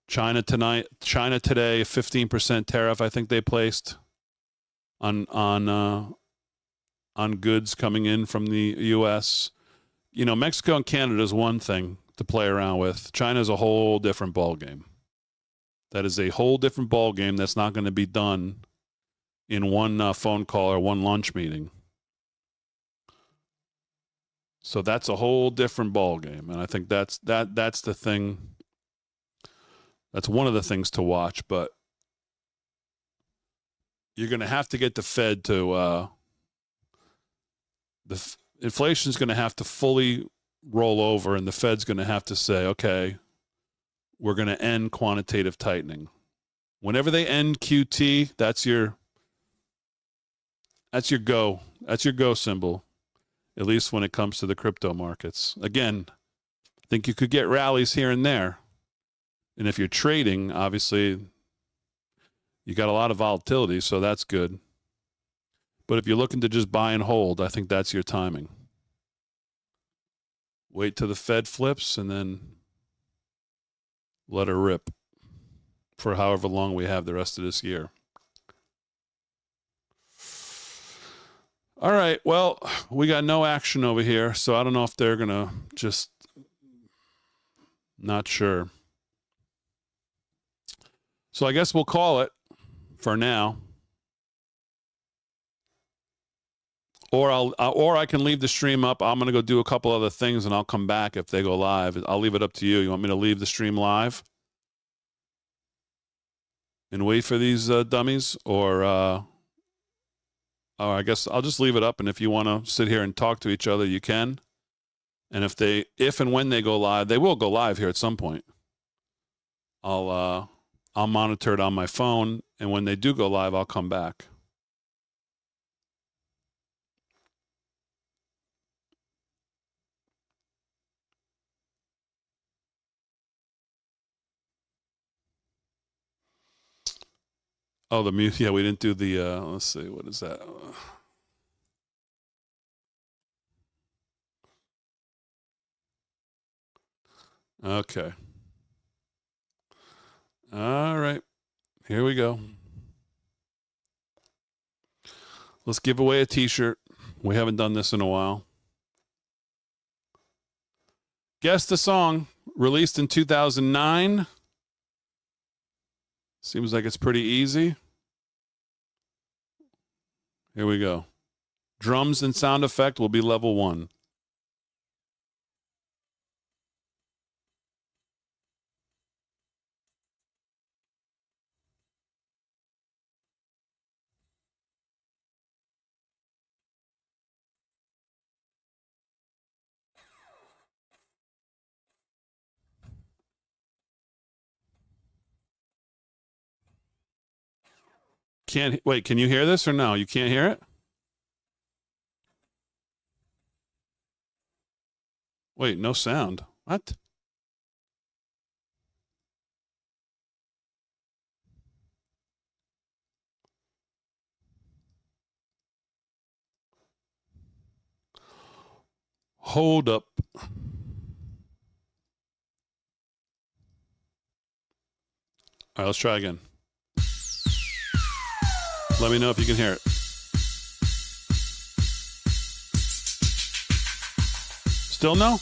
China today, a 15% tariff I think they placed on goods coming in from the U.S. Mexico and Canada is one thing to play around with. China is a whole different ballgame. That is a whole different ball game that's not going to be done in one phone call or one lunch meeting. So that's a whole different ball game, and I think that's the thing. That's one of the things to watch, but you're going to have to get the Fed to inflation is going to have to fully roll over, and the Fed's going to have to say, okay, we're going to end quantitative tightening. Whenever they end QT, that's your go. That's your go symbol, at least when it comes to the crypto markets. Again, I think you could get rallies here and there. And if you're trading, obviously, you got a lot of volatility, so that's good. But if you're looking to just buy and hold, I think that's your timing. Wait till the Fed flips and then let her rip for however long we have the rest of this year. All right, well, we got no action over here, so I don't know if they're going to just, not sure. So I guess we'll call it for now. Or I can leave the stream up. I'm going to go do a couple other things, and I'll come back if they go live. I'll leave it up to you. You want me to leave the stream live and wait for these dummies? Or I guess I'll just leave it up, and if you want to sit here and talk to each other, you can. And if and when they go live, they will go live here at some point. I'll monitor it on my phone, and when they do go live, I'll come back. Oh, the music. Yeah, we didn't do the, let's see, what is that? Okay. All right. Here we go. Let's give away a t-shirt. We haven't done this in a while. Guess the song, released in 2009. Seems like it's pretty easy. Here we go. Drums and sound effect will be level 1. Wait, can you hear this or no? You can't hear it? Wait, no sound. What? Hold up. All right, let's try again. Let me know if you can hear it. Still no?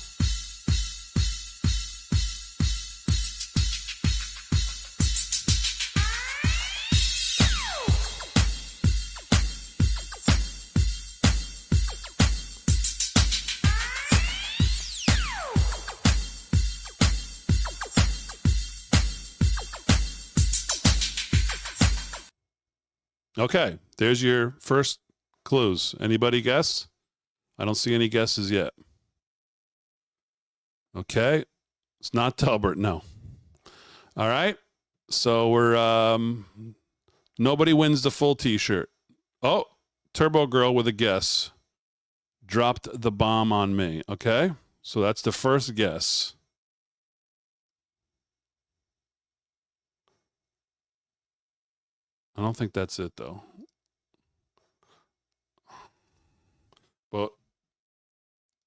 Okay, there's your first clues. Anybody guess? I don't see any guesses yet. Okay, it's not Talbert, no. All right, so we're, nobody wins the full t-shirt. Oh, Turbo Girl with a guess. Dropped the bomb on me, okay? So that's the first guess. I don't think that's it, though. But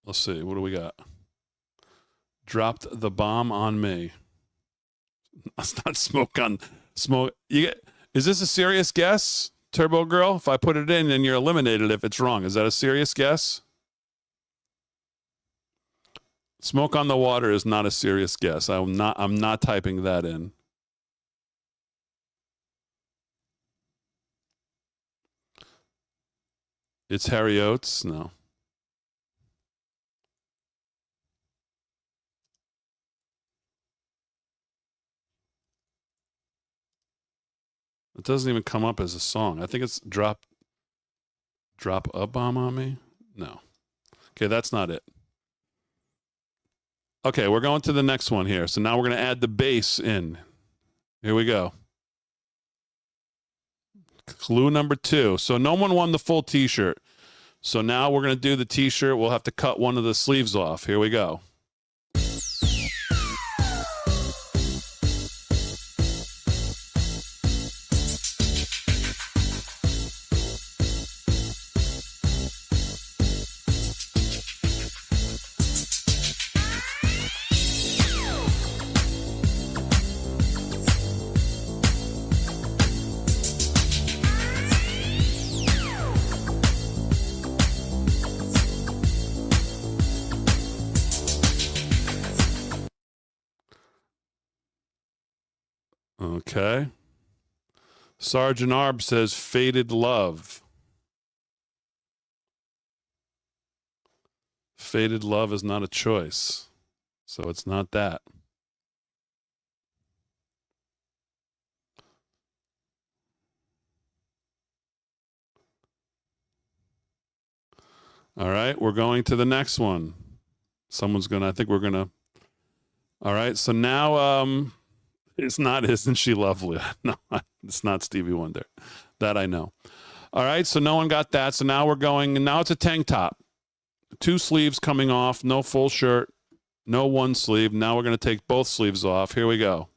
let's see. What do we got? Dropped the bomb on me. That's not smoke on smoke. Is this a serious guess, Turbo Girl? If I put it in, then you're eliminated if it's wrong. Is that a serious guess? Smoke on the water is not a serious guess. I'm not typing that in. It's Harry Oates? No. It doesn't even come up as a song. I think it's Drop a Bomb on Me? No. Okay, that's not it. Okay, we're going to the next one here. So now we're going to add the bass in. Here we go. Clue number 2. So no one won the full t-shirt. So now we're going to do the t-shirt. We'll have to cut one of the sleeves off. Here we go. Okay. Sergeant Arb says Faded Love. Faded Love is not a choice. So it's not that. All right, we're going to the next one. Someone's going to, I think we're going to. All right, so now it's not Isn't She Lovely? No, it's not Stevie Wonder. That I know. All right, so no one got that. So now we're going, and now it's a tank top. 2 sleeves coming off, no full shirt, no one sleeve. Now we're going to take both sleeves off. Here we go.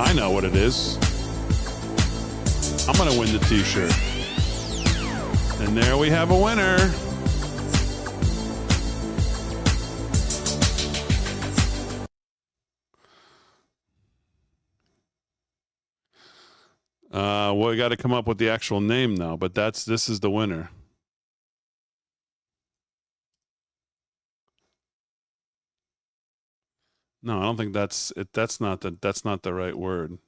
I know what it is. I'm going to win the t-shirt. And there we have a winner. Well, we got to come up with the actual name now, but this is the winner. No, I don't think that's it. That's not the right word.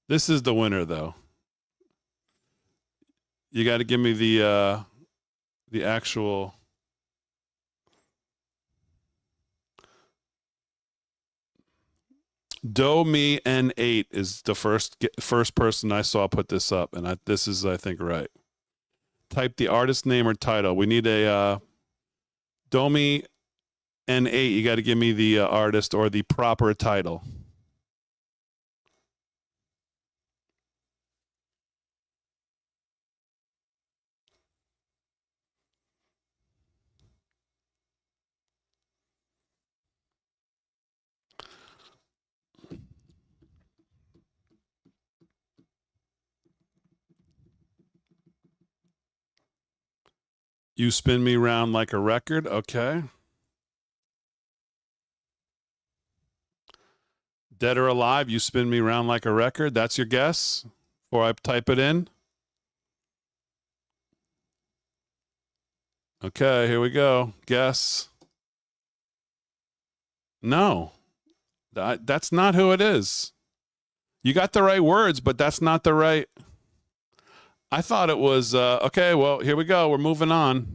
This is the winner, though. You got to give me the actual. Do Me N8 is the first person I saw put this up, and this is, I think, right. Type the artist name or title. We need a Do Me N8. You got to give me the artist or the proper title. You Spin Me Round Like a Record. Okay. Dead or Alive, You Spin Me Round Like a Record. That's your guess before I type it in. Okay, here we go. Guess. No. That's not who it is. You got the right words, but that's not the right. I thought it was, okay, well, here we go. We're moving on.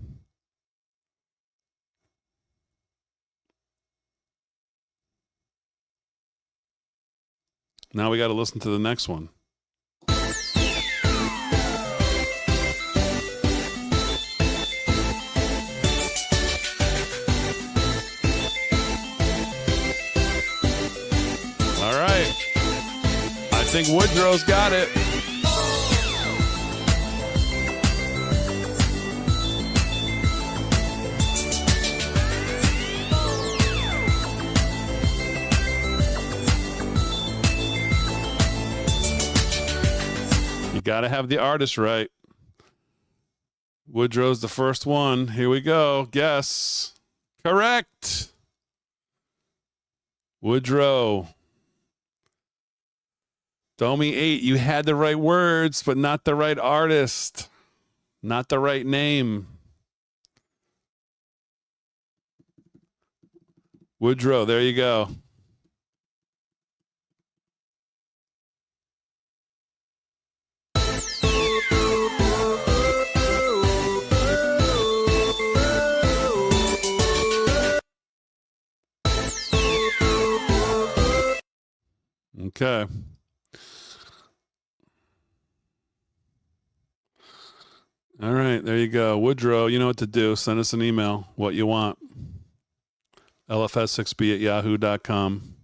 Now we got to listen to the next one. All right. I think Woodrow's got it. You got to have the artist right. Woodrow's the first one. Here we go. Guess. Correct. Woodrow. Domi 8, you had the right words, but not the right artist. Not the right name. Woodrow, there you go. Okay. All right, there you go. Woodrow, you know what to do. Send us an email, what you want. LFS6B@yahoo.com.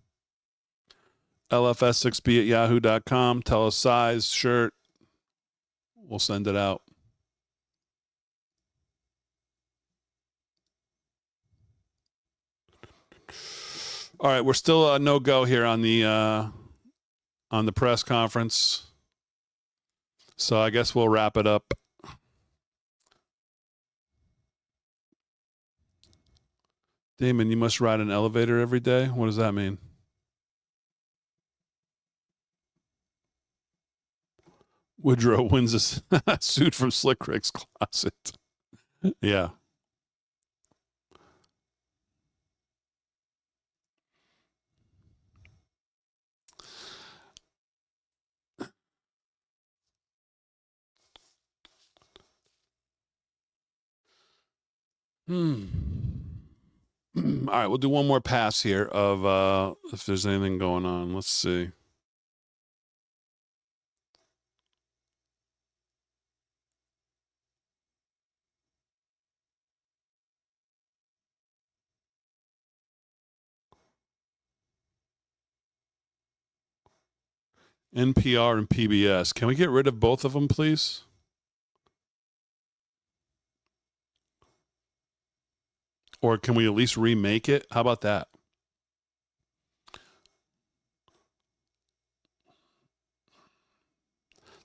LFS6B@yahoo.com. Tell us size, shirt. We'll send it out. All right, we're still no go here on the press conference. So I guess we'll wrap it up. Damon, you must ride an elevator every day? What does that mean? Woodrow wins a suit from Slick Rick's closet. Yeah. All right, we'll do one more pass here of if there's anything going on. Let's see. NPR and PBS. Can we get rid of both of them, please? Or can we at least remake it? How about that?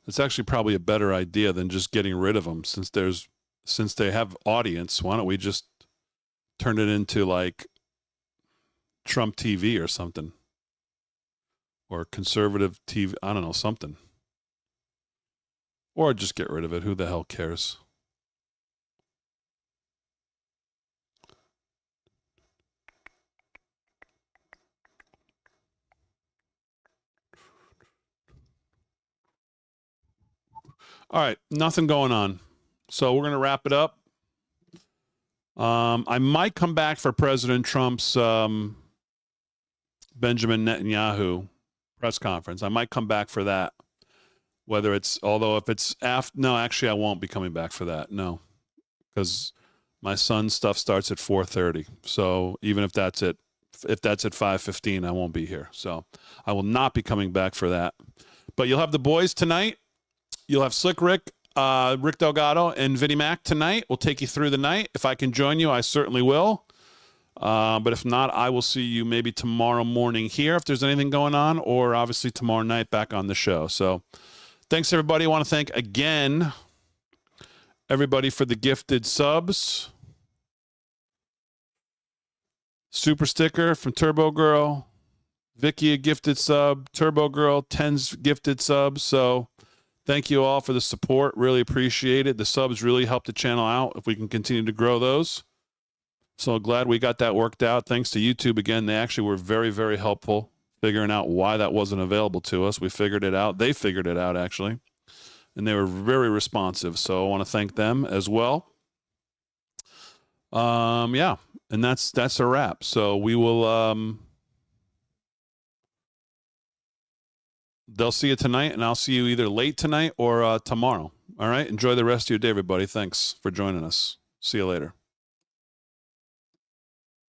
That's actually probably a better idea than just getting rid of them since they have audience. Why don't we just turn it into like Trump TV or something? Or conservative TV, I don't know, something. Or just get rid of it. Who the hell cares? All right, nothing going on. So we're going to wrap it up. I might come back for President Trump's Benjamin Netanyahu press conference. I might come back for that. Although if it's after, no, actually I won't be coming back for that. No, because my son's stuff starts at 4:30. So even if that's at 5:15, I won't be here. So I will not be coming back for that. But you'll have the boys tonight. You'll have Slick Rick, Rick Delgado, and Vinnie Mac tonight. We'll take you through the night. If I can join you, I certainly will. But if not, I will see you maybe tomorrow morning here if there's anything going on, or obviously tomorrow night back on the show. So thanks, everybody. I want to thank again everybody for the gifted subs. Super sticker from Turbo Girl. Vicky, a gifted sub. Turbo Girl, 10's gifted subs. So thank you all for the support. Really appreciate it. The subs really help the channel out if we can continue to grow those. So glad we got that worked out. Thanks to YouTube again. They actually were very, very helpful figuring out why that wasn't available to us. We figured it out. They figured it out, actually. And they were very responsive. So I want to thank them as well. Yeah. And that's a wrap. So we will they'll see you tonight, and I'll see you either late tonight or tomorrow. All right? Enjoy the rest of your day, everybody. Thanks for joining us. See you later.